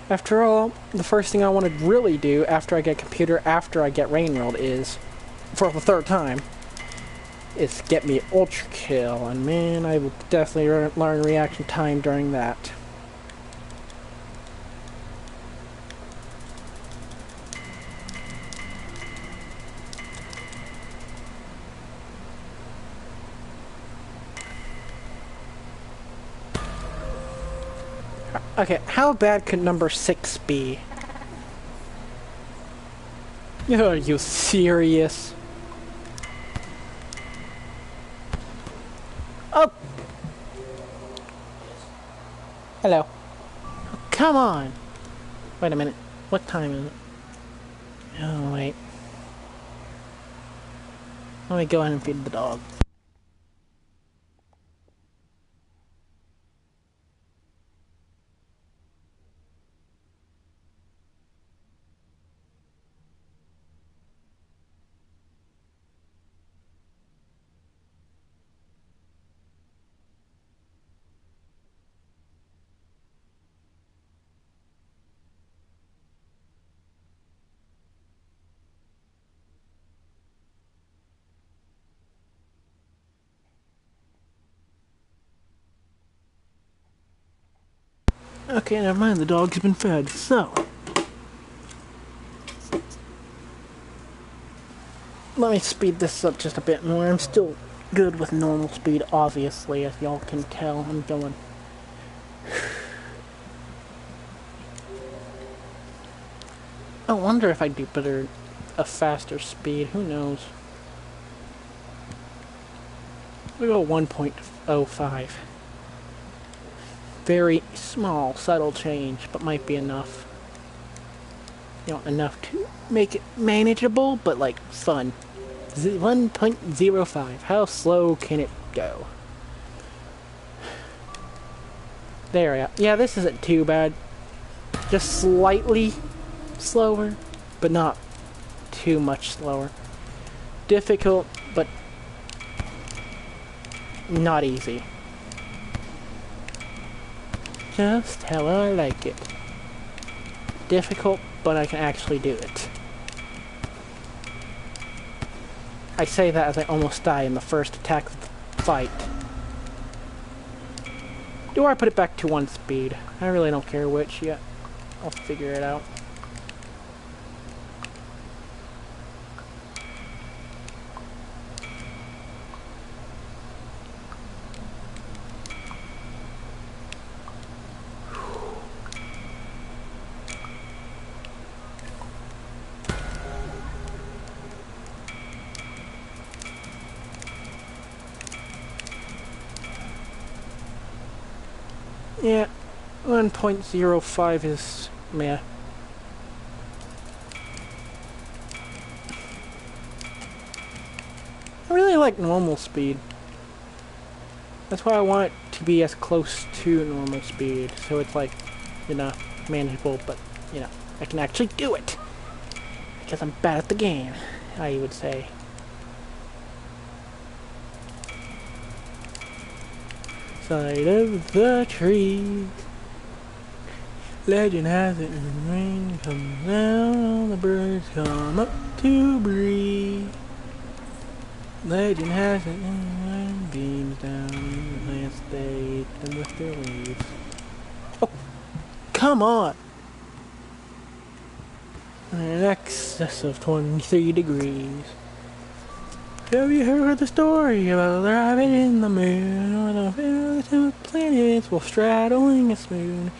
After all, the first thing I want to really do after I get a computer, after I get Rain World is, for the third time, is get me Ultra Kill. And man, I will definitely learn reaction time during that. Okay, how bad could number 6 be? Are you serious? Oh! Hello. Oh, come on! Wait a minute. What time is it? Oh, wait. Let me go ahead and feed the dog. Okay, never mind, the dog's been fed, so. Let me speed this up just a bit more. I'm still good with normal speed, obviously, as y'all can tell. I'm going. I wonder if I'd do better a faster speed, who knows. We go 1.05. Very small, subtle change, but might be enough. Enough to make it manageable, but like fun. 1.05. How slow can it go? There we go. Yeah, this isn't too bad. Just slightly slower, but not too much slower. Difficult, but not easy. Just how I like it. Difficult, but I can actually do it. I say that as I almost die in the first attack of the fight. Or I put it back to 1 speed. I really don't care which yet. I'll figure it out. Yeah, 1.05 is meh. I really like normal speed. That's why I want it to be as close to normal speed, so it's like, you know, manageable, but, you know, I can actually do it. Because I'm bad at the game, I would say. Side of the tree. Legend has it when rain comes down, the birds come up to breathe. Legend has it when beams down, and the plants they eat them with their leaves. Oh, come on! In excess of 23 degrees. Have you heard the story about the rabbit in the moon, or the two planets while straddling a spoon?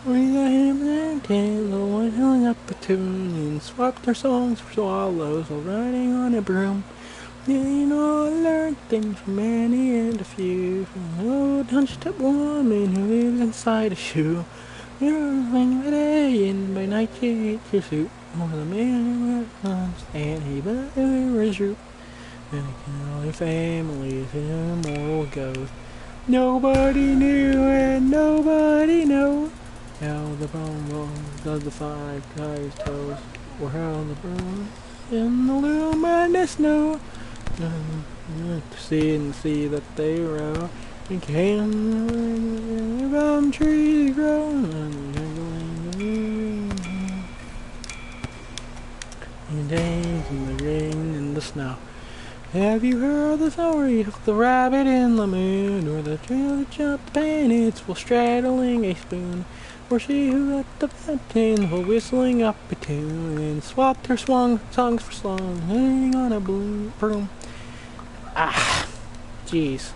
We got him and ten, the one hung up a tune, and swapped their songs for swallows while riding on a broom. Yeah, you know, I learned things from many and a few, from an old hunched-up woman who lives inside a shoe. You're swinging by day, and by night you eat your soup. Or the man who went once, and he but his root. And he can all your families and immortal ghost. Nobody knew and nobody knows how the bone does the 5 guys' toes, or how the birds in the little madness know. To see that they row, and can the trees grow, and days in the rain and the snow. Have you heard the story of the rabbit in the moon, or the trail that jumped the planets while straddling a spoon? Or she who left the mountain while whistling up a tune, and swapped her songs for songs, hanging on a broom. Ah, jeez.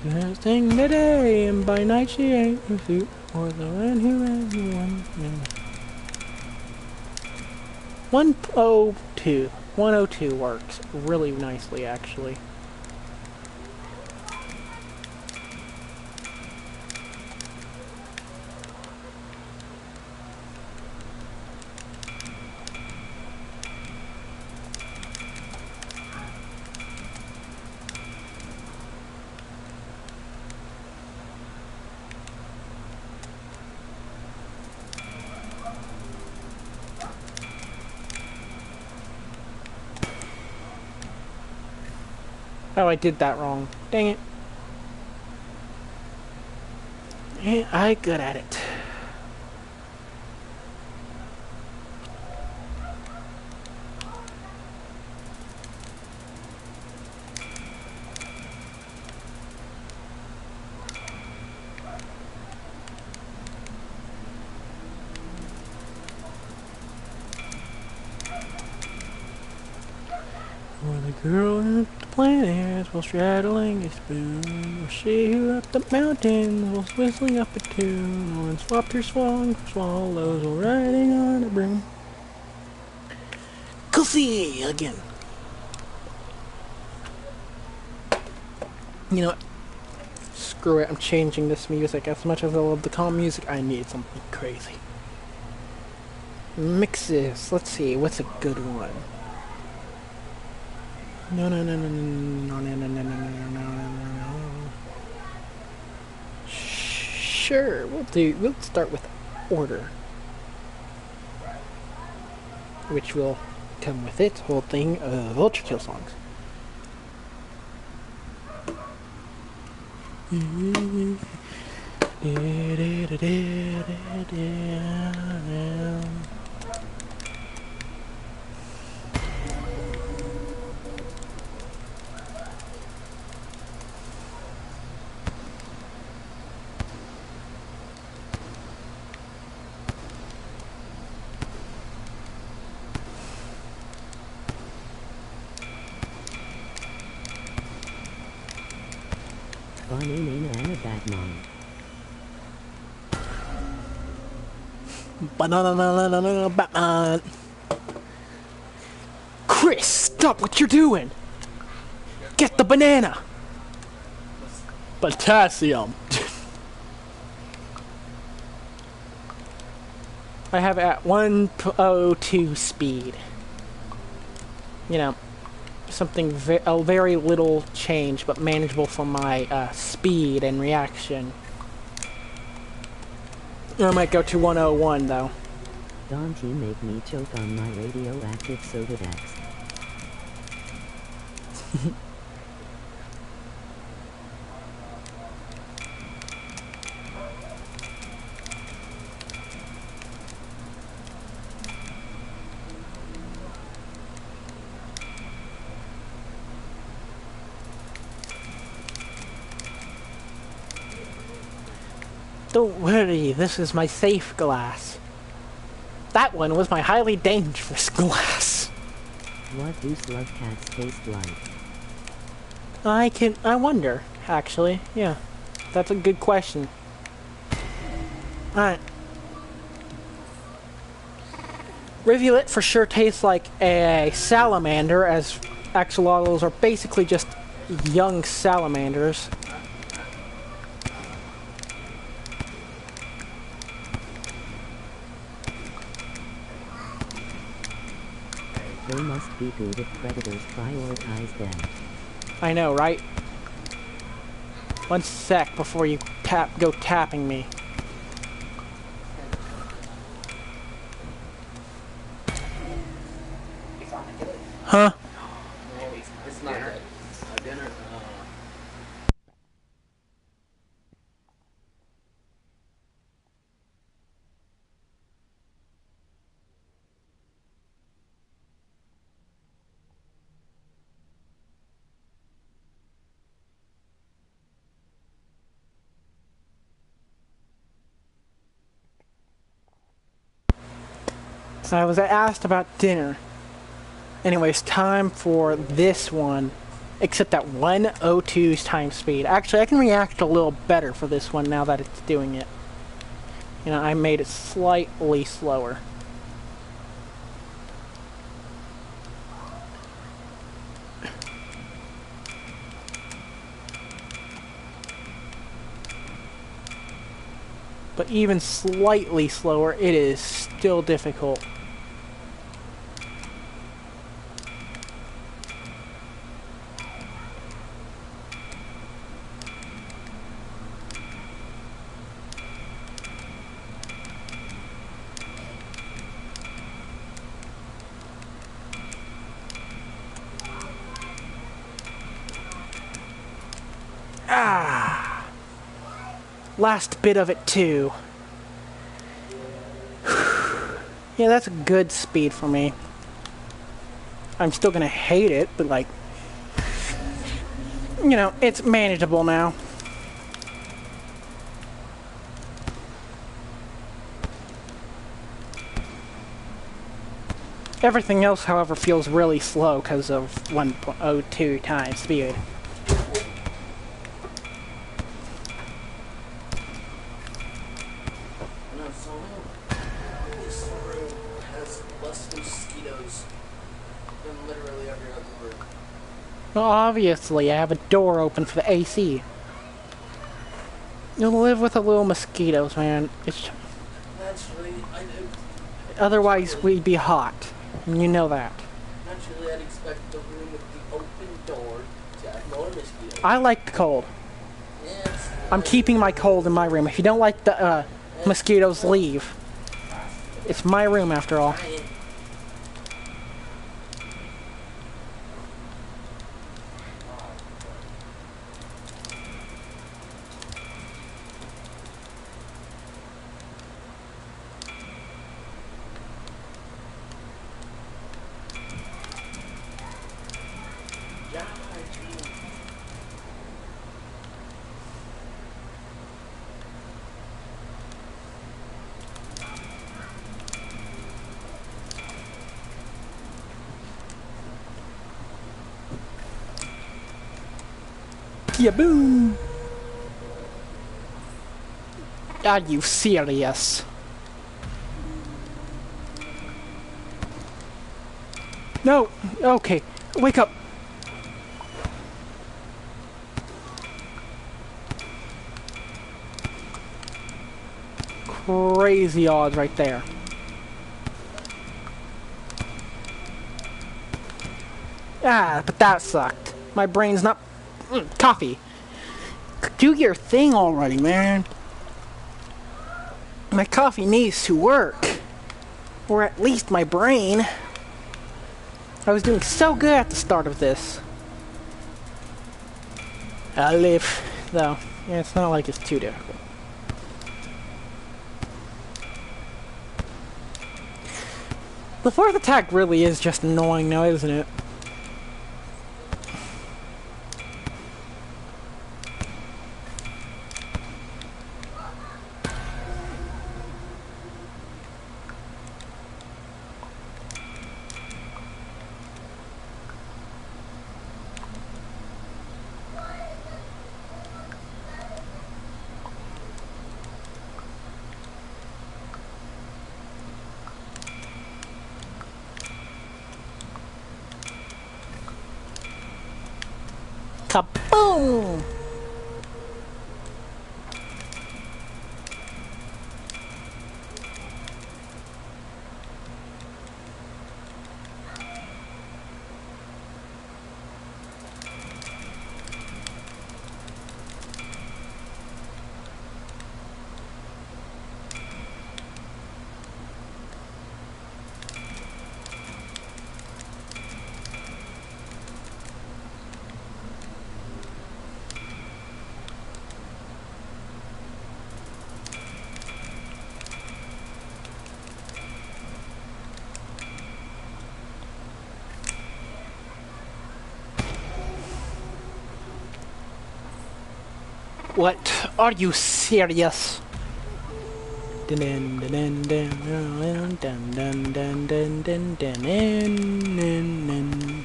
She sang by day, and by night she ate her soup, or the one who ran the one. 102. 102 works really nicely, actually. Oh, I did that wrong. Dang it. Ain't I good at it. Or the girl who left the planets while straddling a spoon, or she who left the mountains while whistling up a tune, or swapped her swan for swallows while riding on a broom. Kelsey again. You know what? Screw it, I'm changing this music. As much as I love the calm music, I need something crazy. Mixes. Let's see, what's a good one? No. Sure, we'll start with order. Which will come with its whole thing of Ultra Kill songs. Banana Batman. Banana Batman. Chris, stop what you're doing. Get the banana. Potassium. I have it at 102 speed. You know, something a very little change, but manageable for my speed and reaction. I might go to 101 though. Don't you make me choke on my radioactive Sodavax. Don't worry, this is my safe glass. That one was my highly dangerous glass. What do slug cats taste like? I wonder, actually. Yeah, that's a good question. Alright. Rivulet for sure tastes like a salamander, as axolotls are basically just young salamanders. They must be good if predators prioritize them. I know, right? One sec before you go tapping me. Huh? It's not good. Dinner. So I was asked about dinner. Anyways, time for this one. Except at 102's time speed. Actually, I can react a little better for this one now that it's doing it. You know, I made it slightly slower. But even slightly slower, it is still difficult. Ah! Last bit of it too. Yeah, that's a good speed for me. I'm still gonna hate it, but like, you know, it's manageable now. Everything else, however, feels really slow because of 1.02 times speed. No, so this room has less mosquitoes than literally every other room. Well, obviously, I have a door open for the AC. You'll live with a little mosquitoes, man. It's Naturally, I do. otherwise we'd be hot, and you know that. Naturally, I'd expect the room with the open door to have more mosquitoes. I like the cold. Yes. I'm keeping my cold in my room. If you don't like the mosquitoes, leave. It's my room after all. Yeah, boom! Are you serious? No! Okay, wake up! crazy odds right there. Ah, but that sucked. My brain's not... coffee. Do your thing already, man. My coffee needs to work. Or at least my brain. I was doing so good at the start of this. I live, though. Yeah, it's not like it's too difficult. The fourth attack really is just annoying now, isn't it? Kaboom! What? Are you serious? Dun dun dun dun dun dun dun dun dun dun dun dun.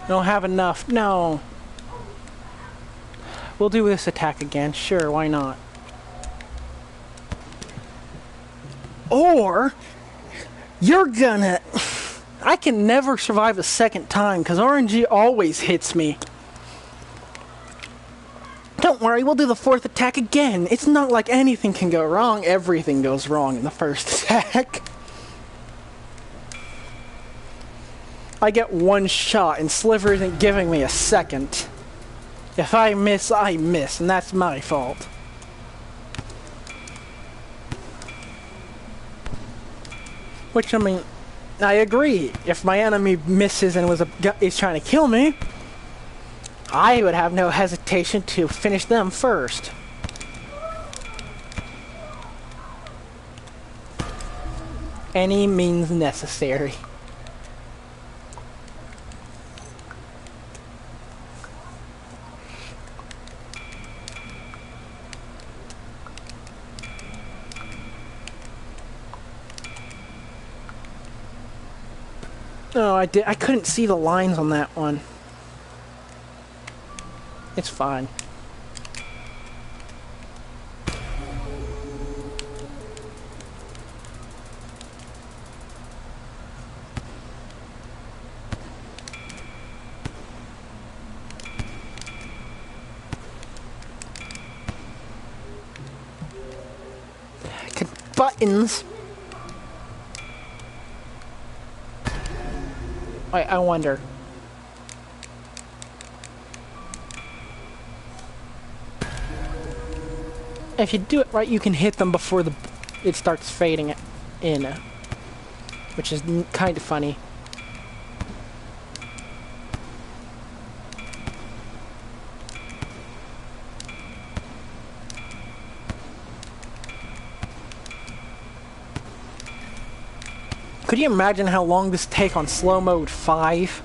Don't have enough. No. We'll do this attack again. Sure, why not? Or you're gonna... I can never survive a second time because RNG always hits me. Don't worry, we'll do the fourth attack again. It's not like anything can go wrong. Everything goes wrong in the first attack. I get one shot and Sliver isn't giving me a second. If I miss, I miss, and that's my fault. Which, I mean, I agree. If my enemy misses and is trying to kill me, I would have no hesitation to finish them first. Any means necessary. No, I couldn't see the lines on that one. It's fine. Buttons. I wonder. If you do it right, you can hit them before it starts fading in, which is kind of funny. Could you imagine how long this take on slow mode 5?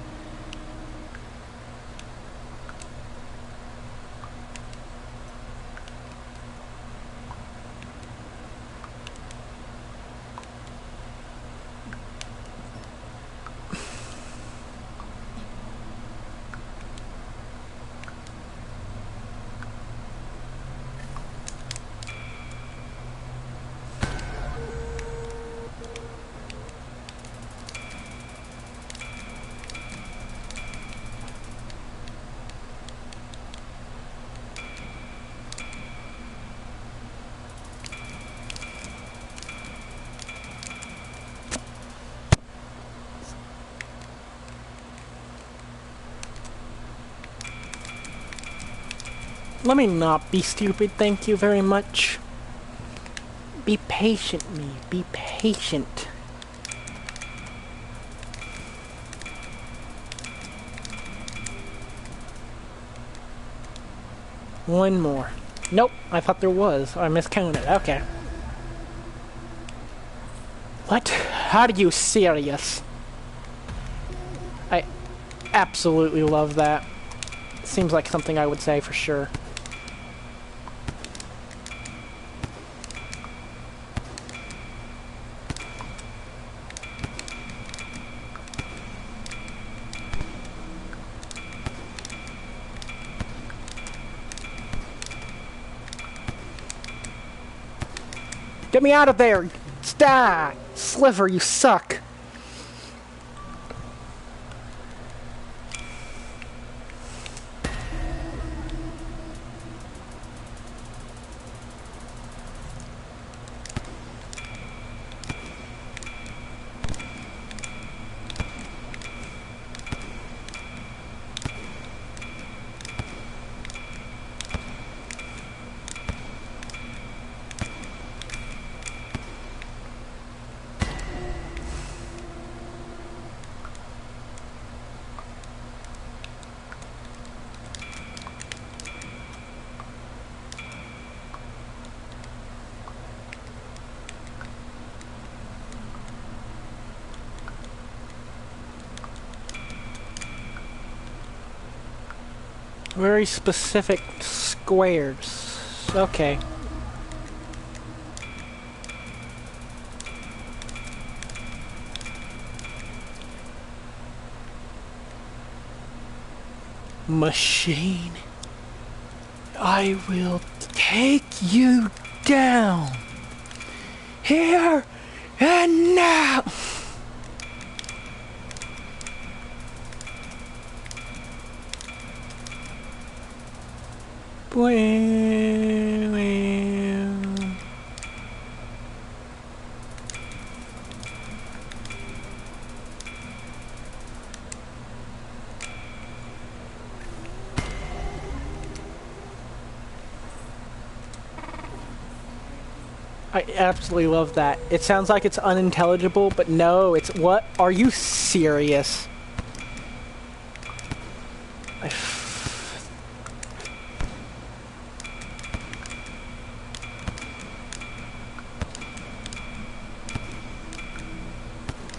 Let me not be stupid, thank you very much. Be patient, me. Be patient. One more. Nope, I thought there was. I miscounted. Okay. What? Are you serious? I absolutely love that. Seems like something I would say for sure. Get me out of there! Stop! Sliver, you suck! Very specific squares. Okay. Machine, I will take you down. Here and now. I absolutely love that. It sounds like it's unintelligible, but no, it's what? Are you serious?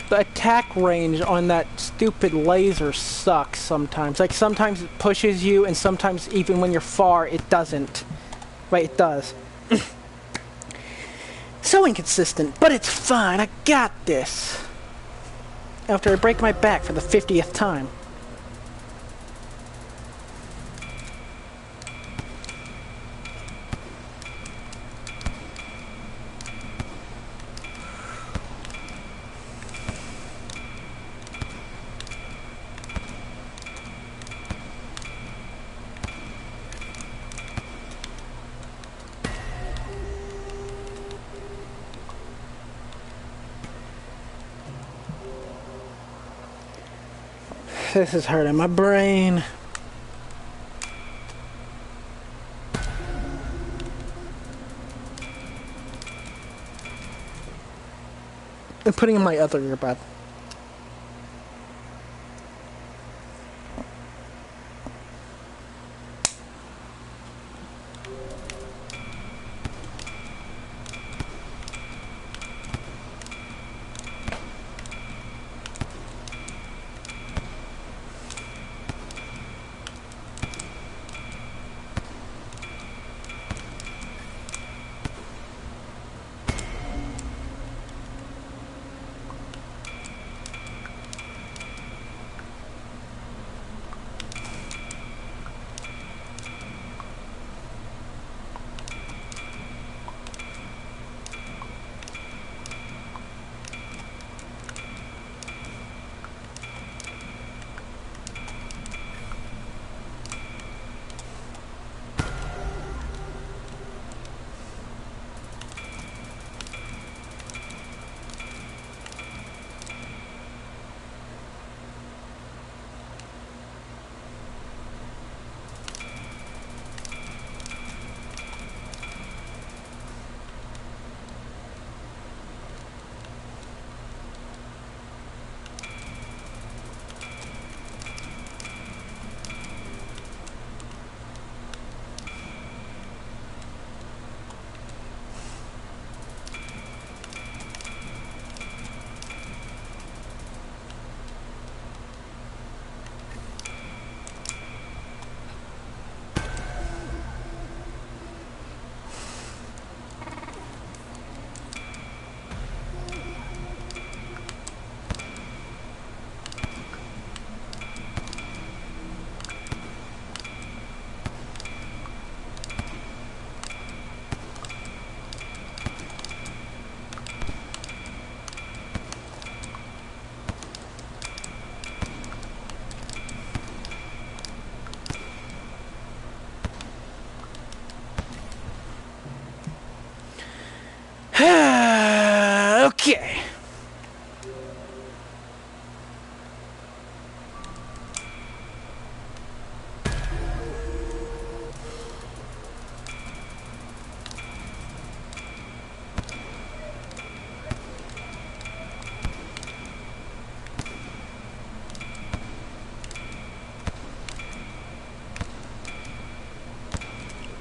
The attack range on that stupid laser sucks sometimes. Like, sometimes it pushes you, and sometimes even when you're far, it doesn't. Wait, it does. So inconsistent, but it's fine. I got this. After I break my back for the 50th time. This is hurting my brain. I'm putting in my other earbud.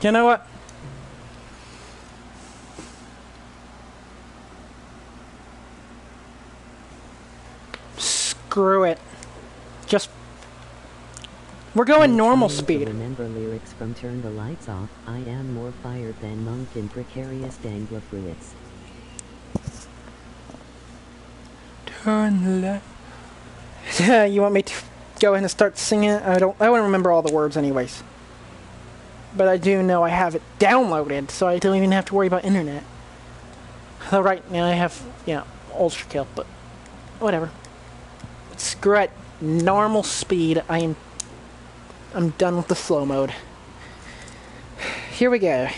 You know what? Screw it. Just... We're going normal Trying to speed. Remember lyrics from Turn the Lights Off. I am more fired than monk in precarious danglefruits. Turn the light. Yeah, you want me to go ahead and start singing it? I don't remember all the words anyways. But I do know I have it downloaded, so I don't even have to worry about internet. So right now I have, ultra kill, but whatever. Screw it. Normal speed. I'm done with the slow mode. Here we go.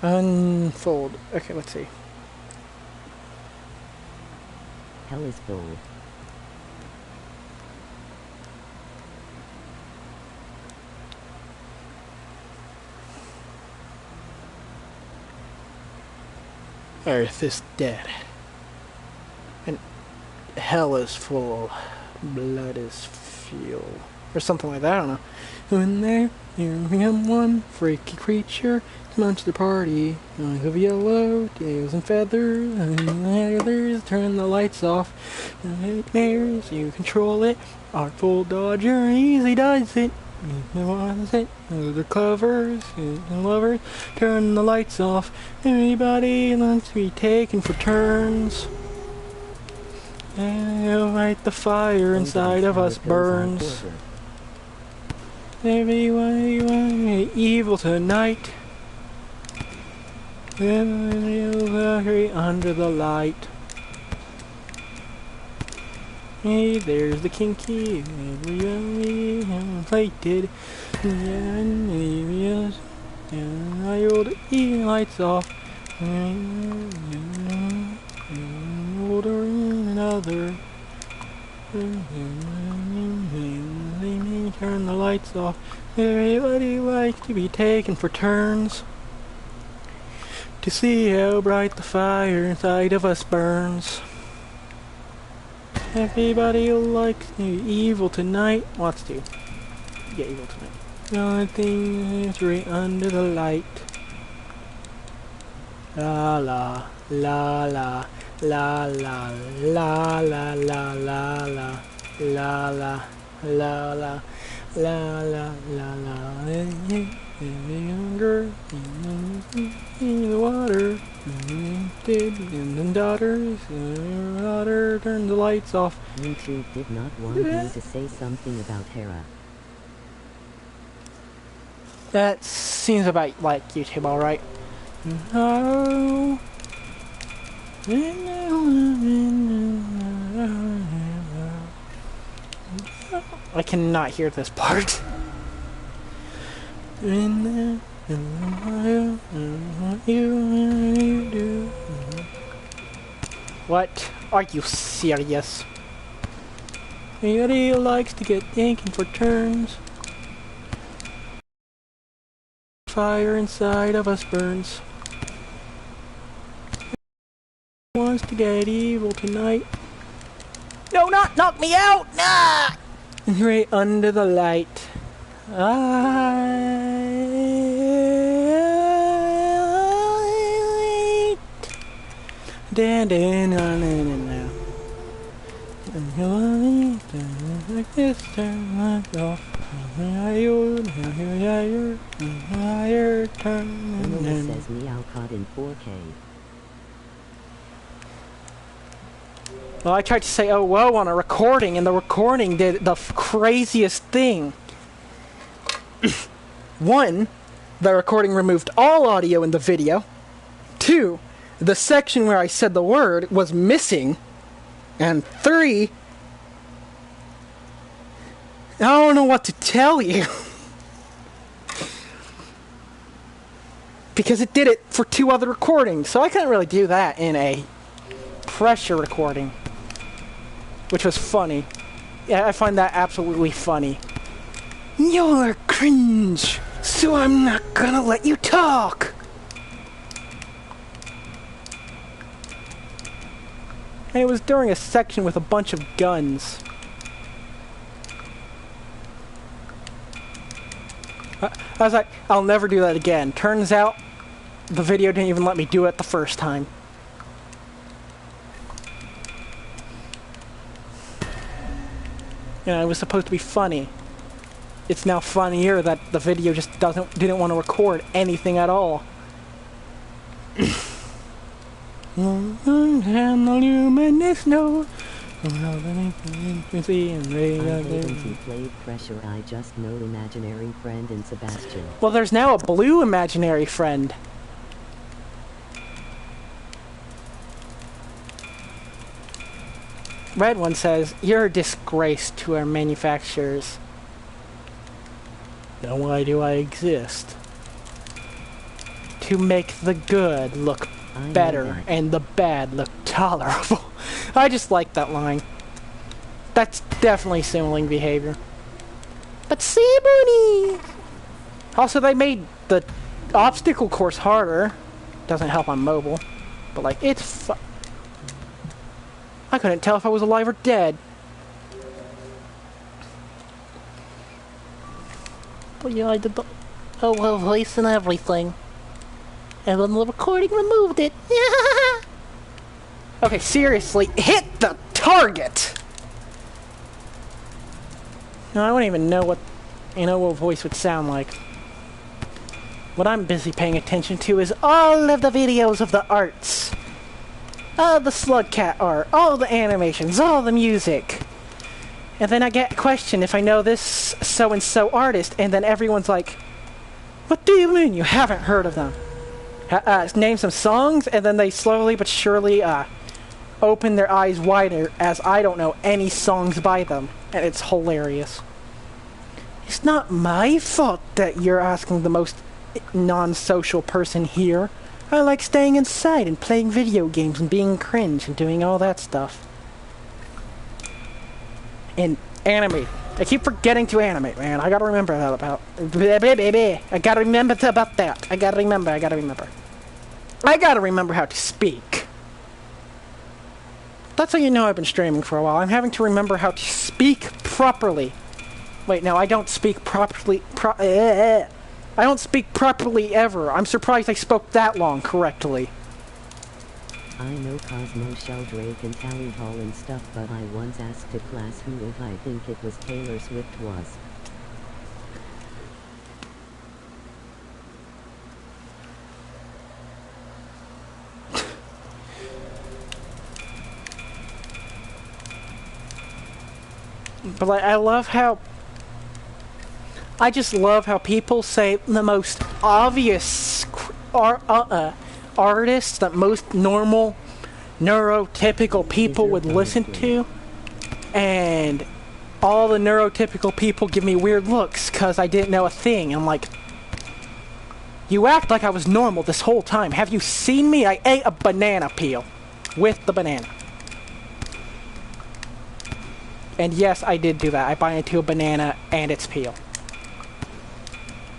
Unfold. Okay, let's see. Hell is full. Earth is dead. And hell is full. Blood is fuel. Or something like that, I don't know. When there, you become one freaky creature. Monster party. Eyes of yellow, tails and feathers. And others turn the lights off. Nightmares, you control it. Artful dodger, easy does it. The covers and lovers turn the lights off. Everybody wants to be taken for turns. And light the fire inside of us burns. Everyone evil tonight. Under the light. Hey, there's the kinky, plated, and I old lights off, older another, turn the lights off, everybody likes to be taken for turns, to see how bright the fire inside of us burns. Everybody likes evil tonight. Wants to. Yeah, evil tonight. The only thing is right under the light. La la la la la la la la la la la la la la la la la la younger in the water and then daughters daughter turn the lights off. YouTube did not want me to say something about Hera. That seems about like YouTube, alright. Oh. I cannot hear this part. What? Are you serious? Everybody likes to get taken for turns. Fire inside of us burns. Wants to get evil tonight. No, not knock me out! Nah! Right under the light. Emily says meow caught in 4K. Well, I tried to say oh whoa on a recording, and the recording did the craziest thing. One, the recording removed all audio in the video. Two, the section where I said the word was missing. And three, I don't know what to tell you. Because it did it for 2 other recordings, so I couldn't really do that in a pressure recording. Which was funny. Yeah, I find that absolutely funny. You're cringe, so I'm not gonna let you talk. And it was during a section with a bunch of guns. I was like, I'll never do that again. Turns out, the video didn't even let me do it the first time. You know, it was supposed to be funny. It's now funnier that the video just didn't want to record anything at all. And the luminous snow. I haven't played Pressure, I just know imaginary friend and Sebastian. Well, there's now a blue imaginary friend. Red one says, "You're a disgrace to our manufacturers." Then why do I exist? To make the good look better and the bad look tolerable. I just like that line. That's definitely sibling behavior. But Seaboonies! Also, they made the obstacle course harder. Doesn't help on mobile. But, like, it's I couldn't tell if I was alive or dead. But yeah, I did the voice and everything. And then the recording removed it. Okay, seriously, hit the target! No, I wouldn't even know what what voice would sound like. What I'm busy paying attention to is all of the videos of the arts. All the Slugcat art, all the animations, all the music. And then I get questioned if I know this so-and-so artist, and then everyone's like, "What do you mean you haven't heard of them?" Name some songs, and then they slowly but surely open their eyes wider as I don't know any songs by them. And it's hilarious. It's not my fault that you're asking the most non-social person here. I like staying inside and playing video games and being cringe and doing all that stuff. And animate. I keep forgetting to animate, man. I gotta remember that about... I gotta remember about that. I gotta remember. I gotta remember how to speak. That's how you know I've been streaming for a while. I'm having to remember how to speak properly. Wait, no, I don't speak properly... I don't speak properly ever. I'm surprised I spoke that long correctly. I know Cosmo, Sheldrake, and Tally Hall and stuff, but I once asked a class who if I think it was Taylor Swift was. But like, I just love how people say the most obvious artists that most normal, neurotypical people would listen to, and all the neurotypical people give me weird looks because I didn't know a thing. I'm like, you act like I was normal this whole time. Have you seen me? I ate a banana peel with the banana. And yes, I did do that. I bite into a banana and its peel.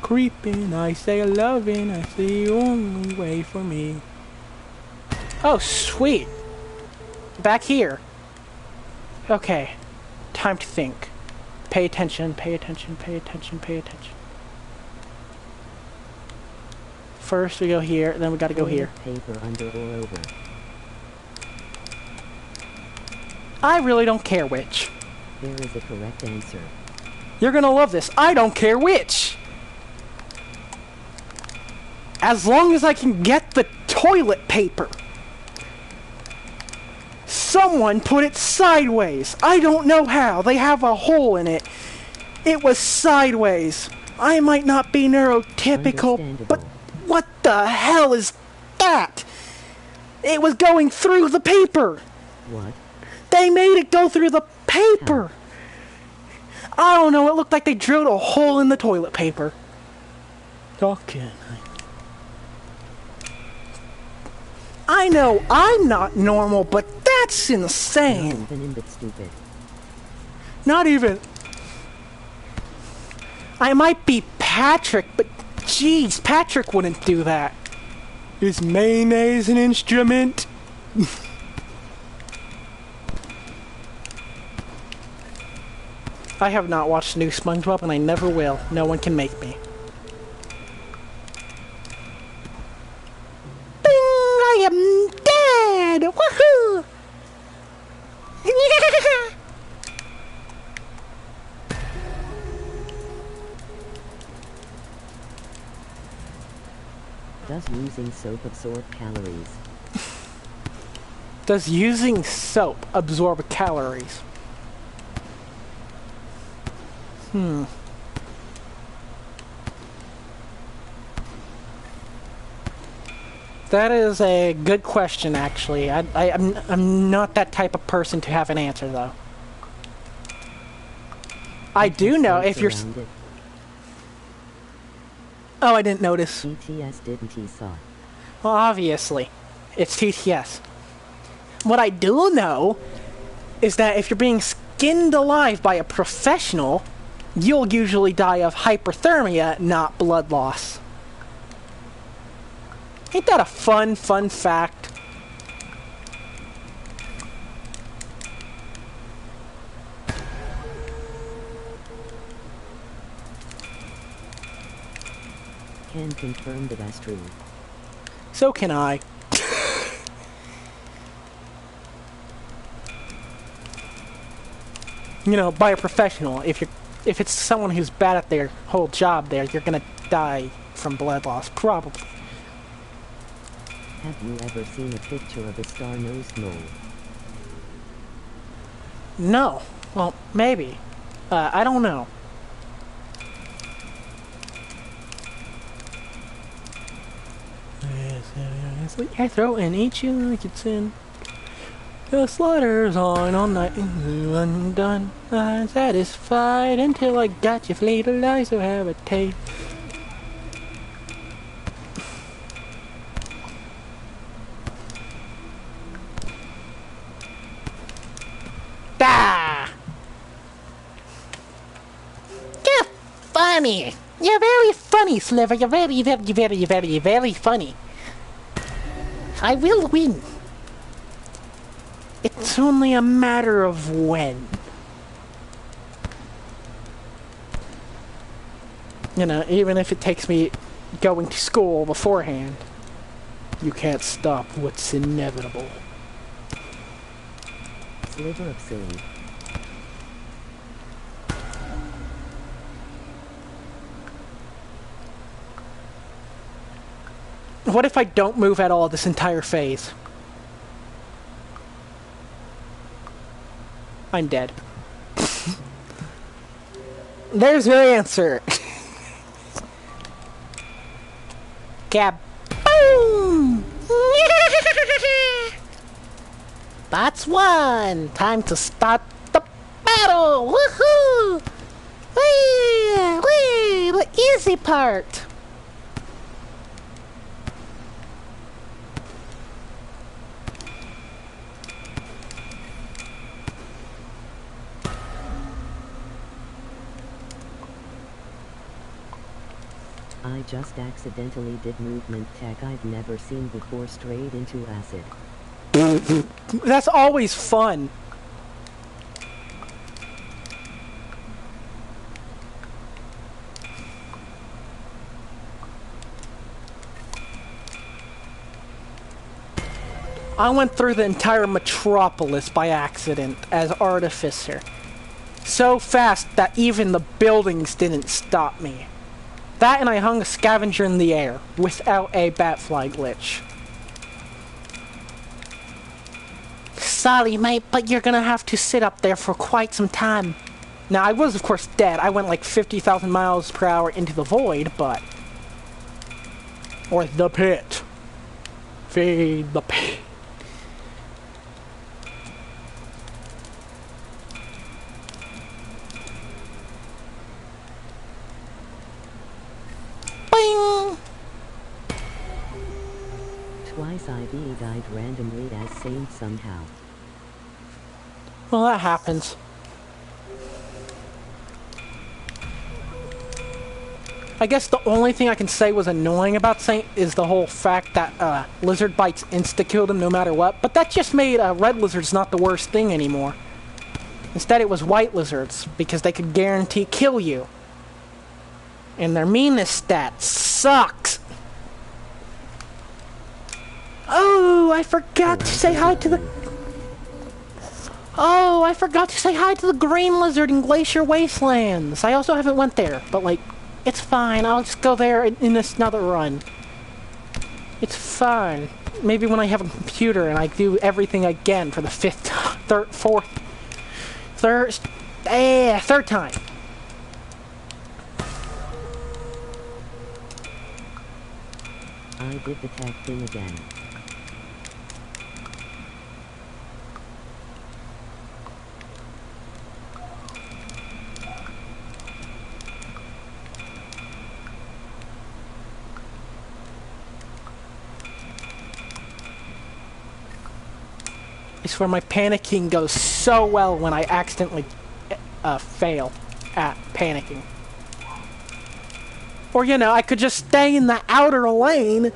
Creeping, I say loving, I see the only way for me. Oh, sweet. Back here. Okay. Time to think. Pay attention, pay attention, pay attention, pay attention. First we go here, then we gotta go here. Paper under or over. I really don't care which. There is a correct answer. You're gonna love this. I don't care which. As long as I can get the toilet paper. Someone put it sideways. I don't know how. They have a hole in it. It was sideways. I might not be neurotypical, but what the hell is that? It was going through the paper. What? They made it go through the paper. I don't know. It looked like they drilled a hole in the toilet paper. Okay. I know I'm not normal, but that's insane. Not even in bit stupid. Not even. I might be Patrick, but jeez, Patrick wouldn't do that. Is mayonnaise an instrument? I have not watched new SpongeBob, and I never will. No one can make me. Does using soap absorb calories? Does using soap absorb calories? That is a good question, actually. I'm not that type of person to have an answer, though. I do know if you're... Around it. Oh, I didn't notice. TTS didn't he saw? Well, obviously. It's TTS. What I do know is that if you're being skinned alive by a professional, you'll usually die of hyperthermia, not blood loss. Ain't that a fun fact? Can confirm that that's true. So can I. You know, by a professional. If it's someone who's bad at their whole job there, you're gonna die from blood loss, probably. Have you ever seen a picture of a star-nosed mole? No. Well, maybe. I don't know. Slit your throat and eat you like it's in. The slaughter's on all night and undone. I'm satisfied until I got you flayed alive, so have a taste. Ah! You're funny! You're very funny, Sliver. You're very funny. I will win. It's only a matter of when. You know, even if it takes me going to school beforehand, you can't stop what's inevitable. Sliver of silly. What if I don't move at all this entire phase? I'm dead. There's your answer. Kaboom! That's one. Time to start the battle. Woohoo! Whee! The easy part. I just accidentally did movement tech I've never seen before straight into acid. That's always fun. I went through the entire metropolis by accident as Artificer. So fast that even the buildings didn't stop me. That and I hung a scavenger in the air without a batfly glitch. Sorry, mate, but you're gonna have to sit up there for quite some time. Now, I was, of course, dead. I went like 50,000 miles per hour into the void, but... Or the pit. Feed the pit. Bing! Twice IV died randomly as Saint somehow. Well, that happens. I guess the only thing I can say was annoying about Saint is the whole fact that lizard bites insta-killed him no matter what, but that just made red lizards not the worst thing anymore. Instead it was white lizards, because they could guarantee kill you. And their meanness stat sucks! Oh, I forgot to say hi to the... Oh, I forgot to say hi to the green lizard in Glacier Wastelands. I also haven't went there, but like, it's fine. I'll just go there in this another run. It's fine. Maybe when I have a computer and I do everything again for the fifth, third time. I did the tag thing again. I swear my panicking goes so well when I accidentally fail at panicking. Or, you know, I could just stay in the outer lane.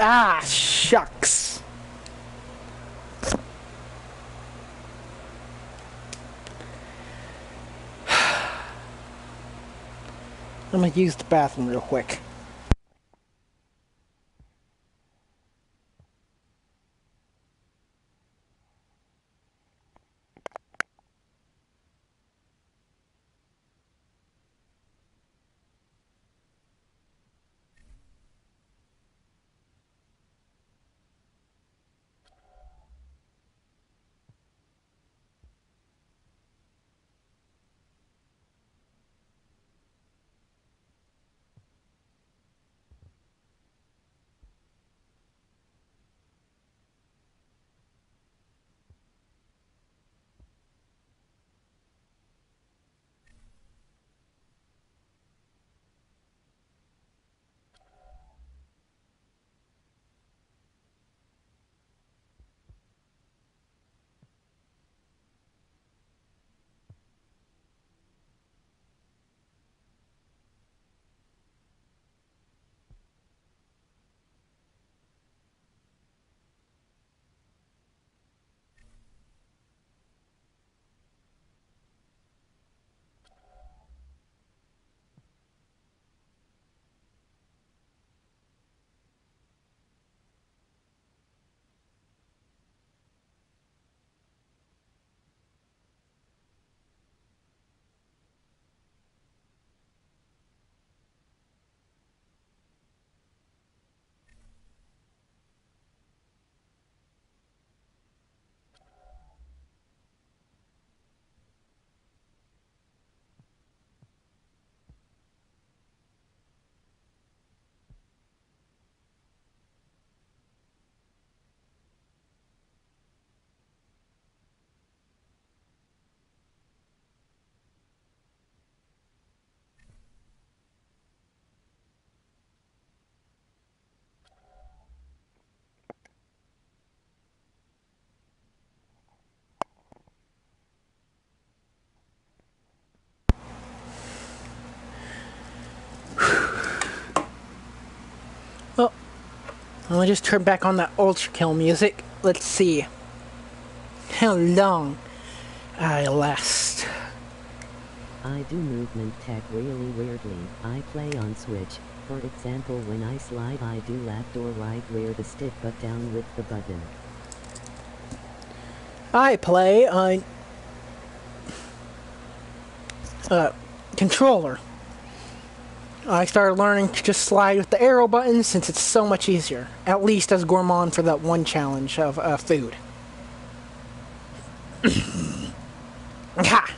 Ah, shucks. I'm gonna use the bathroom real quick. Well, let me just turn back on that Ultra Kill music. Let's see how long I last. I do movement tech really weirdly. I play on Switch. For example, when I slide I do left or right where the stick but down with the button. I play on controller. I started learning to just slide with the arrow button since it's so much easier. At least as Gourmand for that one challenge of food. Ha!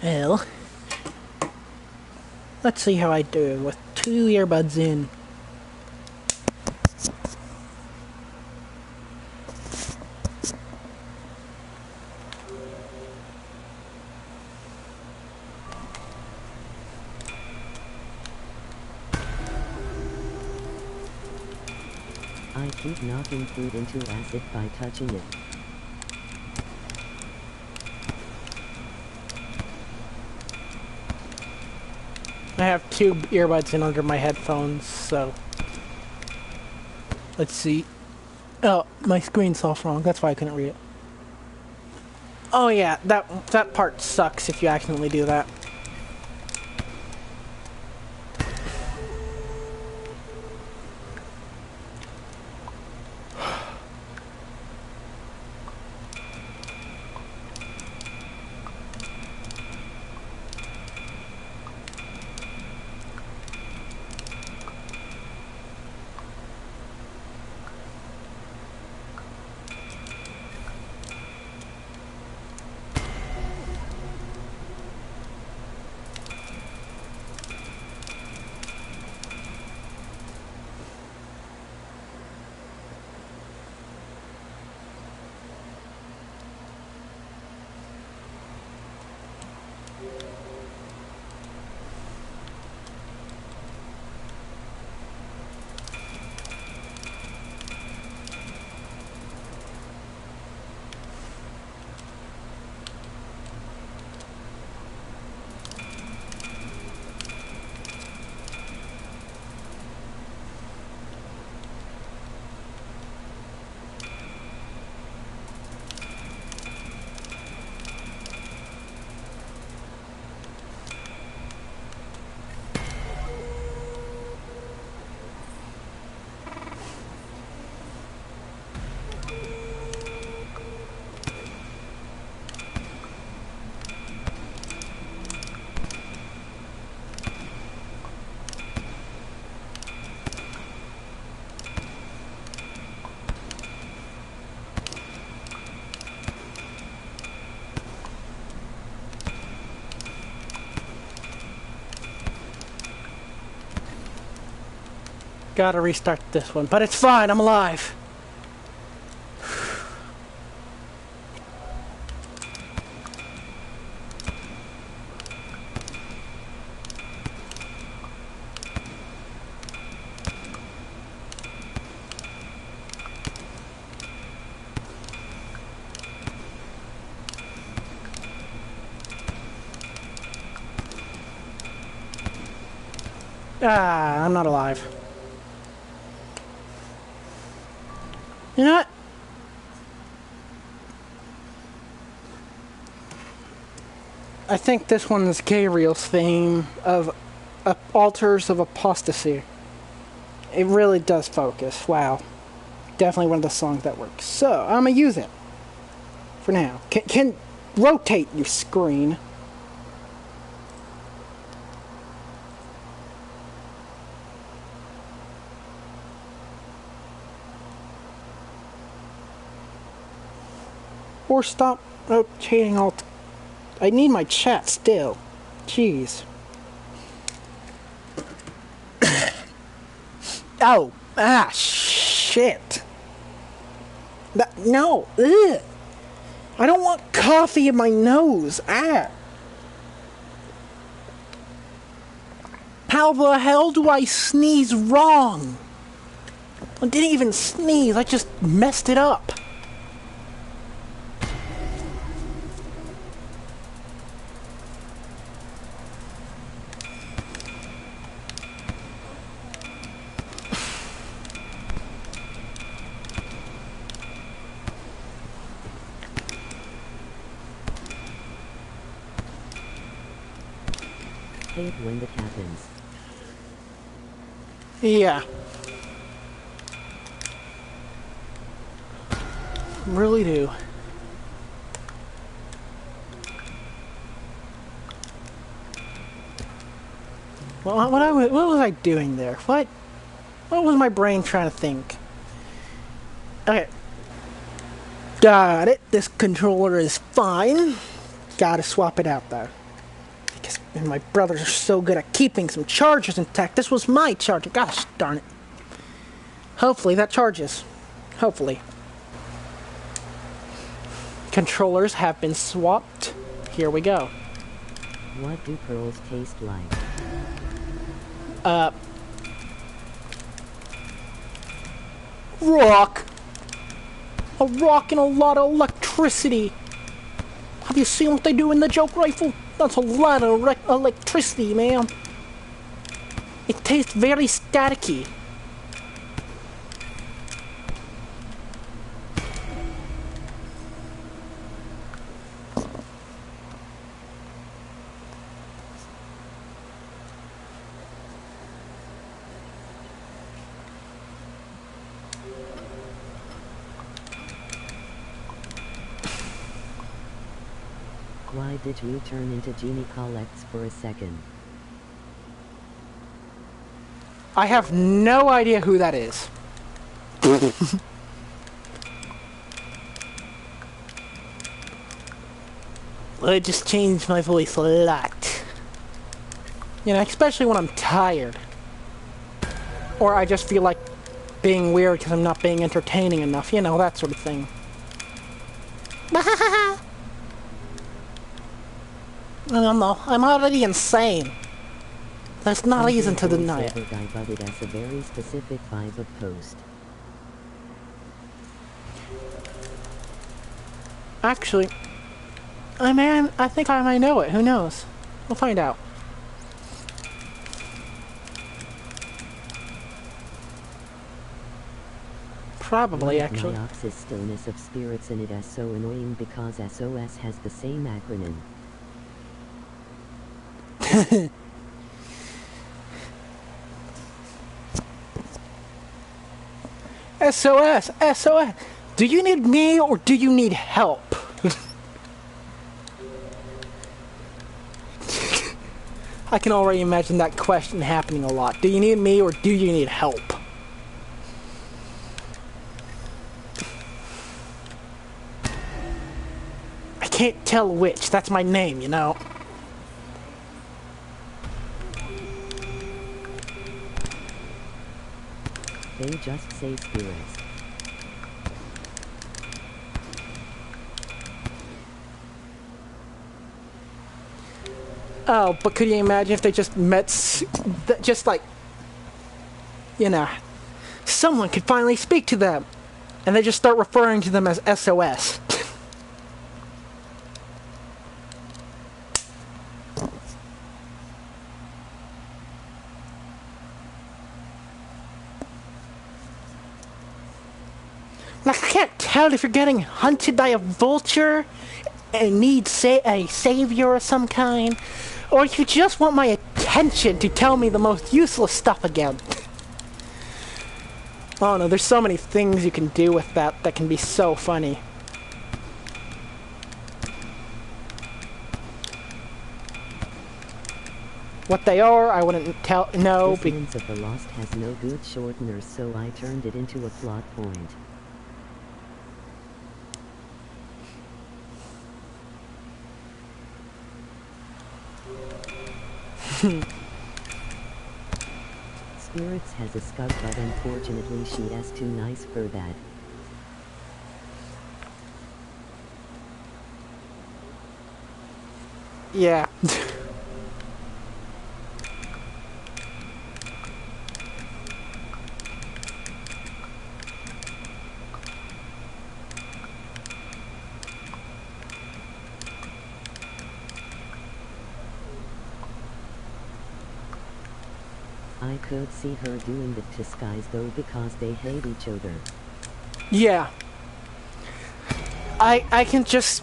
Well, let's see how I do with 2 earbuds in. I keep knocking food into acid by touching it. I have 2 earbuds in under my headphones, so... Let's see. Oh, my screen's off wrong. That's why I couldn't read it. Oh yeah, that part sucks if you accidentally do that. Gotta restart this one, but it's fine, I'm alive. Ah, I'm not alive. You know what? I think this one is Gabriel's theme of Altars of Apostasy. It really does focus. Wow. Definitely one of the songs that works. So, I'm gonna use it. For now. Can rotate your screen. Or stop rotating all... I need my chat still. Jeez. Oh. Ah, shit. No. Ugh. I don't want coffee in my nose. Ah. How the hell do I sneeze wrong? I didn't even sneeze. I just messed it up. Hate when that happens. Yeah. Really do. Well, what was I doing there? What was my brain trying to think? Okay. Got it. This controller is fine. Gotta swap it out though. Because my brothers are so good at keeping some chargers intact. This was my charger. Gosh darn it. Hopefully that charges. Hopefully. Controllers have been swapped. Here we go. What do pearls taste like? rock. A rock and a lot of electricity. Have you seen what they do in the joke rifle? That's a lot of electricity, man. It tastes very staticky. Why did you turn into Genie Collects for a second? I have no idea who that is. I just changed my voice a lot. You know, especially when I'm tired. Or I just feel like being weird because I'm not being entertaining enough. You know, that sort of thing. I don't know. I'm already insane. There's no reason to deny it. Guy, but it has a very specific vibe of post. Actually, I think I might know it. Who knows? We'll find out. Probably, actually. Niox's stillness of spirits in it is so annoying because SOS has the same acronym. SOS! SOS! Do you need me or do you need help? I can already imagine that question happening a lot. Do you need me or do you need help? I can't tell which. That's my name, you know. They just say spirits. Oh, but could you imagine if they just met, just like, you know, someone could finally speak to them, and they just start referring to them as SOS. Like, I can't tell if you're getting hunted by a vulture and need a savior of some kind, or if you just want my attention to tell me the most useless stuff again. Oh no, there's so many things you can do with that can be so funny. What they are, I wouldn't know. Dissonance of the Lost has no good shorteners, so I turned it into a plot point. Spirits has a scud, but unfortunately she is too nice for that. Yeah. I could see her doing it to Skies though because they hate each other. Yeah. I can just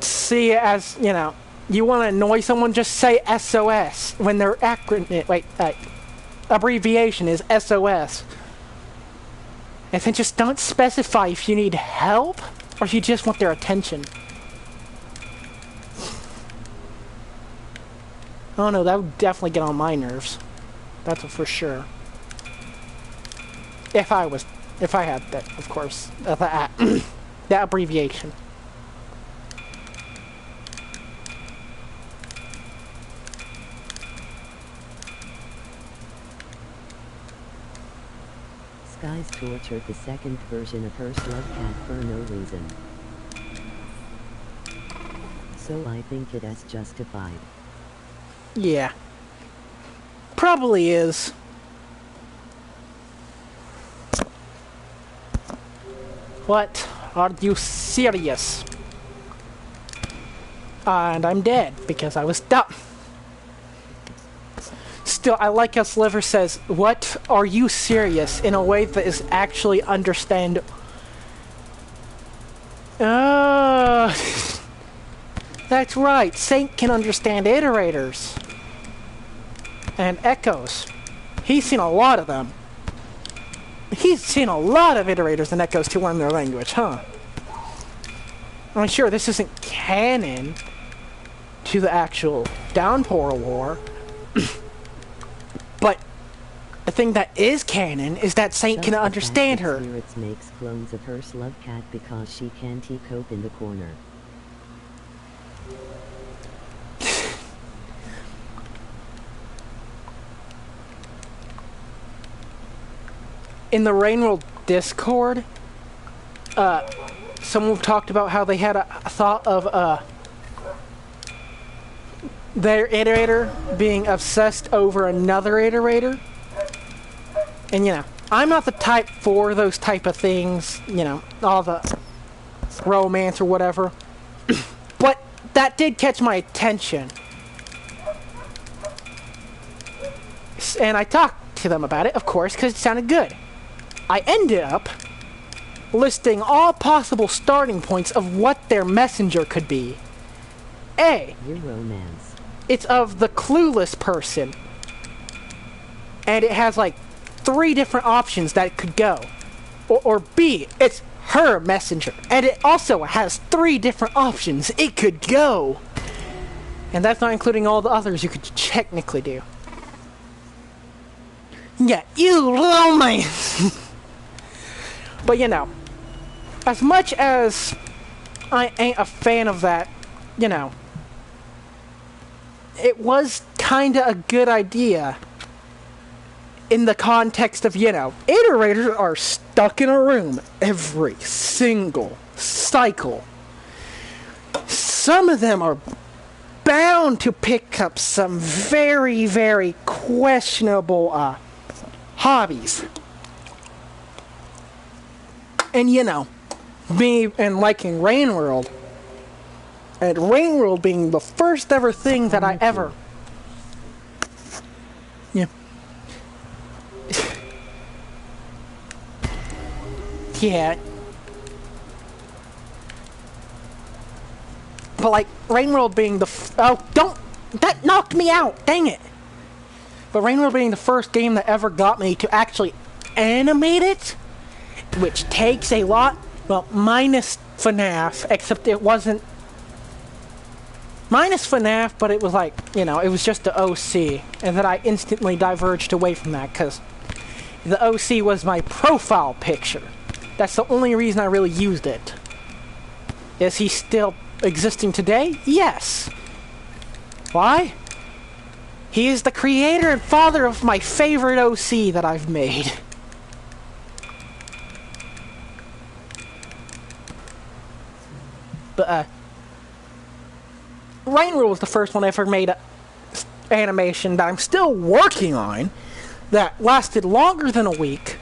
see it as, you know, you want to annoy someone, just say SOS when their abbreviation is SOS. And then just don't specify if you need help or if you just want their attention. Oh no, that would definitely get on my nerves. That's for sure. If I had that, of course, that abbreviation. Skies tortured the second version of her slug cat for no reason. So I think it is justified. Yeah. Probably is. What? Are you serious? And I'm dead because I was dumb. Still, I like how Sliver says, "What? Are you serious?" in a way that is actually understand. That's right. Saint can understand iterators and echoes. He's seen a lot of them. He's seen a lot of iterators and echoes to learn their language, huh? I'm sure this isn't canon to the actual Downpour War, but the thing that is canon is that Saint can understand her. Spirits makes clones of her slug cat because she can't cope in the corner. In the Rainworld Discord, someone talked about how they had a thought of their iterator being obsessed over another iterator. And, you know, I'm not the type for those type of things, you know, all the romance or whatever. But that did catch my attention. And I talked to them about it, of course, because it sounded good. I ended up listing all possible starting points of what their messenger could be. A. Your romance. It's of the clueless person. And it has like 3 different options that it could go. Or B. It's her messenger. And it also has 3 different options it could go. And that's not including all the others you could technically do. Yeah, you romance! But you know, as much as I ain't a fan of that, you know, it was kinda a good idea in the context of, you know, iterators are stuck in a room every single cycle. Some of them are bound to pick up some very, very questionable, hobbies. And you know, me and liking Rainworld, and Rainworld being the first ever thing that I ever... Yeah. Yeah. But like, Rainworld being the... oh, don't... that knocked me out! Dang it! But Rainworld being the first game that ever got me to actually animate it, which takes a lot, well, minus FNAF, except it wasn't minus FNAF, but it was like, you know, it was just the OC, and then I instantly diverged away from that, because the OC was my profile picture. That's the only reason I really used it. Is he still existing today? Yes. Why? He is the creator and father of my favorite OC that I've made. But, Rainworld was the first one I ever made a animation that I'm still working on, that lasted longer than a week,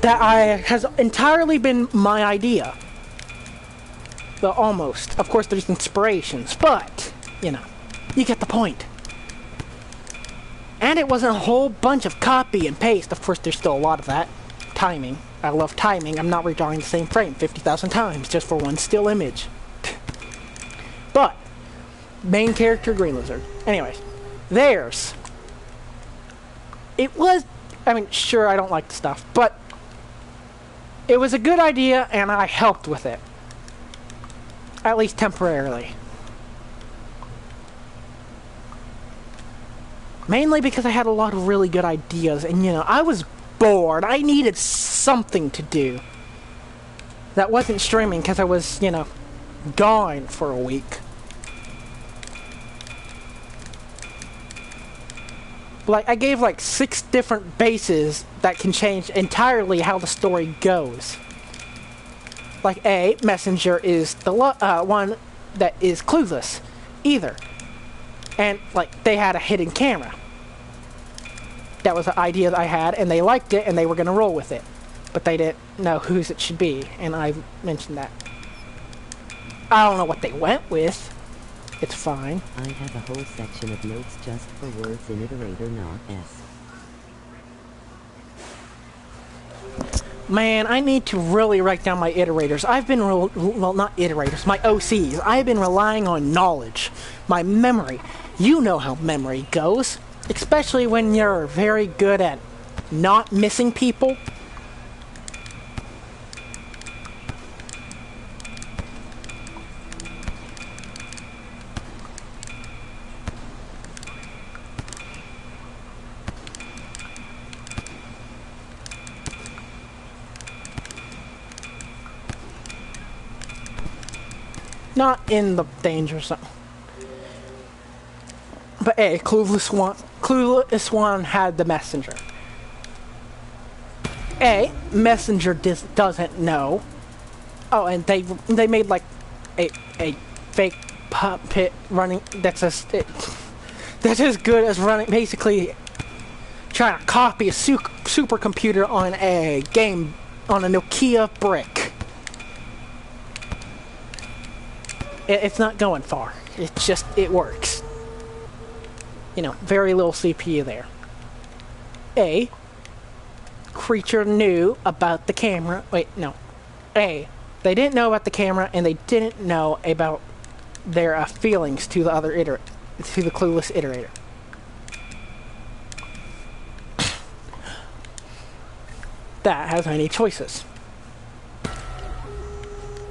that has entirely been my idea. Well, almost. Of course, there's inspirations, but, you know, you get the point. And it wasn't a whole bunch of copy and paste. Of course, there's still a lot of that. Timing. I love timing. I'm not redrawing the same frame 50,000 times just for one still image. But, main character Green Lizard. Anyways, theirs. It was, I mean, sure, I don't like the stuff, but it was a good idea and I helped with it. At least temporarily. Mainly because I had a lot of really good ideas and, you know, I was bored. I needed something to do that wasn't streaming because I was, you know, gone for a week. Like, I gave like 6 different bases that can change entirely how the story goes. Like, A, Messenger is the one that is clueless, either. And, like, they had a hidden camera. That was an idea that I had, and they liked it, and they were going to roll with it. but they didn't know whose it should be, and I mentioned that. I don't know what they went with. It's fine. I have a whole section of notes just for words in iterator, not S. Man, I need to really write down my iterators. I've been, well, not iterators, my OCs. I've been relying on knowledge, my memory. You know how memory goes, especially when you're very good at not missing people. Not in the danger zone. But hey, Clueless One had the messenger. Messenger doesn't know. Oh, and they made like a fake puppet running that's as good as running, basically trying to copy a supercomputer on a game on a Nokia brick. It's not going far. It's just, it works. You know, very little CPU there. Creature knew about the camera. Wait, no. They didn't know about the camera, and they didn't know about their feelings to the other to the clueless iterator. That has many choices.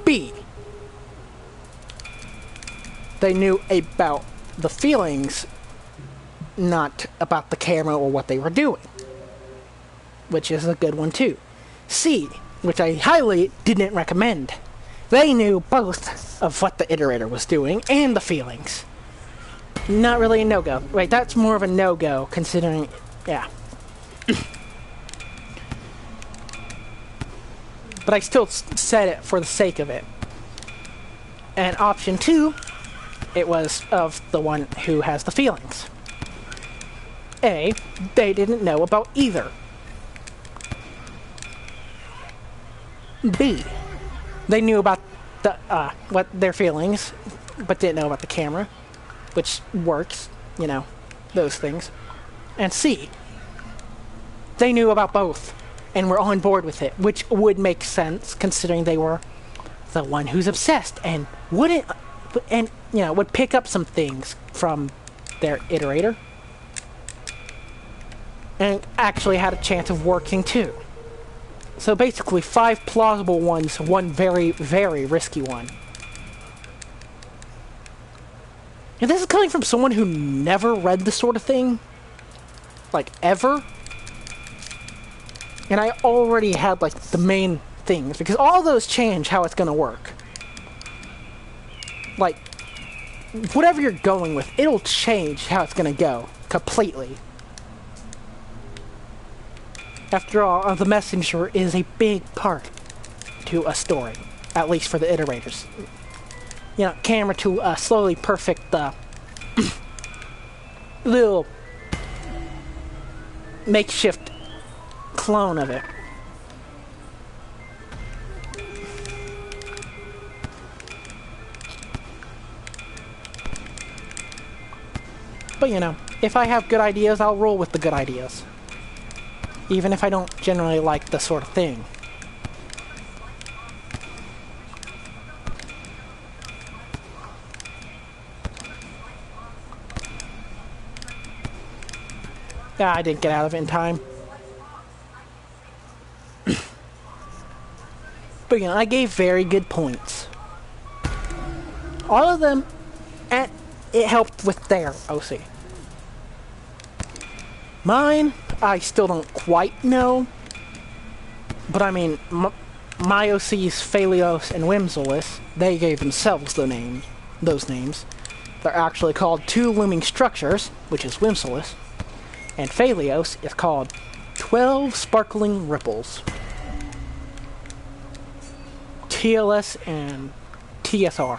B. They knew about the feelings, not about the camera or what they were doing. Which is a good one too. C, which I highly didn't recommend. They knew both of what the iterator was doing and the feelings. Not really a no-go. Wait, that's more of a no-go considering, yeah. But I still said it for the sake of it. And option 2, it was of the one who has the feelings. They didn't know about either. B, they knew about the what their feelings, but didn't know about the camera, which works, you know, those things. And C, they knew about both and were on board with it, which would make sense considering they were the one who's obsessed and wouldn't, and you know, would pick up some things from their iterator and actually had a chance of working too. So basically 5 plausible ones, 1 very, very risky one. And this is coming from someone who never read this sort of thing. Like, ever. And I already had, like, the main things. Because all those change how it's gonna work. Like, whatever you're going with, it'll change how it's gonna go. Completely. After all, the messenger is a big part to a story. At least for the iterators. You know, camera to slowly perfect the little makeshift clone of it. But you know, if I have good ideas, I'll roll with the good ideas. Even if I don't generally like the sort of thing. Yeah, I didn't get out of it in time. But you know, I gave very good points. All of them, and it helped with their OC. Mine, I still don't quite know. But I mean, my OCs, Phalios and Whimsulus, they gave themselves those names. They're actually called 2 Looming Structures, which is Whimsulus. And Phalios is called 12 Sparkling Ripples. TLS and TSR.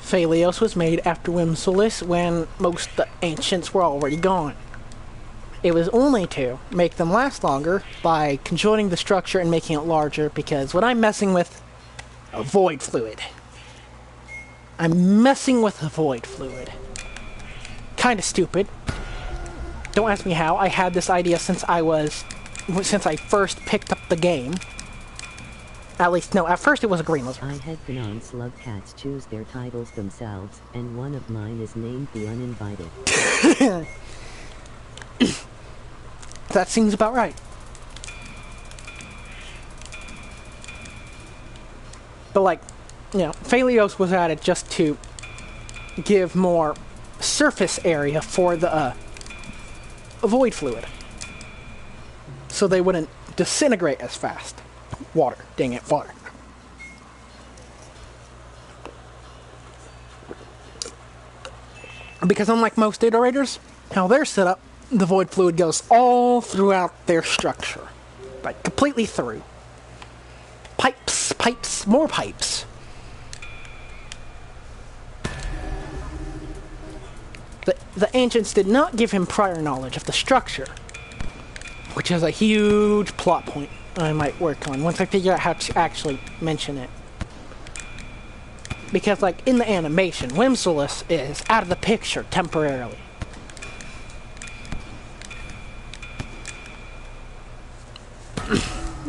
Phalios was made after Whimsulus when most of the ancients were already gone. It was only to make them last longer by conjoining the structure and making it larger, because when I'm messing with a void fluid, I'm messing with a void fluid. Kinda stupid. Don't ask me how. I had this idea since I first picked up the game. At least, no, at first it was a green lizard. I had been on Slug Cats choose their titles themselves, and one of mine is named The Uninvited. That seems about right. But like, you know, Phalios was added just to give more surface area for the void fluid, so they wouldn't disintegrate as fast. Water, dang it, water. Because unlike most iterators, how they're set up, the void fluid goes all throughout their structure. Like, completely through. Pipes, pipes, more pipes. The ancients did not give him prior knowledge of the structure, which is a huge plot point I might work on once I figure out how to actually mention it. Because, like, in the animation, Whimsulus is out of the picture temporarily.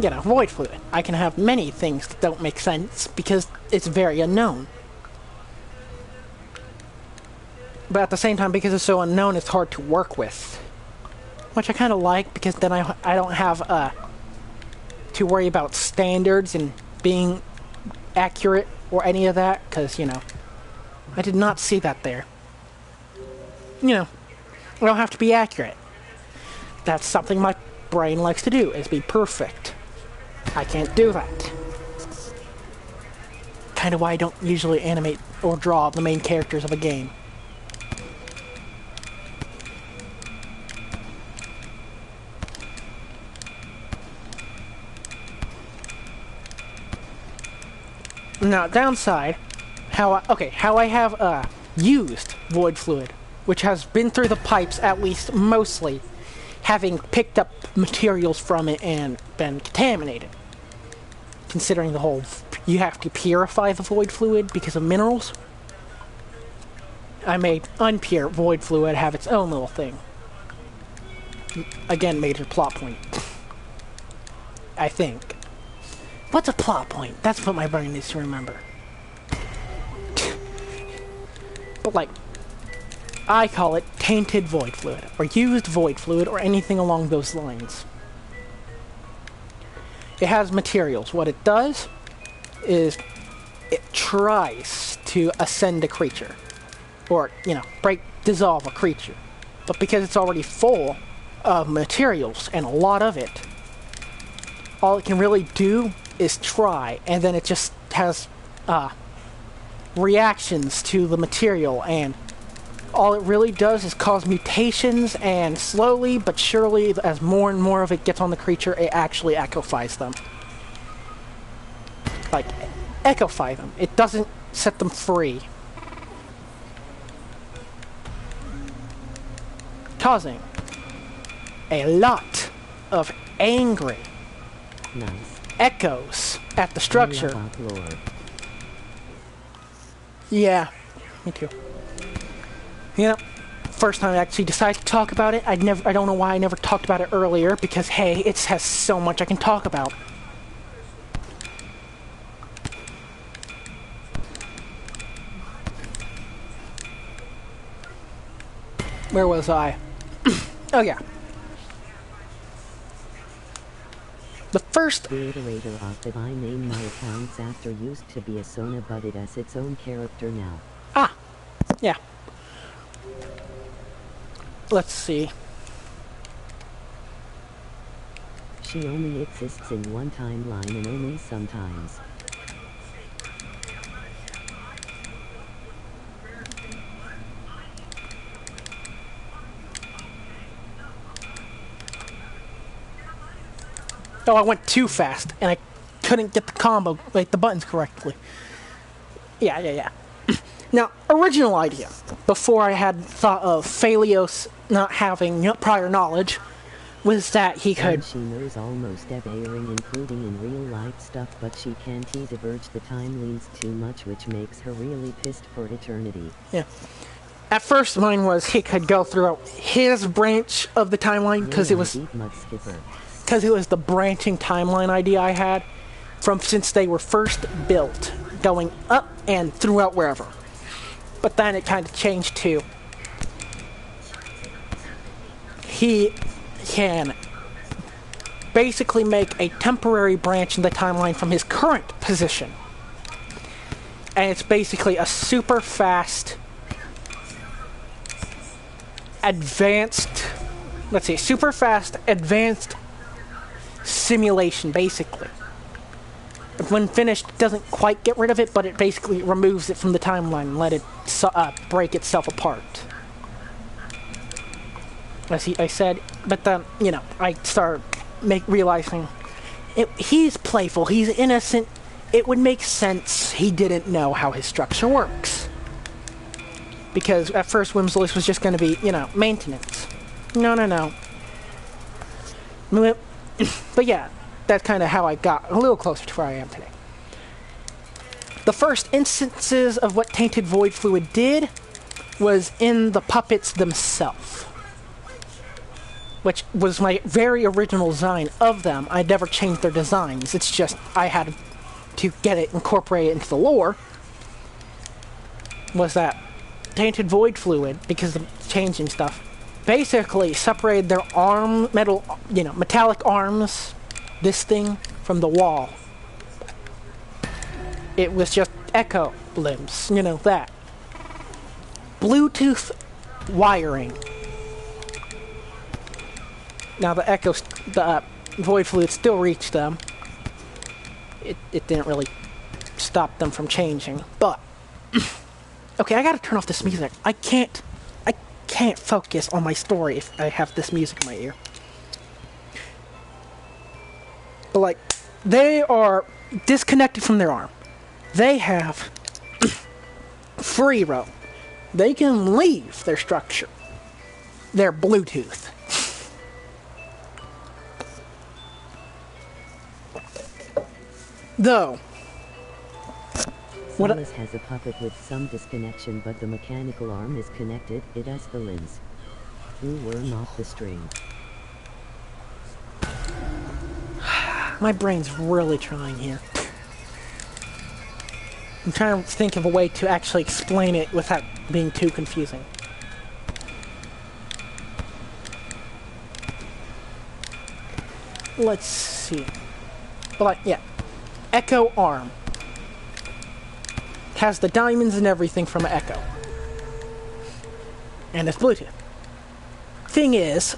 You know, void fluid. I can have many things that don't make sense because it's very unknown. But at the same time, because it's so unknown, it's hard to work with. Which I kind of like, because then I don't have to worry about standards and being accurate or any of that, because, you know, I did not see that there. You know, I don't have to be accurate. That's something my brain likes to do, is be perfect. I can't do that. Kind of why I don't usually animate or draw the main characters of a game. Now, downside, how I have used void fluid, which has been through the pipes at least mostly, having picked up materials from it and been contaminated. Considering the whole, you have to purify the void fluid because of minerals. I made unpure void fluid have its own little thing. Again, major plot point. I think. What's a plot point? That's what my brain needs to remember. But like, I call it tainted void fluid, or used void fluid, or anything along those lines. It has materials. What it does is it tries to ascend a creature, or, you know, dissolve a creature. But because it's already full of materials, and a lot of it, all it can really do is try, and then it just has reactions to the material, and all it really does is cause mutations, and slowly but surely, as more and more of it gets on the creature, it actually echophies them. Like, echophi them. It doesn't set them free. Causing a lot of angry echoes at the structure. Yeah, me too. You know, first time I actually decided to talk about it, I don't know why I never talked about it earlier, because hey, it has so much I can talk about. Where was I? Oh yeah. The first... Reiterator of that I name my accounts after used to be a Sona, but it has its own character now. Ah! Yeah. Let's see. She only exists in one timeline and only sometimes. Oh, I went too fast, and I couldn't get the combo, like the buttons correctly. Yeah. Now, original idea, before I had thought of Phalios not having prior knowledge, was that he could... And she knows almost everything, including in real life stuff, but she can't diverge the timelines too much, which makes her really pissed for eternity. Yeah. At first, mine was he could go throughout his branch of the timeline, because it was... Because it was the branching timeline idea I had, from since they were first built, going up and throughout wherever. But then it kind of changed to... He can basically make a temporary branch in the timeline from his current position. And it's basically a super fast, advanced, super fast, advanced simulation, basically. When finished, it doesn't quite get rid of it, but it basically removes it from the timeline and let it break itself apart. I said, but then, you know, I started realizing he's playful, he's innocent. It would make sense he didn't know how his structure works. Because at first Whimsilis was just going to be, you know, maintenance. No. But yeah, that's kind of how I got a little closer to where I am today. The first instances of what Tainted Void Fluid did was in the puppets themselves, which was my very original design of them. I never changed their designs. It's just I had to get it incorporated into the lore. Was that Tainted Void Fluid, because of changing stuff, basically separated their metallic arms, this thing, from the wall. It was just echo limbs, you know, that. Bluetooth wiring. Now the Void Fluid still reached them. It didn't really stop them from changing, but... Okay, I gotta turn off this music. I can't focus on my story if I have this music in my ear. But, like, they are disconnected from their arm. They have free roam. They can leave their structure. Their Bluetooth. Though, Solus has a puppet with some disconnection, but the mechanical arm is connected. It has the limbs. Who worm off the string. My brain's really trying here. I'm trying to think of a way to actually explain it without being too confusing. Let's see. But like, yeah. Echo arm. Has the diamonds and everything from Echo. And it's Bluetooth. Thing is,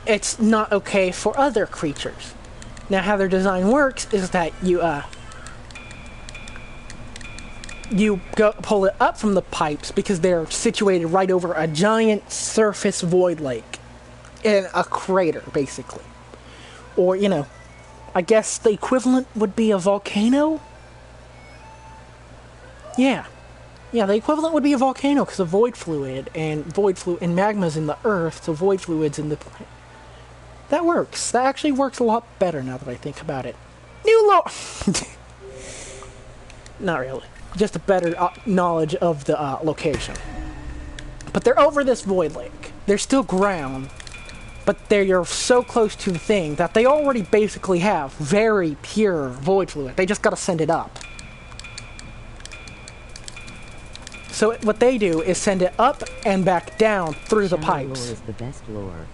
it's not okay for other creatures. Now, how their design works is that you go pull it up from the pipes because they're situated right over a giant surface void lake in a crater, basically. Or, you know, I guess the equivalent would be a volcano? Yeah, the equivalent would be a volcano because of void fluid, and magma's in the earth, so void fluid's in the... That works. That actually works a lot better now that I think about it. New lore! Not really. Just a better knowledge of the location. But they're over this void lake. They're still ground, but they're so close to the thing that they already basically have very pure void fluid. They just gotta send it up. So what they do is send it up and back down through the pipes. Lore is the best lore.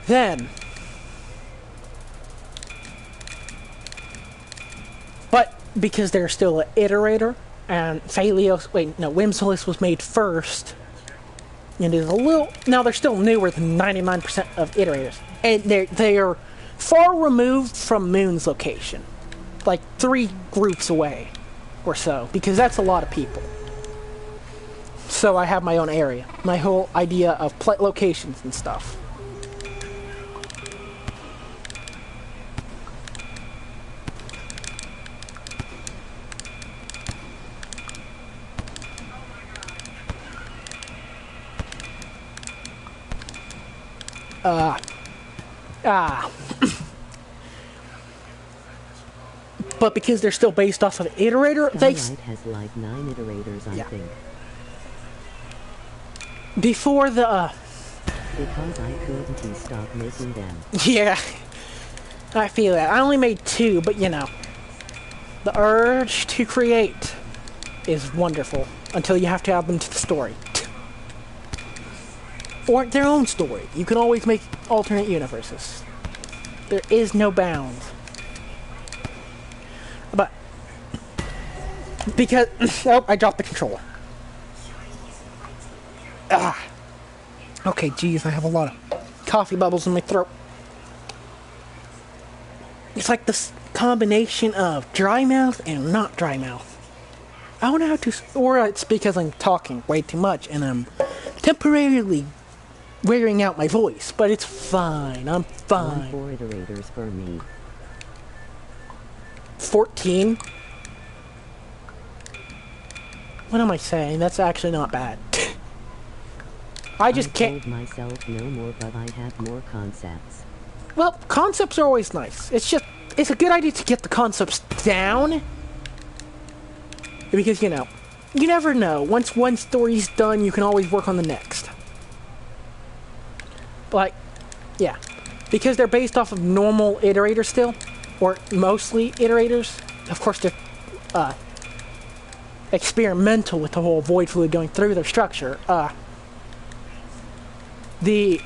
Then, but because they're still an iterator, and Whimsilis was made first, and is a little, now they're still newer than 99% of iterators, and they are far removed from Moon's location, like 3 groups away, or so, because that's a lot of people. So I have my own area, my whole idea of locations and stuff. But because they're still based off of Iterator, they Starlight has like 9 iterators, I Yeah. think. before the Because I couldn't stop making them. yeah, I feel that. I only made 2, but you know, the urge to create is wonderful until you have to add them to the story. Or their own story. You can always make alternate universes. There is no bounds. But because oh, I dropped the controller. Ah. Okay, geez, I have a lot of coffee bubbles in my throat. It's like this combination of dry mouth and not dry mouth. I don't know how to, or it's because I'm talking way too much and I'm temporarily wearing out my voice, but it's fine. I'm fine. 4 iterators for me. 14? What am I saying? That's actually not bad. I just can't. told myself no more, but I have more concepts. Well, concepts are always nice. It's a good idea to get the concepts down. Because, you know, you never know. Once one story's done, you can always work on the next. Like, yeah. Because they're based off of normal iterators still, or mostly iterators. Of course, they're experimental with the whole void fluid going through their structure. They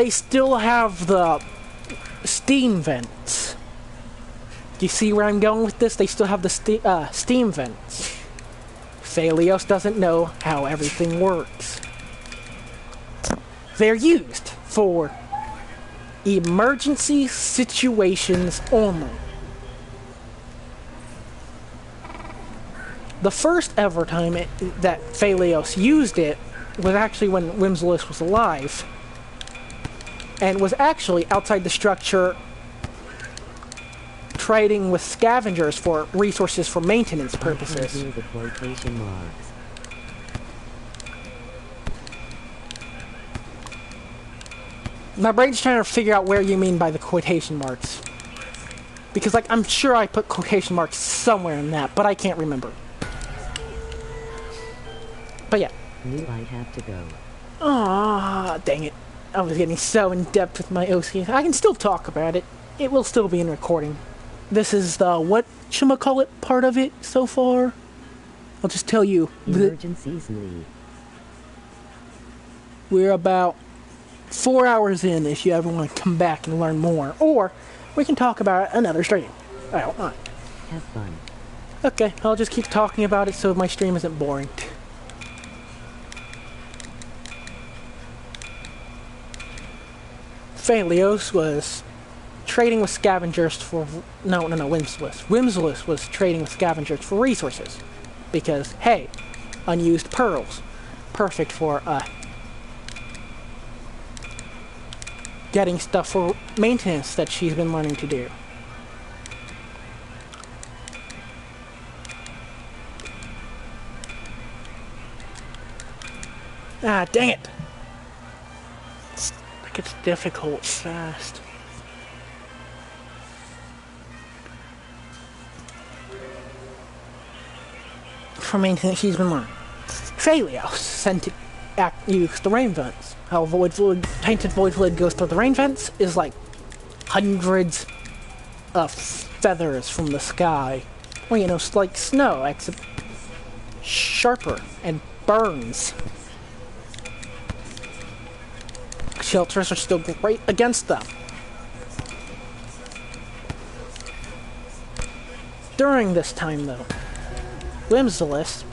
still have the steam vents. Do you see where I'm going with this? They still have the steam vents. Phalios doesn't know how everything works. They're used for emergency situations only. The first ever time that Phalios used it was actually when Whimsilis was alive, and was actually outside the structure trading with scavengers for resources for maintenance I can purposes. hear the quotation marks. My brain's trying to figure out where you mean by the quotation marks. Because, like, I'm sure I put quotation marks somewhere in that, but I can't remember. But yeah. Knew I'd have to go. Ah, dang it. I was getting so in depth with my OC. I can still talk about it. It will still be in recording. This is the whatchamacallit part of it so far. I'll just tell you. Emergencies lead. We're about 4 hours in if you ever want to come back and learn more. Or we can talk about it another stream. I don't mind. Have fun. Okay, I'll just keep talking about it so my stream isn't boring. Phalios was trading with scavengers for... No, Whimsilis. Whimsilis was trading with scavengers for resources. Because, hey, unused pearls. Perfect for, getting stuff for maintenance that she's been learning to do. Ah, dang it! It gets difficult fast. For maintenance, she's been learning. Phalios sent it use the rain vents. How void fluid, tainted void fluid goes through the rain vents is like hundreds of feathers from the sky. Well, you know, it's like snow, except sharper and burns. Shelters are still great against them. During this time, though, Whimsilis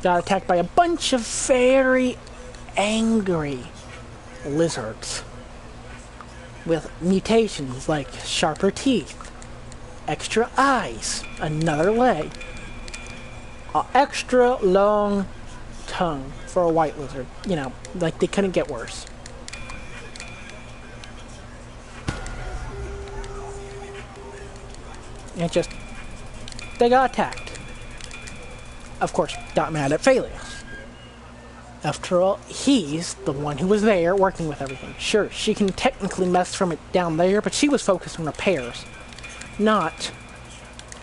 got attacked by a bunch of very angry lizards with mutations like sharper teeth, extra eyes, another leg, an extra long tongue for a white lizard. You know, like they couldn't get worse. And just, they got attacked. Of course, got mad at Phalios. After all, he's the one who was there working with everything. Sure, she can technically mess from it down there, but she was focused on repairs, not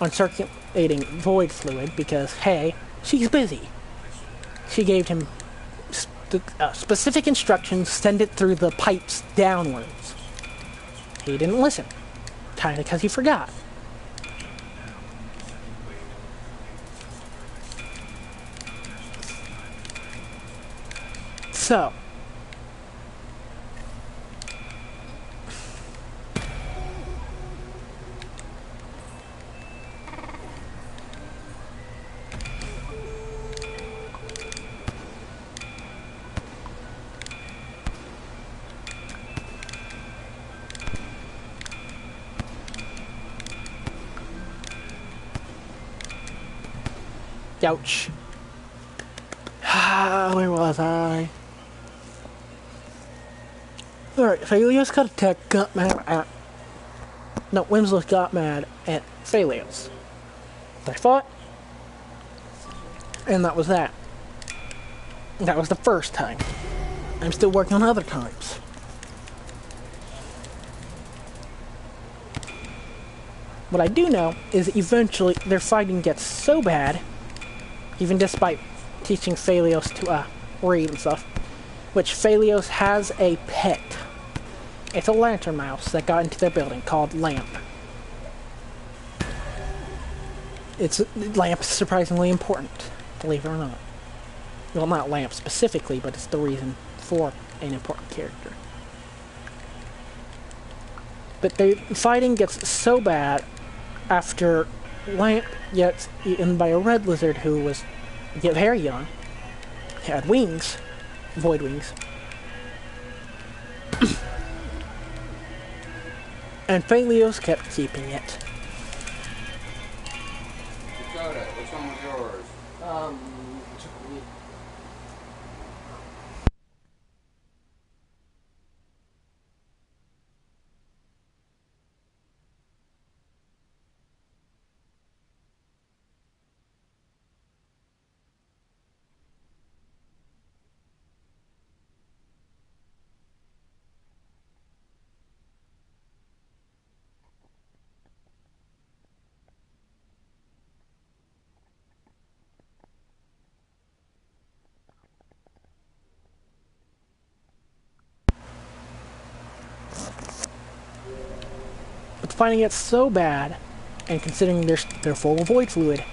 on circulating void fluid because, hey, she's busy. She gave him specific instructions, send it through the pipes downwards. He didn't listen, kind of because he forgot. So, ouch. Where was I? Alright, Phalios got mad at... No, Winslow got mad at Phalios. They fought, and that was that. That was the first time. I'm still working on other times. What I do know is eventually their fighting gets so bad, even despite teaching Phalios to read and stuff, which Phalios has a pet. It's a lantern mouse that got into their building called Lamp. Lamp's surprisingly important, believe it or not. Well, not Lamp specifically, but it's the reason for an important character. But the fighting gets so bad after Lamp gets eaten by a red lizard who was very young, had wings, void wings, and Phalios kept keeping it. Dakota, which one was yours? Chocolate. But finding it so bad, and considering they're full of void fluid,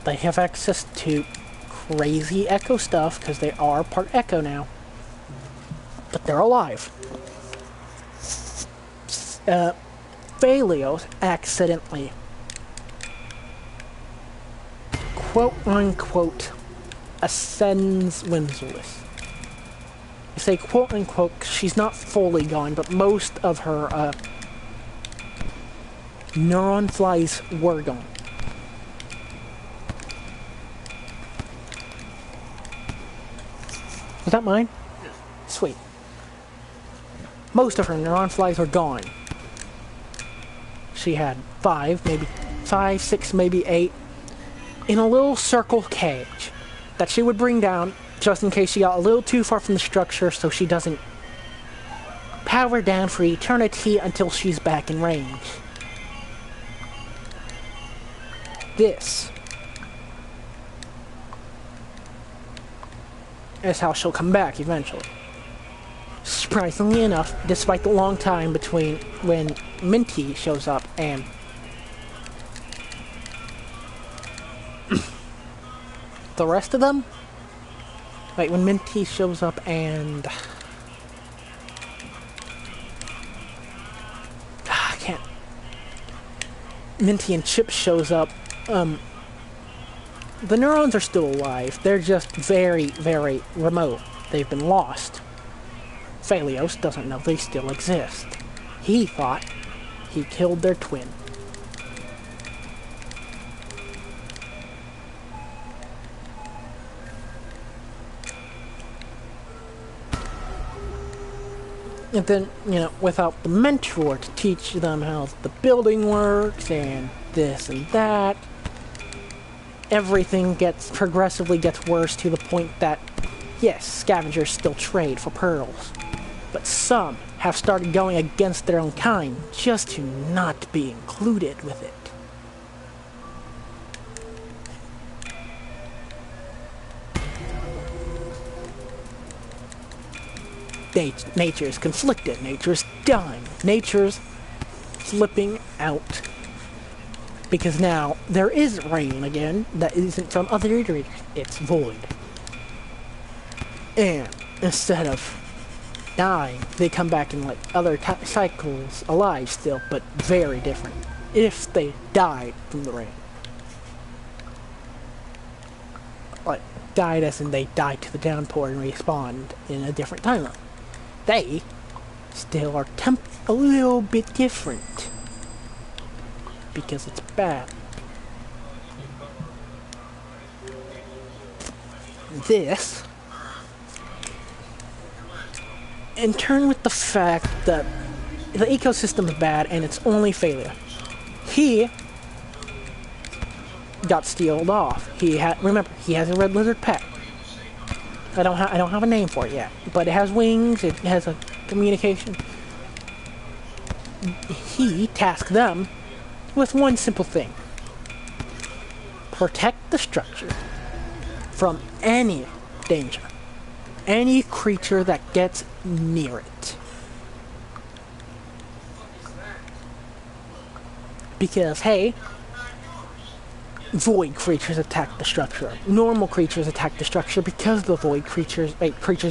they have access to crazy Echo stuff, because they are part Echo now. But they're alive. Phalios accidentally, quote-unquote, ascends Winslowis. I say quote-unquote, 'cause she's not fully gone, but most of her, neuron flies were gone. Was that mine? Yes. Sweet. Most of her neuron flies were gone. She had 5, 6, maybe 8, in a little circle cage that she would bring down just in case she got a little too far from the structure so she doesn't power down for eternity until she's back in range. This is how she'll come back eventually. Surprisingly enough, despite the long time between when Minty shows up and the rest of them. Wait, when Minty shows up and I can't. Minty and Chip shows up. The neurons are still alive. They're just very, very remote. They've been lost. Phalios doesn't know they still exist. He thought he killed their twin. And then, without the mentor to teach them how the building works and this and that, everything progressively gets worse to the point that Yes, scavengers still trade for pearls, but some have started going against their own kind just to not be included with it. Nature's conflicted, nature's dying, nature's flipping out. Because now there is rain again that isn't from other iterators, it's void. And instead of dying, they come back in like other cycles alive still, but very different. If they died from the rain. Like, died as in they died to the downpour and respawned in a different timeline. They still are a little bit different. Because it's bad. This, in turn with the fact that the ecosystem is bad and it's only failure. He got stealed off. Remember, he has a red lizard pet. I don't have a name for it yet, but it has wings, it has a communication. He tasked them with one simple thing. Protect the structure from any danger. Any creature that gets near it. Because, hey, void creatures attack the structure. Normal creatures attack the structure because the void creatures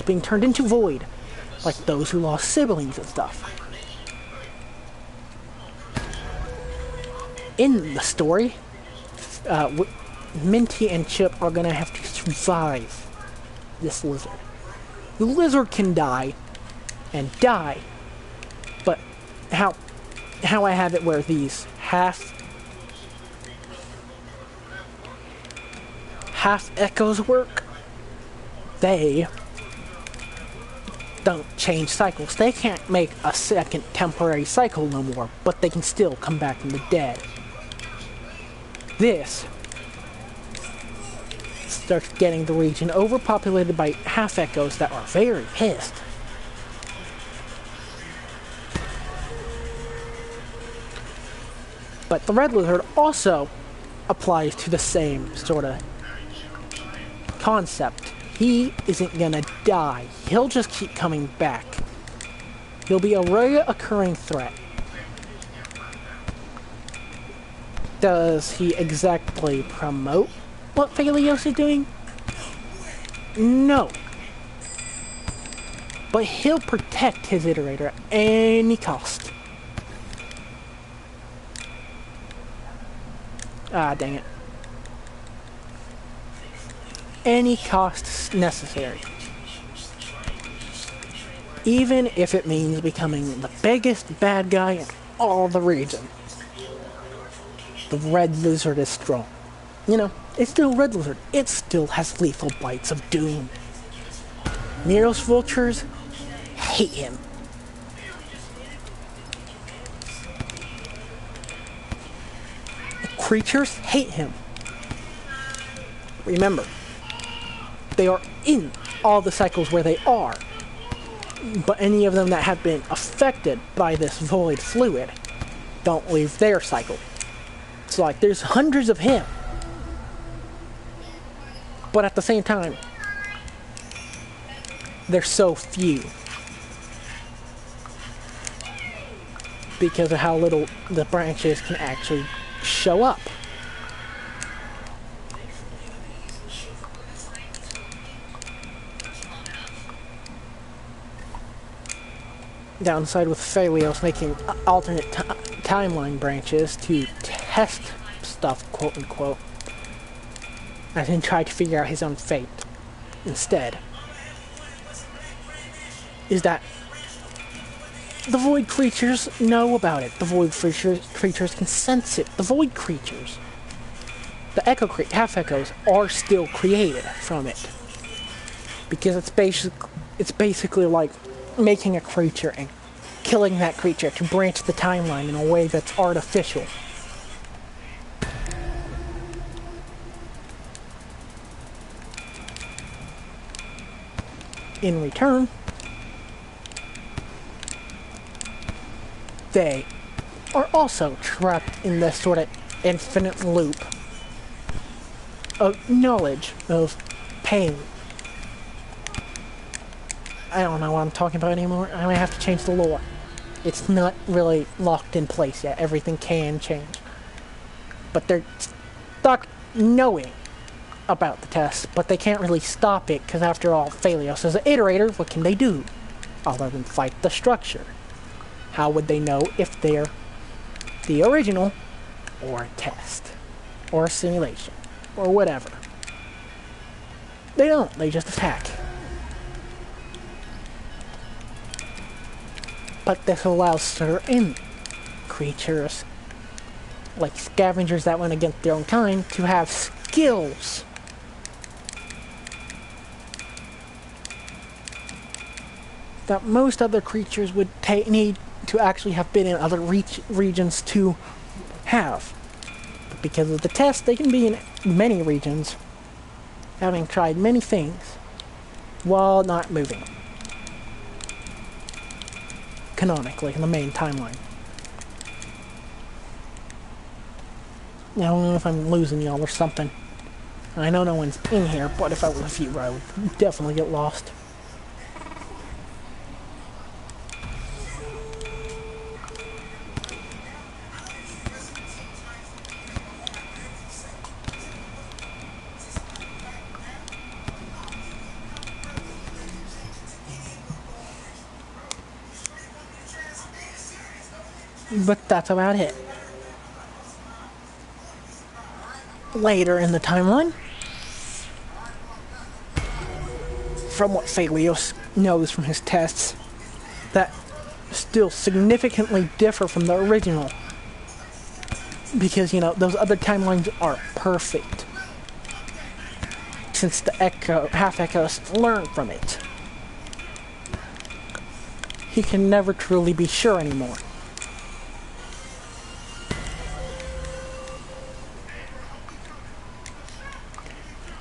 being turned into void. Like those who lost siblings and stuff. In the story, Minty and Chip are gonna have to survive this lizard. The lizard can die, and die, but how I have it where these half echoes work, they don't change cycles. They can't make a second temporary cycle no more, but they can still come back from the dead. This starts getting the region overpopulated by half echoes that are very pissed. But the red lizard also applies to the same sort of concept. He isn't gonna die. He'll just keep coming back. He'll be a reoccurring threat. Does he exactly promote what Phalios is doing? No. But he'll protect his iterator at any cost. Ah, dang it. Any cost necessary. Even if it means becoming the biggest bad guy in all the region. The red lizard is strong. You know, it's still red lizard. It still has lethal bites of doom. Nero's vultures hate him. The creatures hate him. Remember, they are in all the cycles where they are. But any of them that have been affected by this void fluid don't leave their cycle. It's like there's hundreds of him. But at the same time, there's so few. Because of how little the branches can actually show up. Downside with Phalios making alternate timeline branches to test stuff, quote unquote, as in try to figure out his own fate instead, is that the void creatures know about it. The void creatures can sense it. The void creatures, the half echoes, are still created from it, because it's basically like making a creature and killing that creature to branch the timeline in a way that's artificial. in return, they are also trapped in this sort of infinite loop of knowledge, of pain. I don't know what I'm talking about anymore. I might have to change the lore. It's not really locked in place yet. Everything can change. But they're stuck knowing about the test, but they can't really stop it, because after all, Phalios is an iterator. What can they do other than fight the structure? How would they know if they're the original, or a test, or a simulation, or whatever? They don't. They just attack. But this allows certain creatures, like scavengers that went against their own kind, to have skills that most other creatures would need to actually have been in other regions to have. But because of the test, they can be in many regions, having tried many things, while not moving. Canonically, in the main timeline. I don't know if I'm losing y'all or something. I know no one's in here, but if I was a viewer, I would definitely get lost. But that's about it. Later in the timeline, from what Phalios knows from his tests, that still significantly differ from the original. Because, you know, those other timelines are perfect. Since the half-echoes learned from it. He can never truly be sure anymore.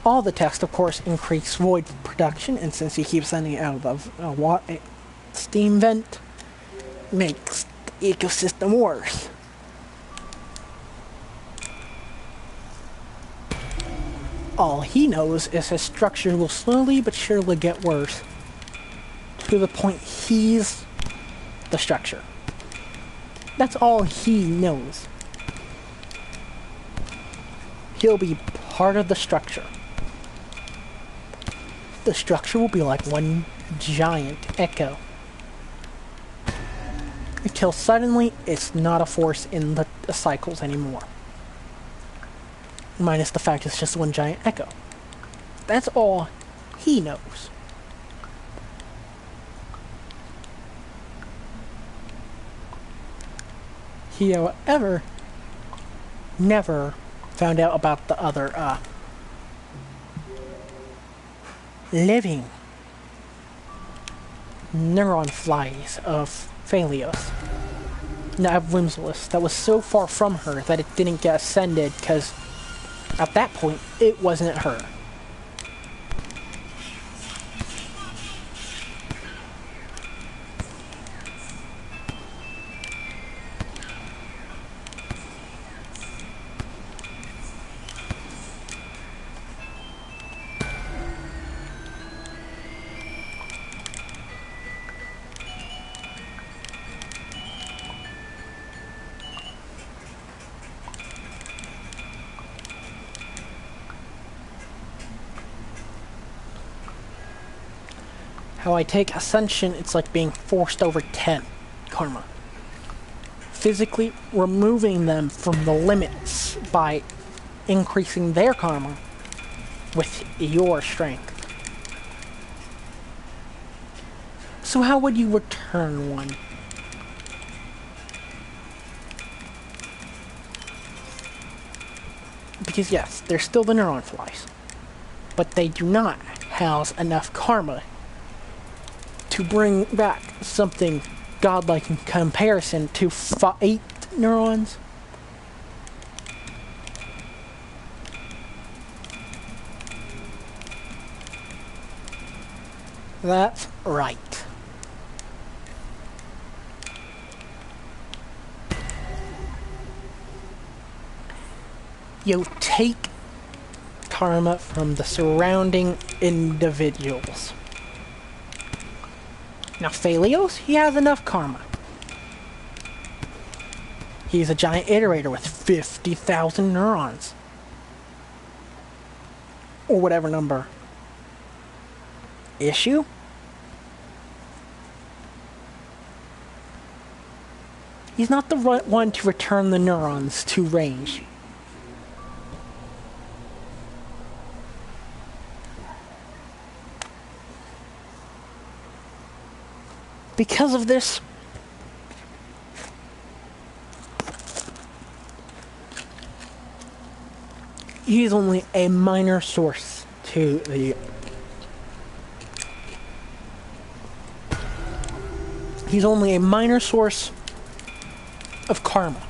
All the tests, of course, increase void production, and since he keeps sending it out of the steam vent, makes the ecosystem worse. All he knows is his structure will slowly but surely get worse, to the point he's the structure. That's all he knows. He'll be part of the structure. The structure will be like one giant echo. Until suddenly, it's not a force in the cycles anymore. Minus the fact it's just one giant echo. That's all he knows. He, however, never found out about the other, living neuron flies of Phalios. Whimsalus, that was so far from her that it didn't get ascended, because at that point, it wasn't her. How I take Ascension, it's like being forced over 10 karma. Physically removing them from the limits by increasing their karma with your strength. So how would you return one? Because yes, they're still the neuron flies, but they do not house enough karma to bring back something godlike in comparison to 8 neurons. That's right. You take karma from the surrounding individuals. Now Phalios, he has enough karma. He's a giant iterator with 50,000 neurons. Or whatever number. Issue? He's not the right one to return the neurons to range. Because of this, he's only a minor source to the... He's only a minor source of karma.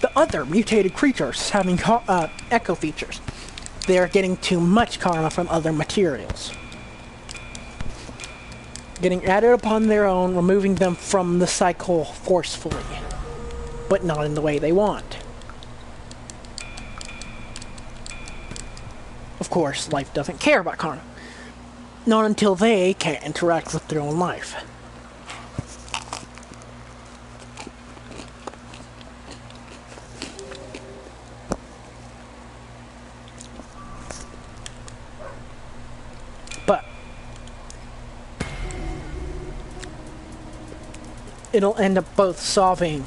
The other mutated creatures having echo features, they are getting too much karma from other materials. Getting added upon their own, removing them from the cycle forcefully, but not in the way they want. Of course, life doesn't care about karma. Not until they can't interact with their own life. But it'll end up both solving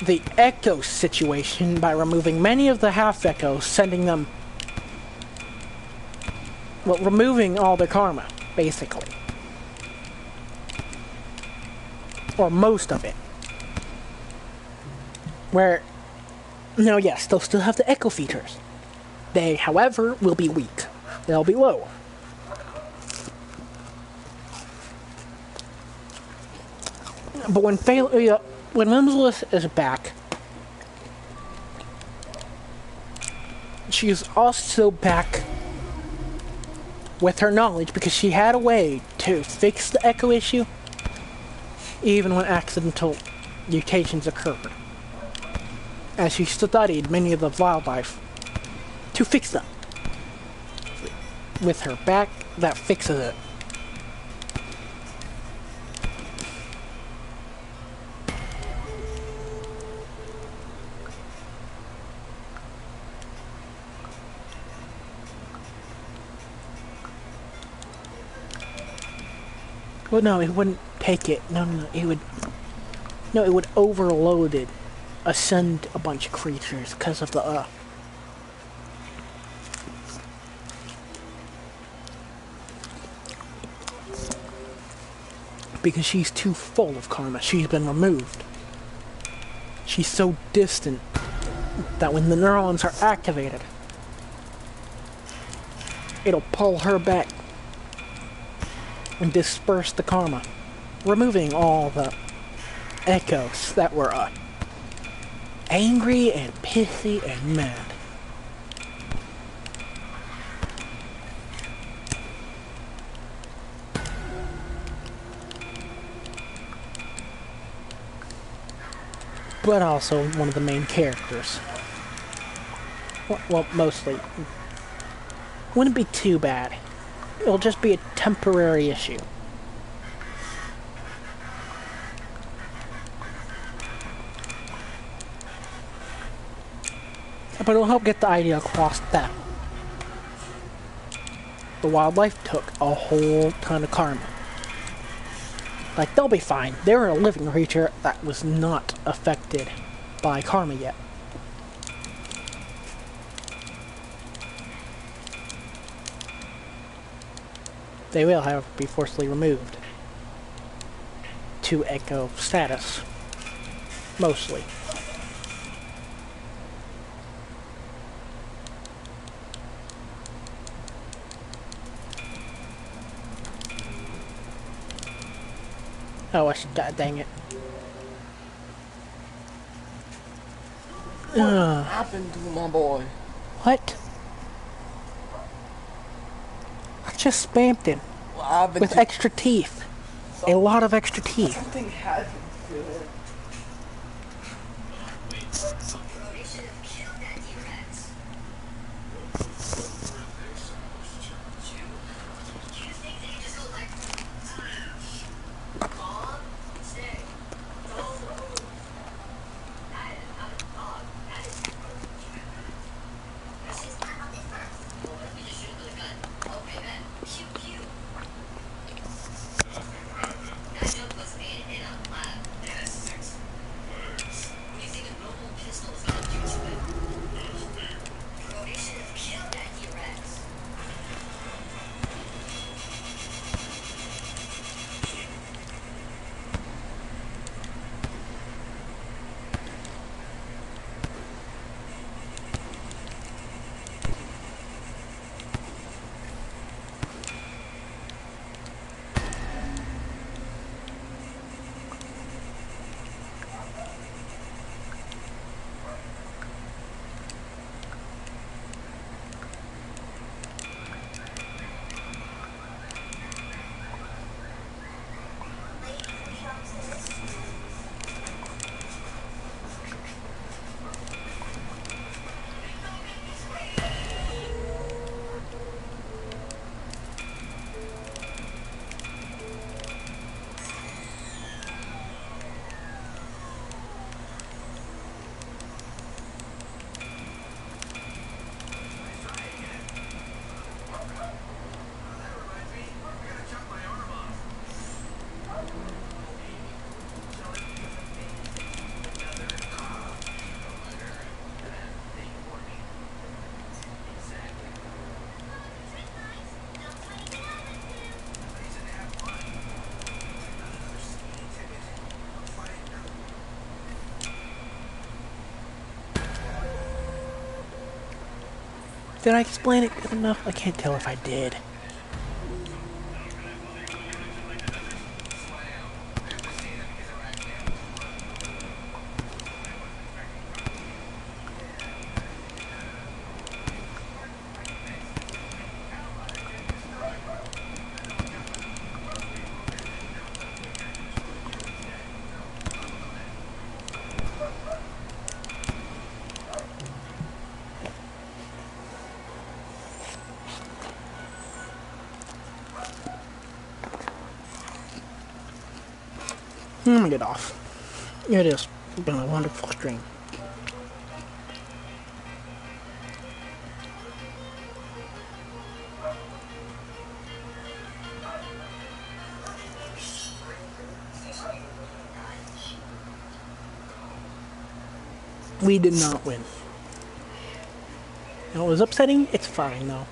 the echo situation by removing many of the half echoes, sending them, well, removing all their karma, basically. Or most of it. Where, no, yes, they'll still have the echo features. They, however, will be weak. They'll be low. But when Mimsylith is back, she is also back with her knowledge, because she had a way to fix the echo issue even when accidental mutations occurred. As she studied many of the wildlife to fix them. With her back, that fixes it. Well, no, it wouldn't take it. No, it would... No, it would overload it. Ascend a bunch of creatures because of the, because she's too full of karma. She's been removed. She's so distant that when the neurons are activated, it'll pull her back and disperse the karma, removing all the echoes that were angry and pissy and mad. But also one of the main characters. Well, mostly. Wouldn't be too bad. It'll just be a temporary issue. But it'll help get the idea across that the wildlife took a whole ton of karma. Like, they'll be fine. They're a living creature that was not affected by karma yet. They will, however, be forcibly removed to echo status. Mostly. Oh, dang it. Ugh. happened to my boy? What? I just spammed him What happened with to extra teeth. A lot of extra teeth. something happened to him? Did I explain it good enough? I can't tell if I did. Let me get off. It has been a wonderful stream. We did not win. It was upsetting. It's fine though.